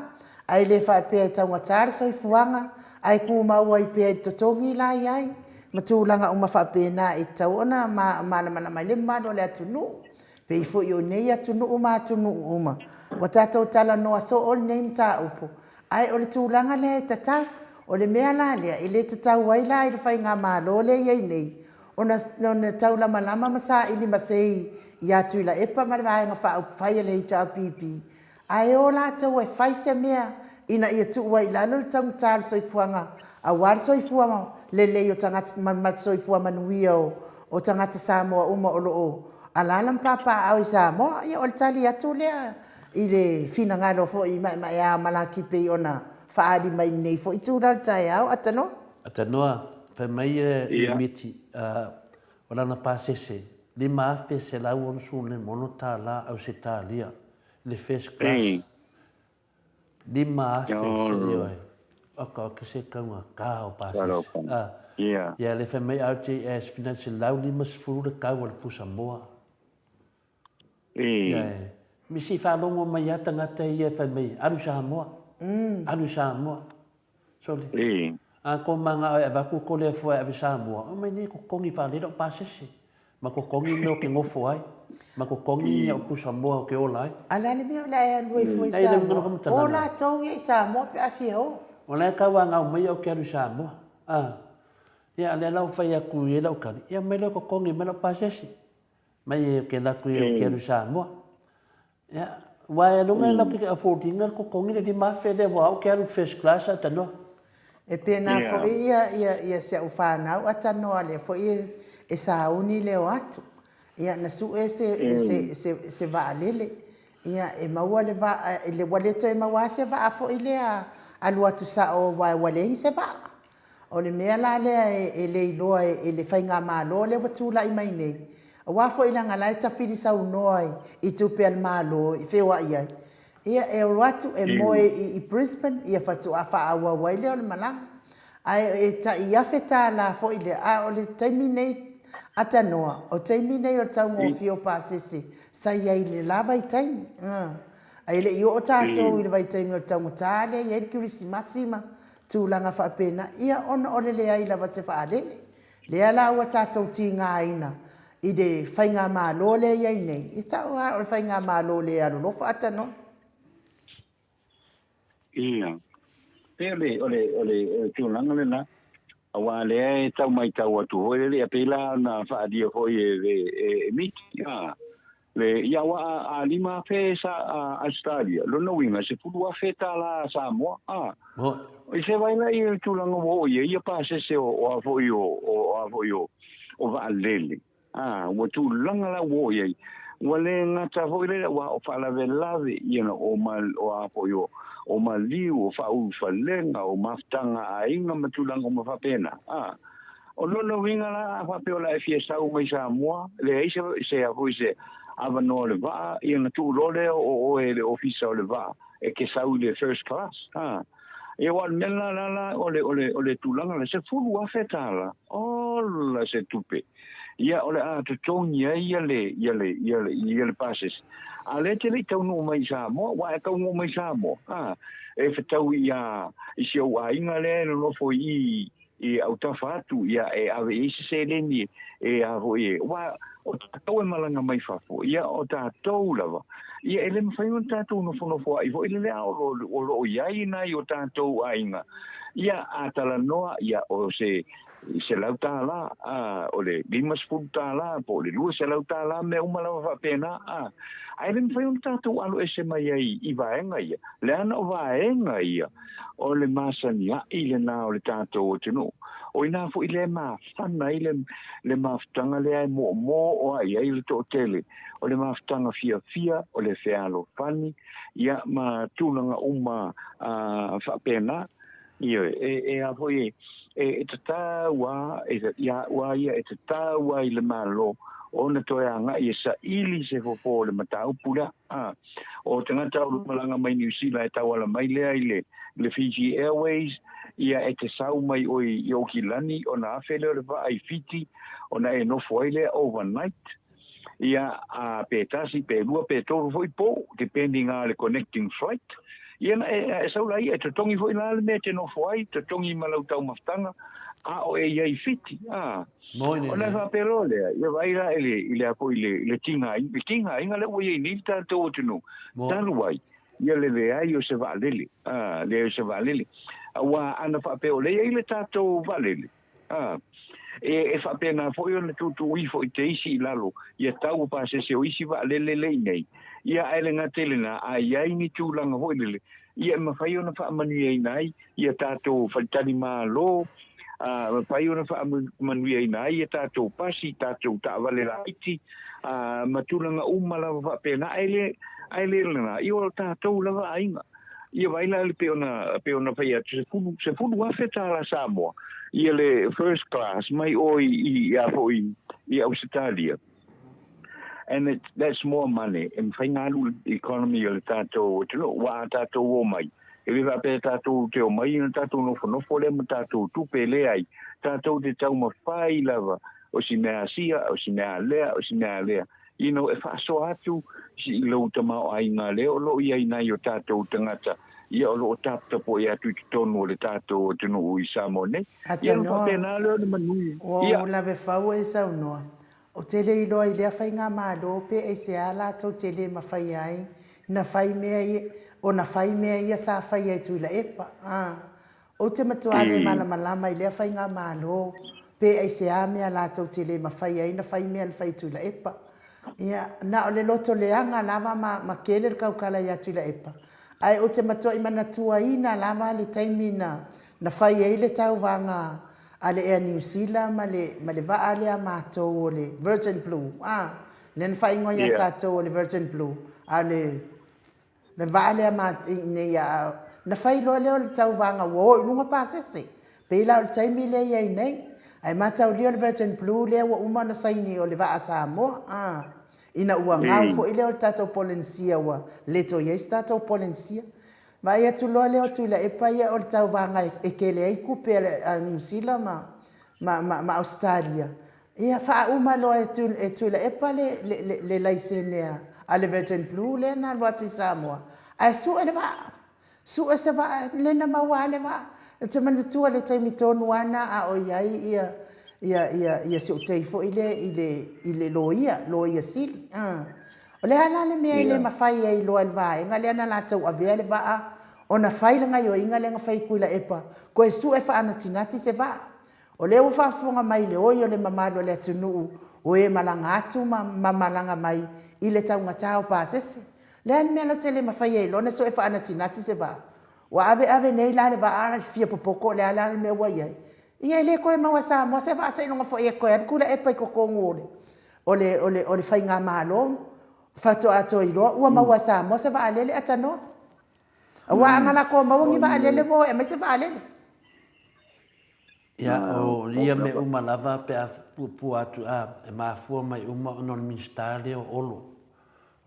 ai le whae pēa taunga tāri so I fuanga ai ku maua I pēa I tatongi lai ai ma tūlanga uma whae pēna e tau ona ma mai le mano le atunu pe I foi o nei atunu uma wa tātou tala noa so o nei mta upo ai o le tūlanga le tatau o le mea la lea, I le tatau wai la I le whai ngā mālo le iei nei. Ona tau lama masa ili masei I atu ila epa ma le vaenga whai le I tau pipi. Ai o la tau e whai se mea ina ia tu wai lalo le tau tālu soifuanga. A wār soifuanga le o tangata mat soifuanga manuia o tangata Samoa uma o loo. A lalam papa au I Samoa, ia o le tali atu lea I le fina ngalo fo I mai a malaki pe ona. Whaari mai nei fo I tūrau tai au, atanoa? Atanoa, whai mai e miti, o lana pāsese, le maafe se lau onu sune mono tā la au se tā lia, le first class. Le maafe se ioi, oka o se kaunga kā o pāsese. Ia le whai mai au te as fina se lau lima se furu le kau al pusa moa. Misi whalongo mai ata ngata ia whai mai, aru sa moa. Anu Samoa. Sole. A ko manga e va ku ko le fo e Samoa. O mai ni ko kongi fa le do pasese. Ma ko kongi no ke ngofo ai. Ma ko kongi o pu Samoa ke olai. Ala ni me ola e no fo Samoa. Ola to ye Samoa pe afio. Ola ka wa nga mai o ke anu Samoa. Ya le la fa ya ku ye la ka. Ya me lo ko kongi me lo pasese. mai ke la ku ke ru Samoa ya wa no ngai la ke affording ko kongi di ma fe de wa ke ru first class atano e pena fo ia se ufana atano le fo e sa uni le atu ia na su se va lele ia e maua le va le wale to e maua se va fo ile a lua tu sa o wale se va o le mea la le le iloa e le whainga malo le watula i mai nei. A wafo ina ngā lai tapiri sa unoa i tupe al malo i whewa ia. Ia e watu e moe i Brisbane ia whatu a wha awa waile o le malanga. Ai e ta i awhe tā la fo i le a o le taimi nei atanoa. O taimi nei o tau ngō whio pāsese sa ia i le lava i taimi. Ai le i o tātou i le vai taimi o tau ngotale ia i kirisi masima. Tūlanga whapena, ia ona ole lea i lawa se whaalele. Lea la ua tātou tī ngā ina. I de whainga mā lo lea iai nei. I tau a o whainga mā lo lea aro lofa atano. Ia. Pele, ole tūlanga le na. Awa lea e tau mai tau atu hoi lea pela na whaadia hoi e miti. Le ia wa a lima fe sa Australia. Lona winga se pulu a fe ta la Samoa. I se vai lai tūlanga wo ia pa se o a foi o va lele. Wo tūlanga la wo ia. Wale ngata foi le wa o fala velave o mal o a foi o maliu o fa u falenga o maftanga a inga matulanga o mafapena. O lona winga la fa pe ola e fiesta o mai Samoa. Le se a foi se ava no le va ia na tu role o le officer o le va e ke sau le first class e wan mena la ole tulanga le se fulu a fetala la se tupe ia ole a to tonia ia le passes ale te le tau no mai Samoa wa tau no mai Samoa e fetau ia i se o ainga le no fo i au tafatu ia e ave isi se leni e a hoi wa o tātou e malanga mai whafo ia o tātou lava ia ele mwhai o tātou no whanofo ai vo ele lea o lo iai nai o tātou ainga ia a tala noa ia o se lau tāla o le limas fu tāla po le lua se lau tāla me umalawa whapena a ele mwhai o tātou alo e se mai ai i vaenga ia le ana o vaenga ia o le masania i le nā o le tātou o tino o ina fo ile ma fana ile le maftanga le ai mo o ai le to tele o le maftanga fia o le fealo fani ia ma tunanga uma fa pena ia e a foi e tata wa ia wa ia e tata wa ile malo ona to anga ia sa ili se fo le matau pula o tanga tau malanga mai New Zealand e tawala mai le Fiji Airways ia e te sau mai o i Okilani o na awhele o le wa ai fiti o na e no foile overnight ia a petasi pe lua pe toru foi po depending on the connecting flight ia na e sau lai e te tongi foi la le me te no foi te tongi malau tau maftanga o e ia i fiti o na fa pero le ia vai la ile apo ile tinga inga le o ia ni ta to tunu talu wai ia le ai o se va lele le se va lele wa ana fa pe ole ile tato valele e fa pena foi ona tu i foi te isi lalo ia tau pa se o isi valele le nei ia ele ngatele na ai ni tu langa hoile ia ma fai ona fa mani ai nai ia tato faltani malo fai ona fa mani ai nai ia tato pasi tato ta vale la iti matulanga umala fa pena ele na io tato lava ainga ia vai la le peona fai se fulu wa feta la Samoa ia le first class mai i Australia and that's more money and financial economy o tato wa tato o mai e va pe tato te o mai tato no le tato tu pele ai tato te tau ma fai lava o si mea sia o si mea lea if I saw atu si lo tama ai nga le o lo ia ina yo tato tangata ia o lo tapta po ia tu tonu le tato tunu i Samone ia no pena le manu ia la ve fau e sa no o tele i lo i le fainga ma lo pe e se ala to tele ma fai ai na fai me o na fai me ia sa fai ai tu la epa o te matuale malama i le fainga ma lo pe e se a me ala to tele ma fai ai na fai me al fai tu la epa Ia, na o le loto leanga lava ma kele le kaukala ia tu la epa. Ai o te matua i mana tuaina lava le taimina na whai e le tau vanga a le Air New Zealand ma le vaa lea mātou o le Virgin Blue. Le na whai ngoia tātou o le Virgin Blue. A le vaa lea na whai loa leo le tau vanga wo i lunga pāsese. Pela o le taimi le iei nei. Ai mātou leo le Virgin Blue lea wa umana saini o le vaa Samoa. Ina ua ngau fo ile o tātou polensia wa leto yes tātou polensia. Ma ia tu loa leo tu la epa ia o le tau vanga e kele ai kupe a New Zealand ma Australia. Ia wha uma loa e tu la epa le laisenea a le Virgin Blue le na loa tu Samoa. Ai su e le va. Su e se va le na maua le va. E te mana tua le taimi tonu ana a o iai ia se o teifo ile loia sili. O le ana le mea ile mawhai e loa le vae. Nga le ana la tau avea le vaa. O na whai langa yo inga le nga whai kuila epa. Ko e su e wha ana tinati se vaa. O le uwha funga mai le oi o le mamalo le atunuu. O e malanga atu malanga mai i le tau ngatao pāsese. Le ana mea lo te le mawhai e lo na su e wha ana tinati se vaa. Wa ave nei la le vaa fia popoko le ala le mea wai ai. Ia le koe maua Samoa se va sai longa fo e koe ar kula e pai kokongo ole fai ngā malo fato ato i loa ua maua Samoa se va alele atano wa angala ko maua ngi va alele mo e mai se va alele ia o ia me uma lava pe a pu atu a e Maleifua-Mai uma no ministaria o olo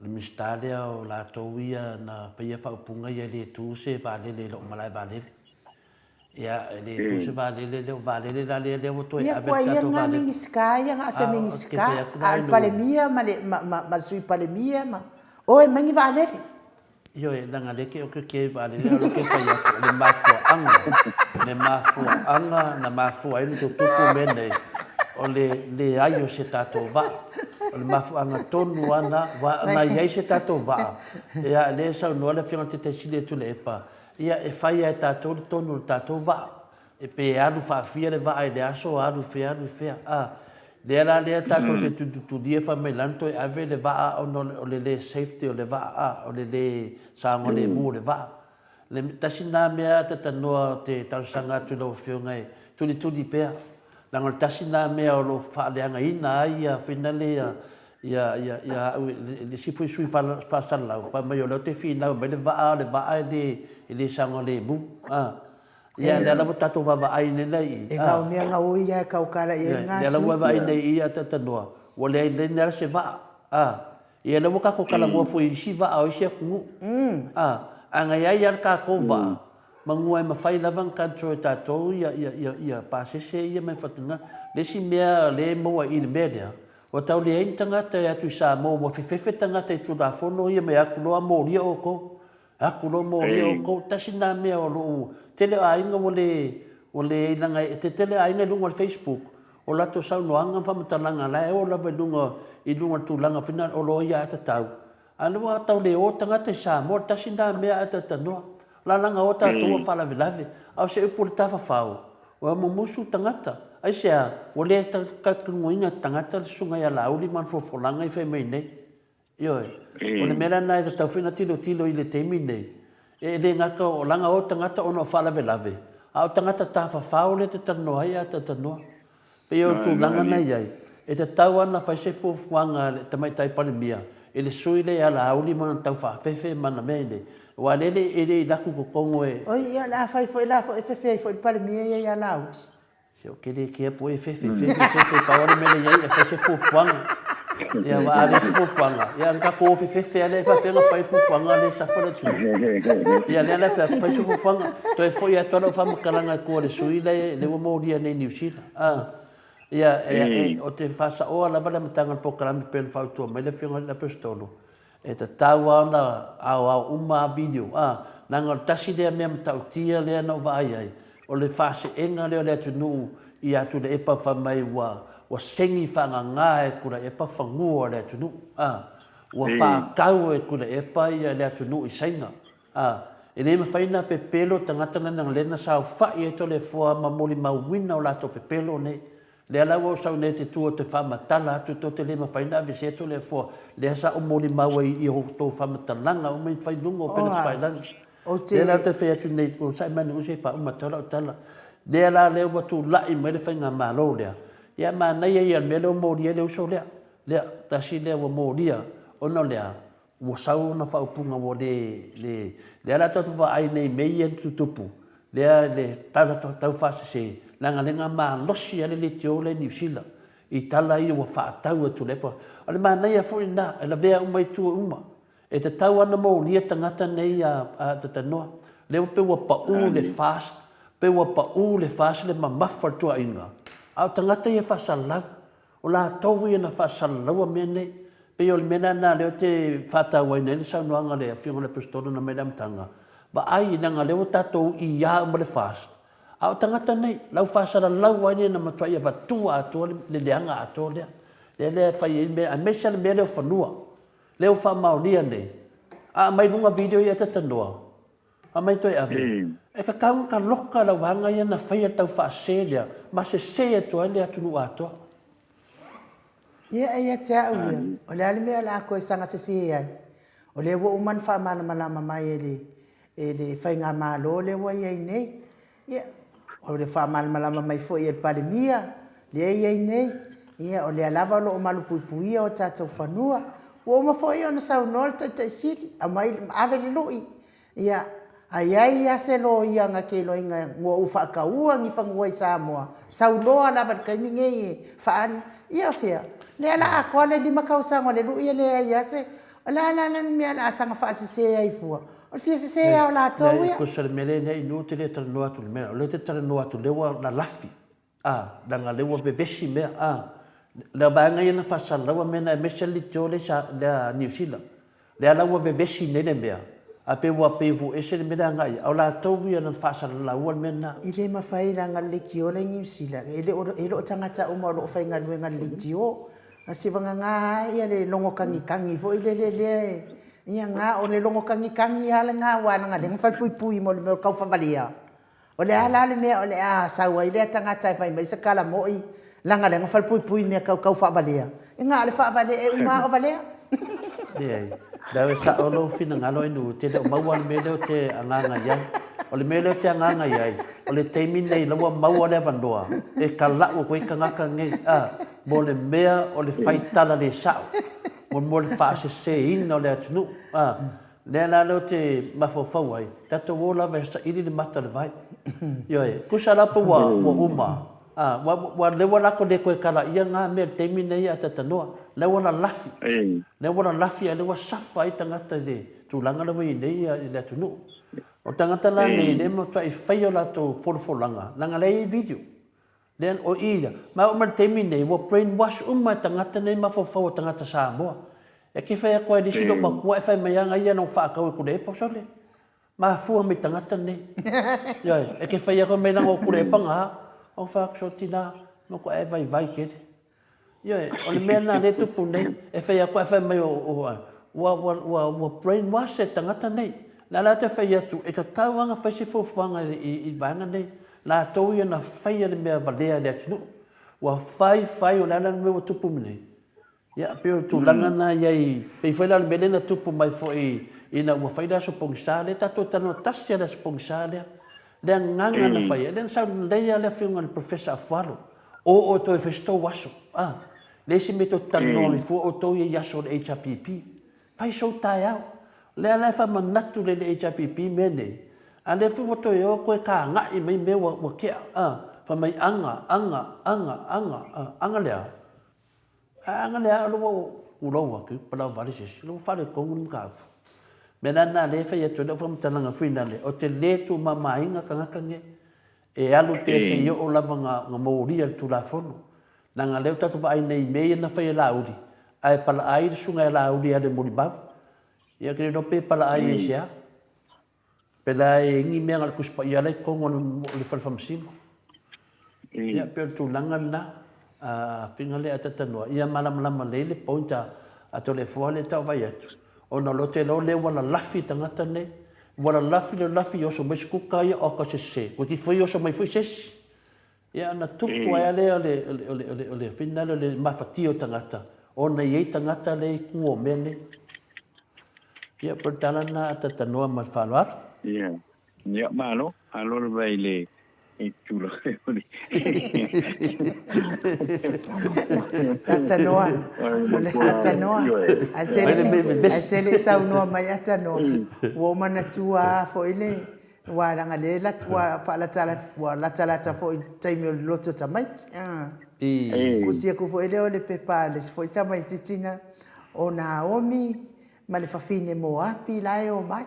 le ministaria o la toia na paia fa punga ia le tu se va alele lo malai va alele. Ya, le tu se va le la le voto e aveta to va le mingiskaya nga se mingiska al palemia ma sui palemia ma o e mangi va le yo e danga le ke o ke va le lo ke pa ya le mafua anga na mafua ele to tu mene o le ayo se tato va le mafua anga tonu ana va na ye se tato va ya le sa no le fiona te sile tu le pa ia e fai e tātou tonu tātou va. E pe anu whaafia le va e le aso anu fea. Le ala lea tātou te tutudia wha me lanto e ave le va o le safety o le va o le saango le mu le va. Le tasi nā mea te tanoa te tausanga tu lau whiunga e tuli pea. Lango le tasi nā mea o lo whaaleanga ina ai a whinale le sifui sui whasalau. Wha mai o leo te whinau me le va le sango le bu ia le ala tato va ai nei e ka mea nga oi ia ka ukala ia nga le ala va ai nei ia tata noa o le le se va ia le ka ko kala mo foi si va o si ku anga ia ka ko va mangua ma fai lavan ka tro tato ia pasese ia me fatuna le si mea le mo i le media o tau le intanga te atu sa mo fefefe tanga te tu da fono ia me akulo mo ria o ko akulo mo rio ko tasina me o lo tele ainga o le langa te tele ainga lunga Facebook o lato sau no anga fa matalanga la o la vedunga i lunga tulanga final o lo ia ta tau anu wa tau le o tanga te sa mo tasina me ata tano la langa o ta to fa la vilave au se pulta fa fao o mo musu tangata ai se o le ta ka kunga tangata sunga ya la uli man fo langa i fe me nei yo o le mera nai tau fina tilo i le temi nei e le ngaka o langa o tangata ono fa lave a o tangata ta fa fao le te tano ai ata tano pe o tu langa nai ai e te tau ana fai se fuanga le tamai tai palemia e le sui le ala auli mana tau fa fefe mana mene wa le e daku ko kongo e o ia la fai foi la foi fefe foi palemia ia la out se o que e po e fefe pa ora mele ia fai se fuanga ia wa ale fuanga ia ka ko fefe ale fa pena fai fuanga le sa fora tu ia le fai fuanga to e foi a tono fa makalanga ko le sui le mo dia nei New Zealand ia o te fasa o la bala matanga program pen fa tu me le finga la pestolo e te tawa na au uma video nanga tasi de me tautia le no vai ai o le fase enga le tu nu ia tu le epa fa mai wa sengi whanga ngā e kura e pa whangua le atunu. Wa whakau e kura e pa ia le atunu i sainga. E le ma whaina pe pelo tangata nang lena sao whai e to le fua ma moli ma wina o lato pe pelo nei. Le ala o sau ne te tua te whamatala atu to te le mawhaina ave se to le fua. Le sa o mori maua i ho tō whamatalanga o mai whailunga o pena te whailanga. Le ala te whea tu nei o sai mani o se wha umatala o tala. Le ala leo watu lai mai le whainga malo lea. Ia ma nei ia me leo mori leo so lea. Lea tasi lea wa moria o no lea. Wa sau na whaupunga wo le ala tatu wa ai nei mei en tutupu. Lea le tala tau whasa se. Langa lenga ma nosi ale le tio le New Zealand. I tala i wa whaatau atu lepa. Ale ma nei a furi na, e la vea umai tua uma. E te tau ana mo lia tangata nei a te tanoa. Leo pe wa pa'u le fast. Pe wa pa'u le fast le ma mawhar tua inga. Au tangata i e whasalau. O la tau i na whasalau a mea nei. Pe o le mena na leo te whatau ai nei. Le sau noanga le a whionga le prestona na mea mtanga. Ba ai nanga leo tatou i ia uma le fast. Au tangata nei, lau whasara lau ai na matua ia watua atua le leanga atua lea. Le whai me a mesa le mea leo whanua. Leo wha maonia nei. A mai nunga video i ata tanoa. A mai toi awe. E ka kaunga ka loka lau hanga ia na whai atau wha se lea. Ma se se atua lea tunu atua. Ia te au ia. O le ali mea la koe sanga se se ai. O le wo uman wha mana malama mai e le whai ngā malo le wa iai nei. Ia. O le wha malama mai fo i e palemia, le ei nei, ia o le alava lo o malu puipuia o tātou whanua, o ma fo i o na sau nol tai sili, a mai ave le loi, ia ai se lo ia nga ke lo inga ngua ufa ka ua ngi whangua i Samoa, sau loa lava kai minge i whaani, ia fea, le ala a koa le lima kausanga le loi le ai se, o la mea la asanga whaasi se ai fua, o fia se o la tau ia. Ko sale mele nei no te le tala noa tu le mea. O le te tala noa tu lewa na lafi. Danga lewa vevesi mea. Le vanga ia na whasalaua mena e mesa li teo le New Zealand. Le alaua vevesi nei le mea. A pe wa pe vo ese le mea ngai. O la tau ia na whasalaua mena. I le mawhaira ngā le tio le New Zealand. E lo tangata uma lo whai ngā lue ngā le tio. A se wanga ngā ia le longo kangi fo i le. Ia ngā o le longo kangi ala ngā wana ngā lenga whalpui mo le meo kau whavalia. O le ala le mea o le saua i le tangata e whai mai sa kala mo i langa lenga whalpui mea kau whavalia. E ngā le whavalia e uma o valea. Ia, dawe sa o lo fina ngalo inu te leo maua le mele o te anganga iai. O le mele o te anganga iai. O le teimi nei laua maua le vandoa. E ka lau koe ka ngaka ngei. Mo le mea o le whaitala le sao. Mo le whaase se ina o le atunu. Le la leo te mawhawhau ai. Tato wo la vesta iri le mata le vai. Ioe, kusa rapa wa uma. Wa lewa lako le koe kala ia ngā mea teimi nei a tatanoa. Lewa na lafi. Lewa na lafi a lewa safa ai tangata le. Tūlanga lewa i nei i le atunu. O tangata la nei le mo tua i whai o lato wholawholanga. Nanga le i video. Len o ia, ma o martemi nei wo brainwash tangata nei mawhawhau tangata Samoa. E ki whai a koe di silo makua e whai maianga ia nong whaakau e kule e pausole. Ma fua me tangata nei. Ioi, e ki whai a koe mei lango kule e panga o whaakso tina no koe e vai kere. Ioi, o le mea nā le tupu nei e whai a koe e whai mai wa brainwash e tangata nei. La te whai atu e ka kauanga whai se fufuanga i vanga nei. La tau ia na whai ale mea valea le atinu. Wa whai o lana mea tupu minei. Ia, peo tu langa na iai. Pei whai lana mea na tupu mai fo i na ua whai la sopong sale. Tato tano tasia la sopong sale. Lea nganga na whai. Lea sa leia lea whiunga le professor Afwalo. O toi festo waso. Le si me to tano mi fu o toi e yaso le HRPP. Whai so tai au. Lea lea wha manatu le HRPP mea nei. A le fu moto yo koe ka ngai mai me wa kia fa mai anga lea. Anga lea lo ulowa ki pala vale se lo fale kongu ka. Mena na le fa yeto le fam talanga fina le o te le tu mama inga ka ngaka nge. E alu te se yo o lava nga moria tu la fono. Nanga le tatu ba ai nei me na fa la udi. Ai pala ai sunga la udi ale molibav. Ia ke no pe pala ai sia. Pela e ngi mea ngal kuspa ia lai kongo le whalwhamsimo. Ia peo tu langa na pinga le atatanua. Ia malamalama leile pointa ato le fua le tau vai atu. O na lo te lo le wala lafi tangata nei. Wala lafi le lafi oso mai skuka ia o ka se se. Ko ki fai oso mai fai sesi. Ia na tupu ai le ole fina le mafati o tangata. Ona iei tangata le kuo mene. Ia pertala na tatanoa mal whaloar. Ia. Ia malo. Alo le vai le e tula. Atanoa. Ole atanoa. Atele saunua mai atanoa. Wo mana tua fo ile. Wa ranga le lat wa fa la tala fo taimi o loto tamait. Kusia ku fo ile ole pepa le fo tamai titina o Naomi ma le fafine mo api lai o mai.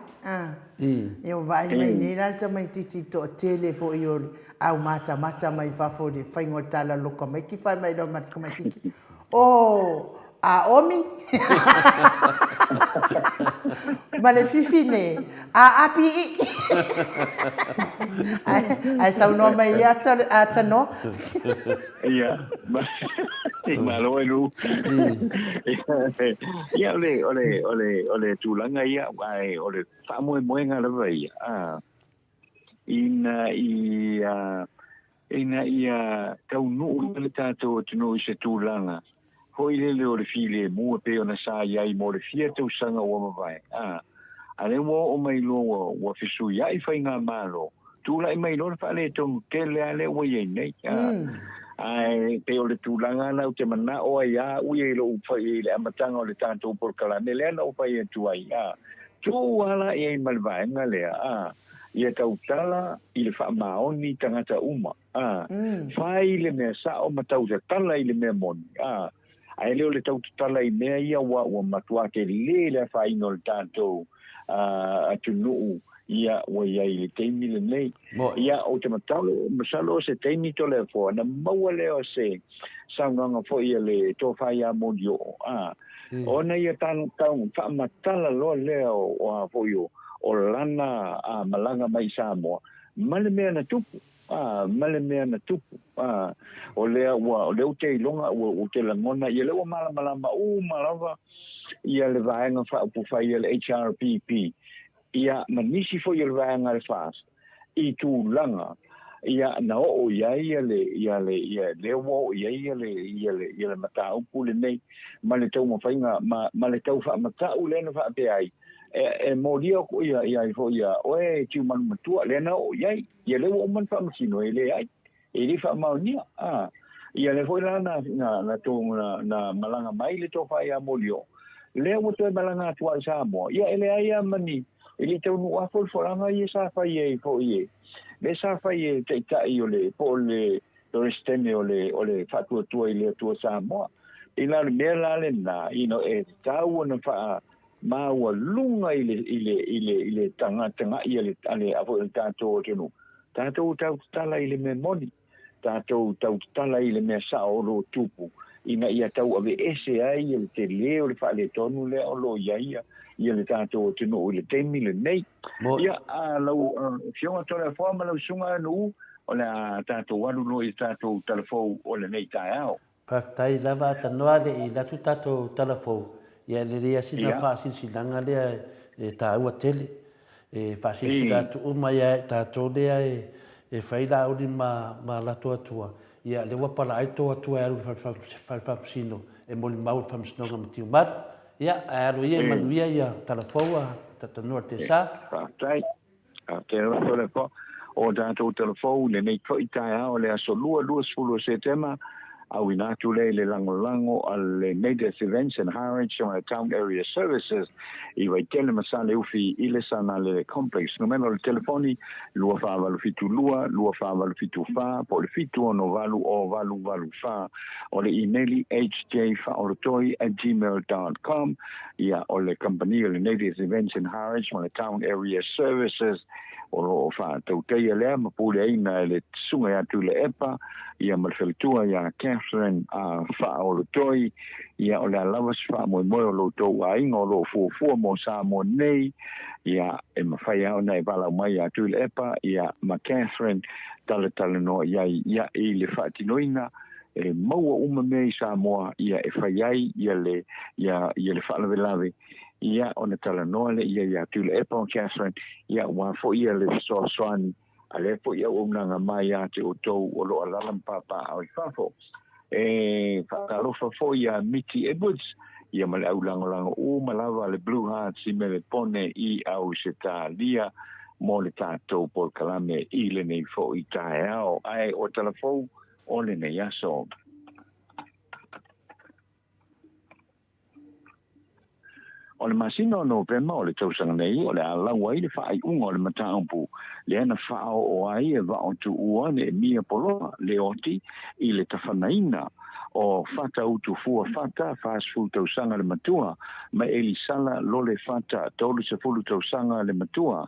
E o vai mai nei la tamai titi to tele fo i o au mata mai fa fo le faingol tala loka mai ki fa mai lo mata mai titi. Oh, a omi. Ma le fifine a api. Ai sa no mai ata no. Ia. Malo elu. Ia ole tulanga ia ai ole fa mo nga le vai. Ina ia kaunu le tato tino i se tulanga. Hoi le o le file mua pe ona sa iai mo le fia tau sanga o mawai. Ale mo o mai lo wa fisu iai fai ngā malo. Tula i mai lo le whale tonu tele ale o iei nei. Ai pe o le tūlanga na o te mana o ai a ui e lo ufai le amatanga o le tātou porkala. Ne lea na ufai e tuai. Tu ala i ei malvaenga lea. Ia tau tala i le wha maoni tangata uma. Whai le mea sa o matau te tala i le mea moni. Ai leo le tau tala i mea ia wa matua ke le whai no le tātou atu nuu. Ia wa ia i le teimi le nei. Ia o te matalo, masalo se teimi to le fo. Na maua leo se saunganga fo ia le tō whai a moni o. Ona ia tau wha matala lo leo o a fo io. O lana malanga mai Samoa. Male mea na tupu. Male mea na tupu. O lea o leo te ilonga o te langona. Ia leo malama malava. Ia le vaenga wha upu whai ia le HRPP. Ia manisi fo ia le vaenga le fast. I tū langa. Ia na o ia leo ia le mata upu le nei. Male tau mawhainga. Male tau wha mata u lena wha pe ai. E moria ko ia fo ia oe tiu man matua le na o ia le o man fa masino ele ai e le fa maunia ia le foi la na to na malanga mai le to fa ia morio le o to malanga tua Samoa ia ele ai mani ele te no a fo langa ia sa fa ia fo ia le sa fa ia te tai o le po le to stene o le fa tua ile tua Samoa ina le la le na ino e tau na fa ma wa lunga ile tanga ia le ale avo el tato tenu tato tau tala ile me moni tato tau tala ile me sa o lo tupu ina ia tau ave ese ai ile te leo le fa le tonu le o lo ia le tato tenu ile temi le nei ia lo fiona tole forma lo sunga no o la tato walu no i tato telefo o le nei tao pa tai lava tanoa le i la tu tato telefo ia le rea sina whaasinsinanga lea e tā ua tele. E whaasinsina tu uma ia tātou lea e whaila ori ma lato atua. Ia le wapala aito atua e aru whapsino e moli mau whamsinonga matiu maru. Ia aru ia manuia ia talafoua tatanua te sa. Whaatai. Te rotole po. O tātou telefou le nei ko i tai ao le aso lua se tema. Au inatu le lango al Native Events and Heritage on Town Area Services I vai tele masale ufi ile sana le complex numero le telefoni lua fa valu fitu lua fa valu fitu fa po le fitu ono valu fa o le emaili hjfaolotoi@gmail.com ia o le company le Native Events and Heritage on Town Area Services o fa tau teia lea ma pule aina le sunga atu le epa ia malfeltua ia Catherine Faolotoi ia o le alawas fa mo o lo tou ainga o lo fuafua mo sa mo nei ia e mawhai au nei wala mai atu le epa ia ma Catherine tale no ia I le whaatinoina e maua uma mei sa moa ia e whai ai ia le whaalawe ia ona tala noa le ia atu le epa o Catherine ia wa fo ia le soani ale po ia unanga mai ate o tou o lo alalam papa au fafo whakalofa fo ia Mickey Edwards ia male au langolango malava le Blue Hearts i mele pone i au se tālia mo le tātou Paul Kalame i le nei fo i tae au ai o telefou o le nei aso. O le masino no pema o le tausanga nei o le alawa i le whaai unga o le mataampu le ana whao o ai e wa o tu ua le mia poloa le oti i le tawhanaina o whata utu fua whata fast food tausanga le matua ma elisala lo le whata tolu se fulu tausanga le matua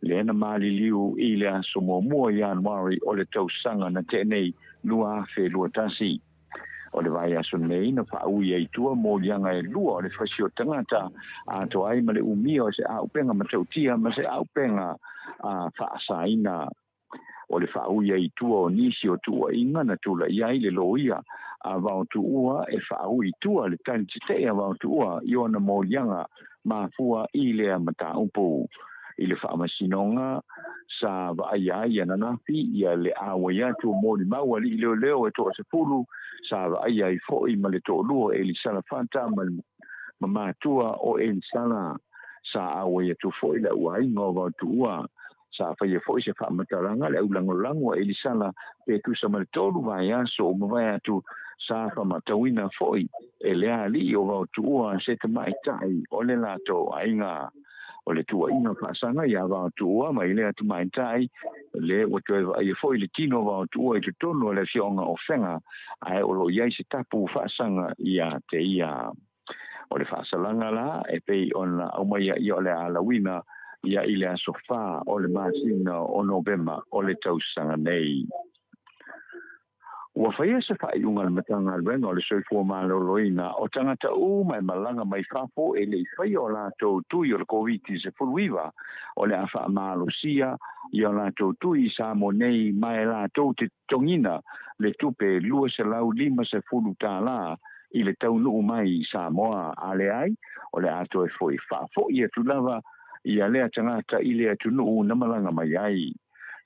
le ana mali liu i le aso mua Januari o le tausanga na tenei lua afe lua tasi. O le vai aso nei na whaui e tua mo lianga e lua o le whasio tangata a to ai ma le umia o se au penga ma tautia ma se au penga a whaasaina o le whaui e tua o nisi o tua inga na tula iai le loia a vau tu ua e whaui tua le tani te a vau tu ua i ona mo lianga ma fua i le mata upu i le whaamasinonga sa vaai ana nafi ia le awa ia tu mo li maua li leo e to se fulu sa vaai ai foi ma le to luo e li sala fanta ma matua o e sala sa awa ia tu foi la uai ngova tu ua sa fa ia foi se whaamataranga le ulangolango e li sala pe tu sa ma le tolu vai aso ma vai atu sa whaamatawina foi e lea li o vau tu ua se te mai tai o le lato ainga o le tua ina whaasanga ia vau tua mai lea tu mai tai le o te ia foi le tino vau tua i te tono le fionga o whenga ai o lo iai se tapu whaasanga ia te ia o le whaasalanga la e pei ona au mai ia o le alawina ia i le asofa o le masina o November o le tausanga nei. Ua whaia se whai unga le matanga alwenga o le soifua maloloina o tangata mai malanga mai whafo e le whai o lātou tui o le COVID se furuiwa o le awha malosia i o lātou tui sa mo nei mai lātou te tongina le tupe lua se lau lima se furu tāla i le taunu mai Samoa ale ai o le ato e foi whafo i atu lava i a lea tangata i le atu nuu na malanga mai ai.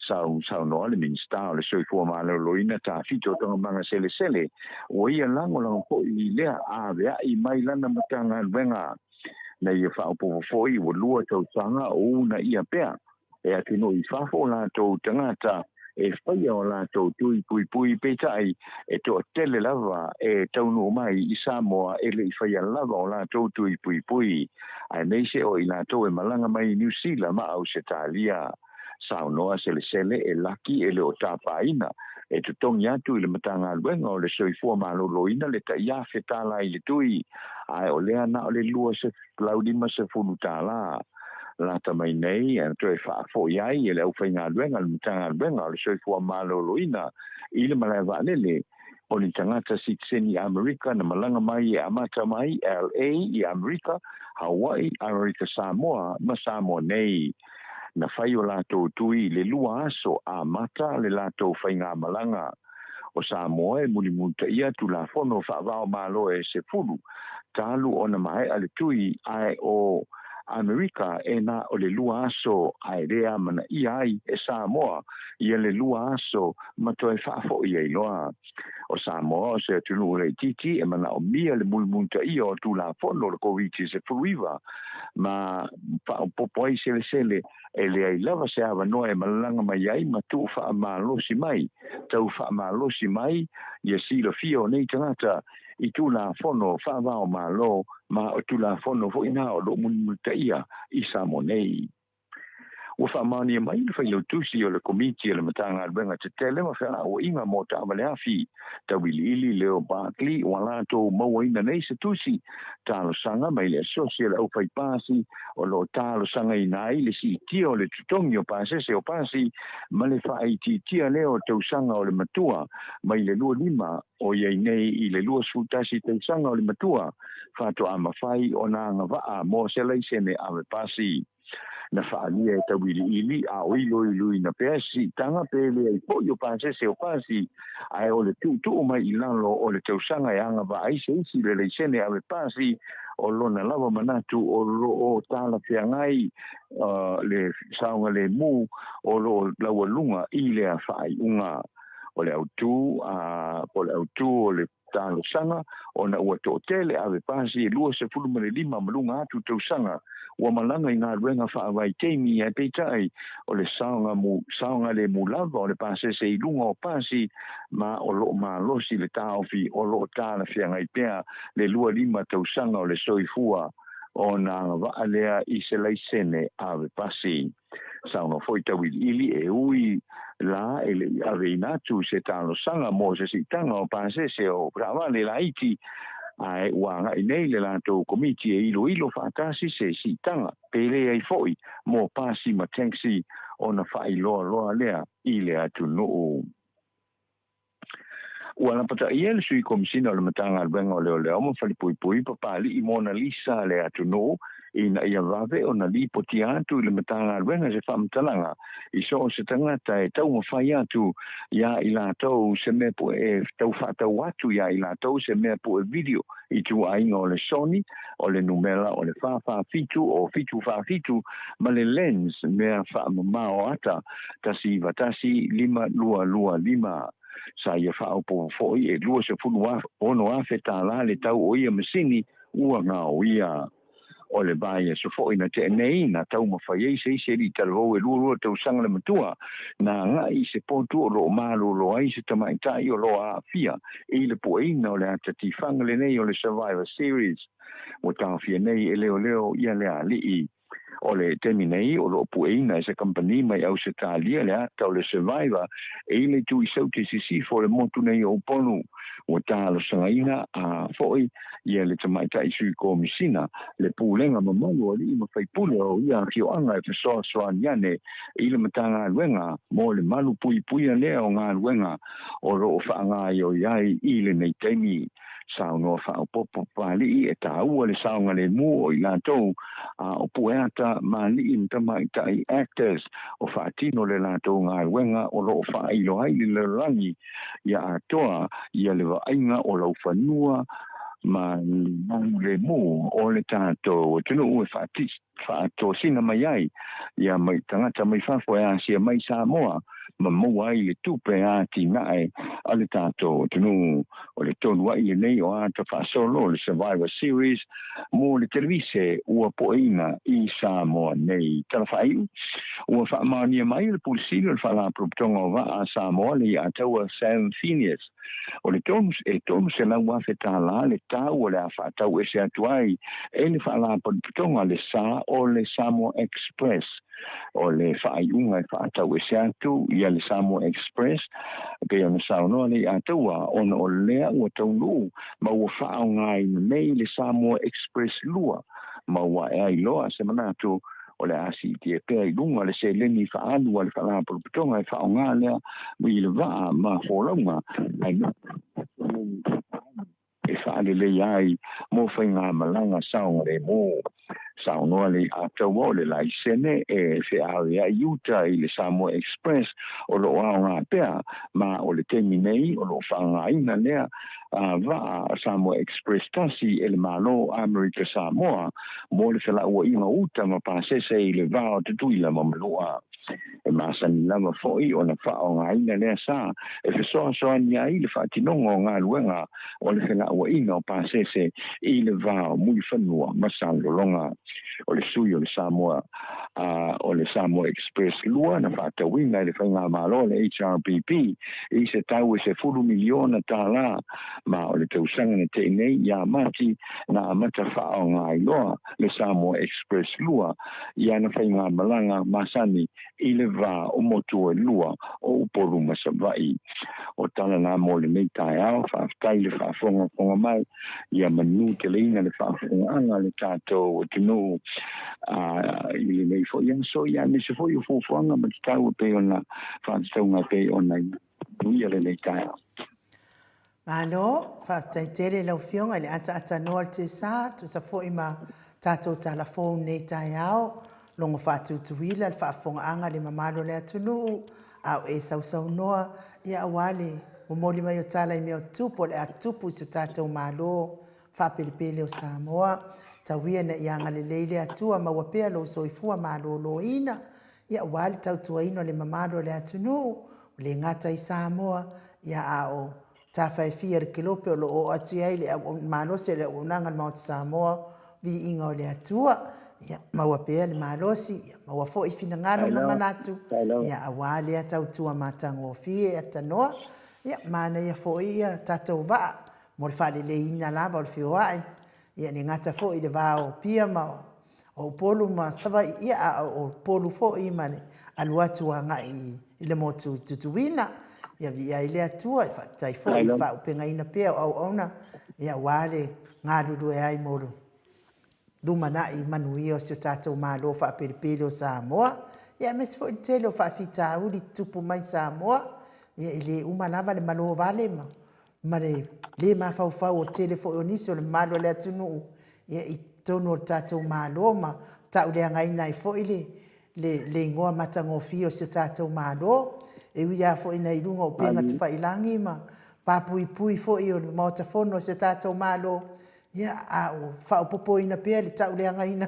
Sau no le minsta o le soifua maloloina ta fito tonga manga sele o ia lango po i lea a vea i mai lana matanga alwenga na ia whaupo foi o lua tau sanga o na ia pea e atu no i whafo la tau tangata e whaia o la tau tui pui peitai e to tele lava e taunu mai i Samoa e le i whaia lava o la tau tui pui ai nei se o i la tau e malanga mai New Zealand ma au se talia sao noa sele e laki e le o tāpaina e tutongi atu i le matanga alwenga o le soifua maloloina le ta ia fetala i le tui ai o lea na o le lua se laudima se funu tāla lata mai nei e to e whaafo iai e le au whainga alwenga le matanga alwenga o le soifua maloloina i le Maleifua lele o ni tangata sitseni Amerika na malanga mai e amata mai LA i Amerika Hawaii Amerika Samoa ma Samoa nei na whai o lātou tui le lua aso a mata le lātou whainga malanga. O Samoa e muli munta ia tu la fono whaavao malo e se fulu. Tālu o na mai ale tui ai o Amerika e na o le lua aso ai rea mana ia ai e Samoa ia le lua aso mato e whaafo ia i loa. O Samoa se tunu rei titi e mana o mia le muli munta ia o tu la fono le COVID se furuiva ma popoi sele e le ai lava se ava noa e malanga mai ai ma tu wha amalosi mai tau wha amalosi mai ia silo fio nei tangata i tu la fono wha vao malo ma o tu la fono fo ina o lo munutaia i Samoa nei ua whaamani mai le whailo tusi o le komiti o le matanga alwenga te tele ma whea o inga mo ta amale afi ta wili leo Barkley o alato maua ina nei se tusi talo sanga mai le social au whai pasi o lo talo sanga ina ai le si tia o le tutongi o pasese o pasi ma le whai ti tia leo tau sanga o le matua mai le lua lima o iei nei i le lua sultasi tau sanga o le matua whato ama whai o na anga waa mo se leisene ame pasi na whaalia e tawili ili a o iloi na pea si tanga pele ai po yo panse se o pasi ai o le tu mai ilalo o le tausanga e anga va ai se isi le leisene ave pasi o lona lava manatu o lo o tala whiangai le saunga le mu o lo laua lunga i le a whaai unga o le autu o le talo sanga o na ua to tele ave pasi lua se fulu mele lima malunga atu tausanga ua malanga i ngā ruenga whaawai teimi ai peitai o le saunga le mulava o le pase se ilunga o pasi ma o lo ma losi le taofi o lo tala whiangai pea le lua lima tausanga o le soifua o nā ngā lea i se leisene ave pasi. Sauna foi tawili ili e ui la ele ave inatu se talo sanga mo se sitanga o pase se o brava le laiti ai wanga inei le lato komiti e ilo fatasi se sitanga pele ai foi mo pasi ma taxi ona fai loa lea ile atu no Wala pata ia le sui komisina o le matanga albenga o leo mo fali pui papali i Mona Lisa le atu no ina ia vave o na li poti atu le matanga albenga se whamtalanga i so se tangata e tau mawhai atu ia i lātou se mea po e tau whatau atu ia i lātou se mea po e video i tu ainga o le Sony o le numela o le whawhitu o fitu whawhitu ma le lens mea whamamao ata tasi vatasi lima sa ia whaopo foi e lua se funu ono awheta la le tau o ia masini ua ngā o ia o le baia so foi na te nei na tau mawhai ei se li talvo e lua tau sanga le matua na ngā i se potu o lo malo lo ai se tamaitai o lo a fia e le poeina o le atati whangale nei o le Survivor Series o tau fia nei e leo ia le alii o le teminei o lo pueina se company mai au se talia le ata o le Survivor e le tu i sau te sisi fo le motu nei o ponu o talo sangaina a foi ia le tamaita i sui komisina le pulenga mamalu o li ima fai pule o ia ki o anga e fesoa niane i le matanga luenga mo le malu pui lea o ngā luenga o lo o whaanga i o iai i le nei teimi sauno whaopopo pali e ta ua le saunga le mu o i lātou o pueata mali i mtamaita i actors o whaatino le lātou ngā luenga o lo o whailo hai le rangi ia atoa ia le ainga o lau whanua ma le mu o le tātou tunu ue whaato sina mai ai ia mai tangata mai whafo e asia mai Samoa ma mua ai le tupe a tinae a le tātou tunu o le tonu ai le nei o ata whaasolo le Survivor Series mo le televise ua poeina i Samoa nei tala whaiu ua whaamania mai le pulisino le whala proputonga o wa a Samoa le i ataua Sam Phineas o le tonu se lau whawheta la le tau o le a whaatau e se atuai e le whala proputonga le sa o le Samoa Express o le whaaiunga e whaatau e se atu ia le Samoa Express pe ona saunoa le atua ona o lea ua taunu ma ua whaao ngai nei le Samoa Express lua ma ua e ai loa se manatu o le asi te pea i lunga le se leni whaanu a le whaala putonga e whaao ngā lea i le waa ma wholaunga ai e whaale le ai mo whai ngā malanga saunga le mo saunoa le ataua o le laisene e se awe a iuta i le Samoa Express o lo ao ngā pea ma o le temi nei o lo whaangaina lea va Samoa Express tasi e le malo America Samoa mo le whala ua inga uta ma pasese i le vao te tuila ma maloa e masani lama foi o na whao ngaina lea sa e fesoa ni ai le whaatinongo ngā luenga o le whala ua inga o pasese i le vao mui whanua masalolonga o le sui o le Samoa Express lua na whaatawina i le whainga malo le HRPP i se tau e se fulu miliona tā la ma o le tausanga na te nei ia mati na amata whao ngā iloa le Samoa Express lua ia na whainga malanga masani i le vā o motu e lua o uporu masawai o tala nā mo le nei tai au whaaftai le whaafonga mai ia manu te leina le whaafonga anga le tātou o tino i le nei fo ia so ia ne se fo i ufoanga ma te tau pe ona whaataunga pe ona ia le nei tai au Mano, whaataitere lau fionga le ata noa te sā, tu sa fo ima tātou telefone nei tai au, longo whātutuila, le whaafongaanga le mamalo le atunu, au e sausau noa, ia awale, o moli mai o tala I mea tupu, le atupu se tātou malo, whapelepele o Samoa, tauia na ianga le leile atua, mawapea lo soifua malo lo ina, ia awale tautua ino le mamalo le atunu, le ngata I Samoa, ia ao, tawhai re kilope o lo o atu ai le malose le unanga le Mount Samoa vi inga o le atua ia mawapea le malosi ia mawafo I finangalo mamanatu ia awale atau tua matango fie atanoa ia mana ia fo ia tatou va mo le fale le ina lava o le fioai ia ni ngata fo I le vao pia ma o polu ma sava ia o polu fo I mane aluatu anga I le motu tutuina ia vi ai le atua fa tai fo I fa upenga ina pea au ona ia wale ngalulu e ai molo dumana I manuia o se tatou malo fa peripele o Samoa ia mes fo tele o fa fita uli tupu mai Samoa ia ile uma lava le malo vale ma le ma fa fa o tele fo onisi o le malo le atunu ia I tono o tatou malo ma ta ule ngai nai fo ile le ngoa matango fio se tatou malo e wia fo ina ilunga o penga te whailangi ma papui fo I o maotafono se tātou malo ia a o whaopopo ina pia le tau leanga ina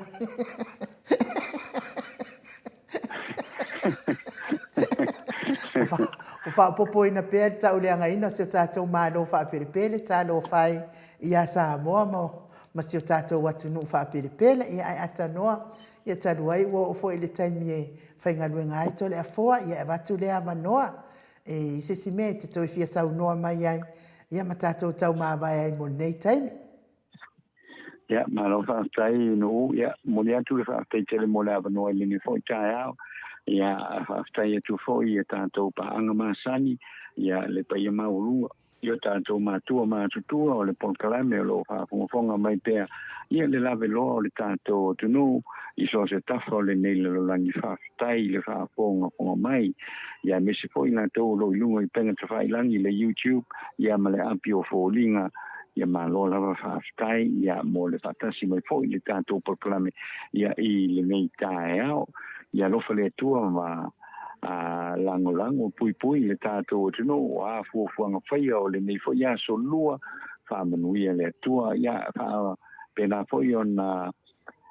o whaopopo ina pia le tau leanga ina se tātou malo whaperepele talo whai ia Samoa ma se o tātou watunu whaperepele ia ai atanoa ia taruai o fo ile taimi e whaingaluenga ai tole a foa ia e watu lea manoa e sisi me te toi fia sau noa mai ai ia matatou tau mawai ai mo nei taimi. Ia, malo whaatai no ia moni atu le whaatai tele mo lea wanoa I lini fo I tae au ia whaatai atu fo I tātou pa anga masani ia le pa ia maurua ia tātou mātua mātutua o le polkalame o lo whaafonga mai pēr ia le lawe loa o le tātou tunu I so se tafa o le nei le lolangi whaatai le whaafonga mai ia mese fo I nga tau lo ilunga I penga te whailangi le YouTube ia ma le api o fōlinga ia malo lava whaatai ia mo le whatasi mai fo I le tātou polkalame ia I le nei tae au ia lofa le tua ma lango pui le tātou tino a fuafuanga whaia o le nei fo ia so lua whamanuia le tua ia pena fo I ona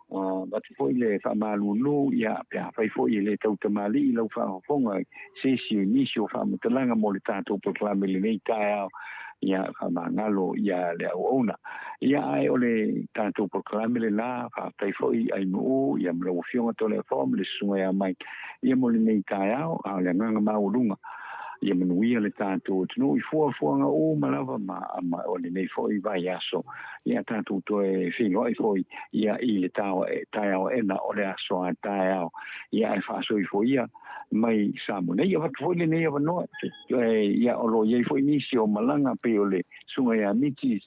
batu fo I le whamalulu ia pia whai fo I le tautamali I lau whafonga sesi inisio whamatalanga mo le tātou proclame le nei tae au ia whamangalo ia le au ona ia ai o le tātou proclame le la whaatai fo I ai nuu ia mlau fionga tole fom le sunga ia mai ia mo le nei tae au a le nganga maulunga ia manuia le tātou tino I fuafuanga o malava ma o le nei fo I vai aso ia tātou toe whino I fo ia I le tae au ena o le aso a tae au ia e whaaso I fo ia mai Samoa nei ia watu foi le nei avanoa ia o lo iei foi nisi o malanga pe o le sunga ia miti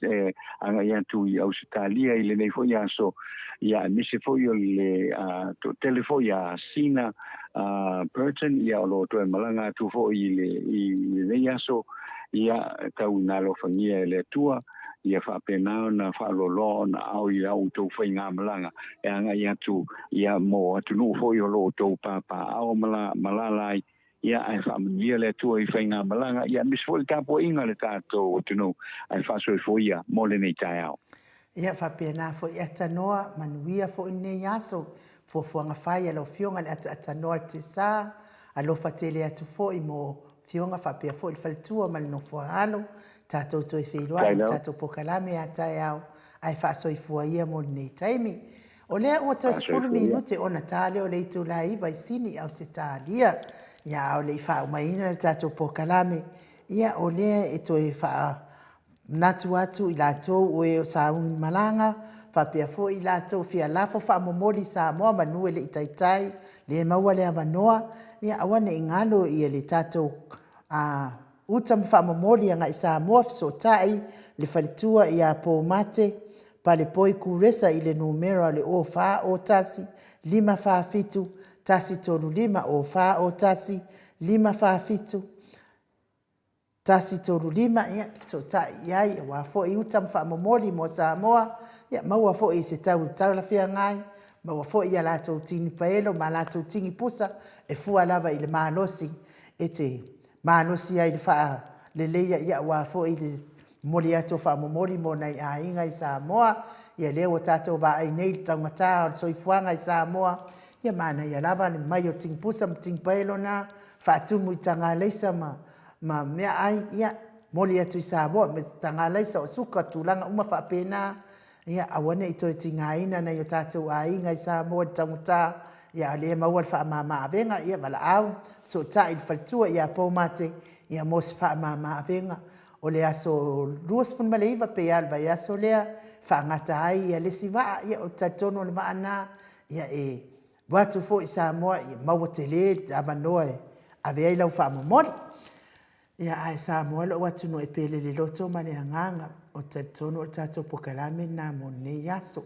anga ia tu I Australia I le nei foi aso ia nisi foi o le to telefo ia sina Burton ia o lo to malanga tu foi I le nei aso ia tau nalo fangia le tua ia whapena na whalolo na au I au tau whainga malanga e anga ia tu ia mo atu no foi o lo tau papa au malalai ia ai whamanuia le tua I whainga malanga ia misfo le tapo inga le tātou atu no ai whaso I foi ia mo le nei tai au. Ia whapena fo I atanoa manuia fo I nei aso fo fuanga whai alo fionga le atanoa te sa alo whatele atu fo I mo fionga whapea fo I whaletua ma le no fuahalo tātou toi whiroa, tātou pokalame a tae au, ai whaasoi fua ia mo nei taimi. O lea ua tau 10 minute o na tāle o le itu la iwa I sini au se tālia. Ia au le I wha umaina le tātou pokalame. Ia o lea e toi wha natu atu I lātou o e o saungi malanga, whapea fo I lātou fia lafo wha momori Samoa manue le itaitai, le maua le avanoa. Ia awane ingalo I le tātou uta mwhamamori anga I Samoa fisotai le whalitua I a po mate pa le poi kuresa I le numero le o wha o tasi 5 whaafitu tasi tolu 5 o wha o tasi 5 whaafitu tasi tolu 5 ia fisotai iai wa fo I uta mwhamamori mo Samoa ia maua fo I se tau la fia ngai ma ua foʻi ia latou tini paelo ma latou tigi pusa e fua lava i le malosi e te malosi ai le faaleleia ia ua foʻi le moli atu o faamomoli mo nai aiga i Samoa ia lea ua tatou vaai nei le taugatā o le soifuaga i Samoa ia manaia lava le mai o tigipusa ma tigipaelo na faatumu i tagalaisa ma mea ai ia moli atu i Samoa me tagalaisa o suka tulaga uma faapena ia auana i toe tigaina nai o tatou aiga i Samoa le taugatā ia lea maua le faamāmaavega ia valaau so taʻi le faletua ia pou mate ia mo se faamāmaavega o le aso 2 pea le vai aso lea faagata ai ia lesi vaa ia o tatonu o le vaana ia e watu foʻi Samoa ia maua tele avanoa e aveai lau faamomoli ia ae Samoa loo atu no e pele le loto ma le agaga o tatonu o le tatou pokalame na mo nei aso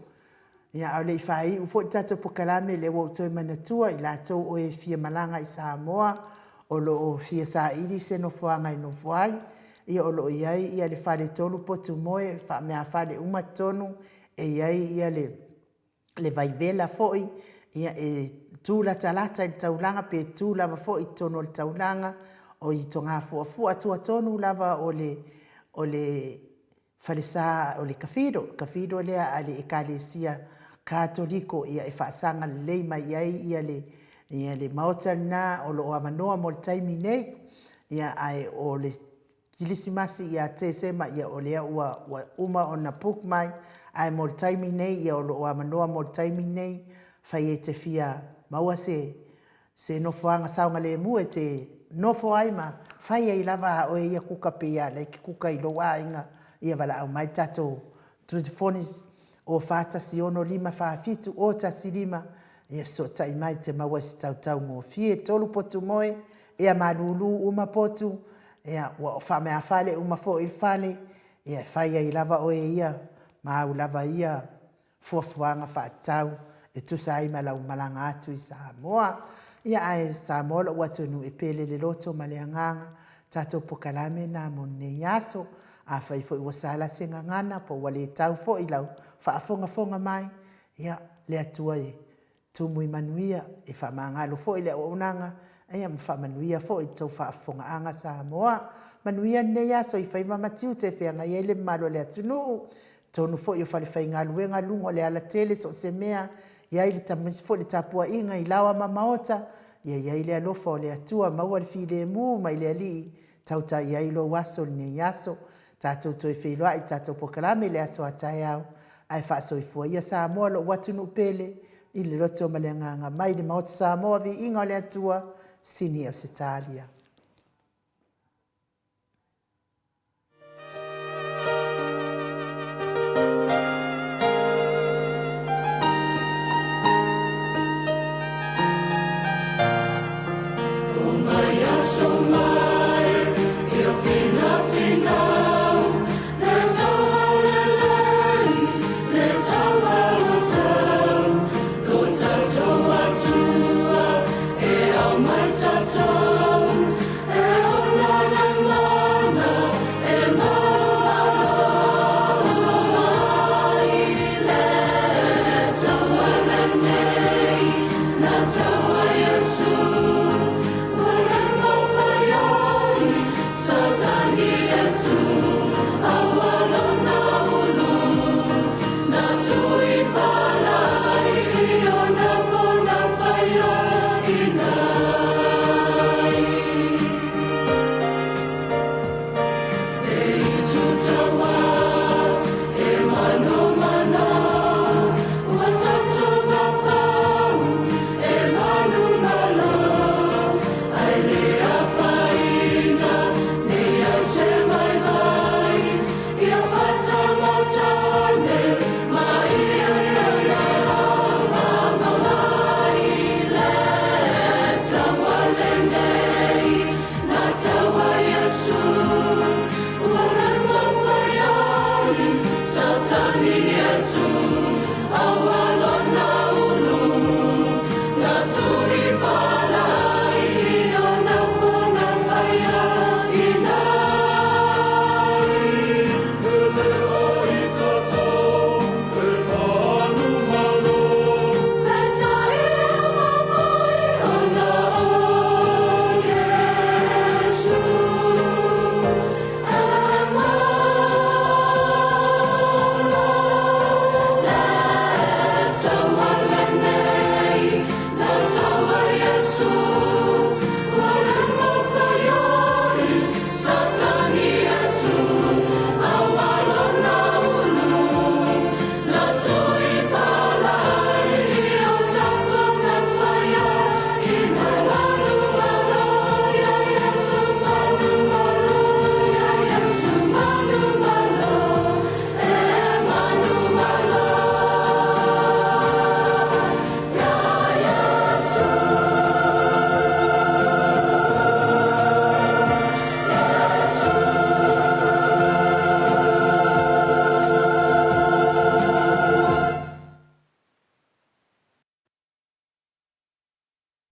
ia o leʻi faaiʻu foʻi tatou pokalame le ua toe manatua i latou o e fia malaga i Samoa o loo fia saʻili se nofoaga i nofo ai ia o loo iai ia le faletolu potumoe faamea faleuma tonu e iai ia le vaivela foʻi ia e tulatalata i le taulaga pe tu lava foʻi tonu o le taulaga o i toga fuafua tuatonu lava o le falesā o le kafido lea a le ekalesia katoliko ia e faasaga lelei mai ai ia le maota lenā o loo avanoa mo le taimi nei ia ae o le kilisimasi ia tesema ia o lea ua uma ona puk mai ae mo le taimi nei ia o loo avanoa mo le taimi nei fai e te fia maua se nofoaga sauga lemu e te nofo ai ma fai ai lava o ia kuka pea le kuka i lou aiga ia valaau mai tatou tufonis o fatasi fafitu o tasilima ia so taʻi mai te maua se tautau gofie tolu potu moe ia malūlū uma potu ia ua faamea fale uma foʻi le fale ia fai ai lava o ia ma au lava ia fuafuaga faatatau e tusa ai ma laumalaga atu i Samoa ia ae Samoa loo atu nu e pele le loto ma le agaga tatou pokalame na mo nei aso afai foʻi ua salase gagana po ua lē tau foʻi lau faafogafoga mai ia le atua e tumu i manuia e faamagalo foʻi le auaunaga ia ma faamanuia foʻi tou faafogaaga Samoa manuia nei aso i fai mamatiu te feagai ai le mamalo le atunuu tonu foʻi o falefaigaluega luga o le alatele so o se mea iai le tamisi foʻi le tapuaʻiga i lawa mamaota ia iai le alofa o le atua maua le filemu mai le alii tautaʻi ai lou aso lenei aso tatou toe feiloaʻi tatou pokalame le aso ataeao ae faasoifua ia Samoa loo atu nuu pele i le loto ma le agaga mai le maota Samoa viiga o le atua sini o se talia So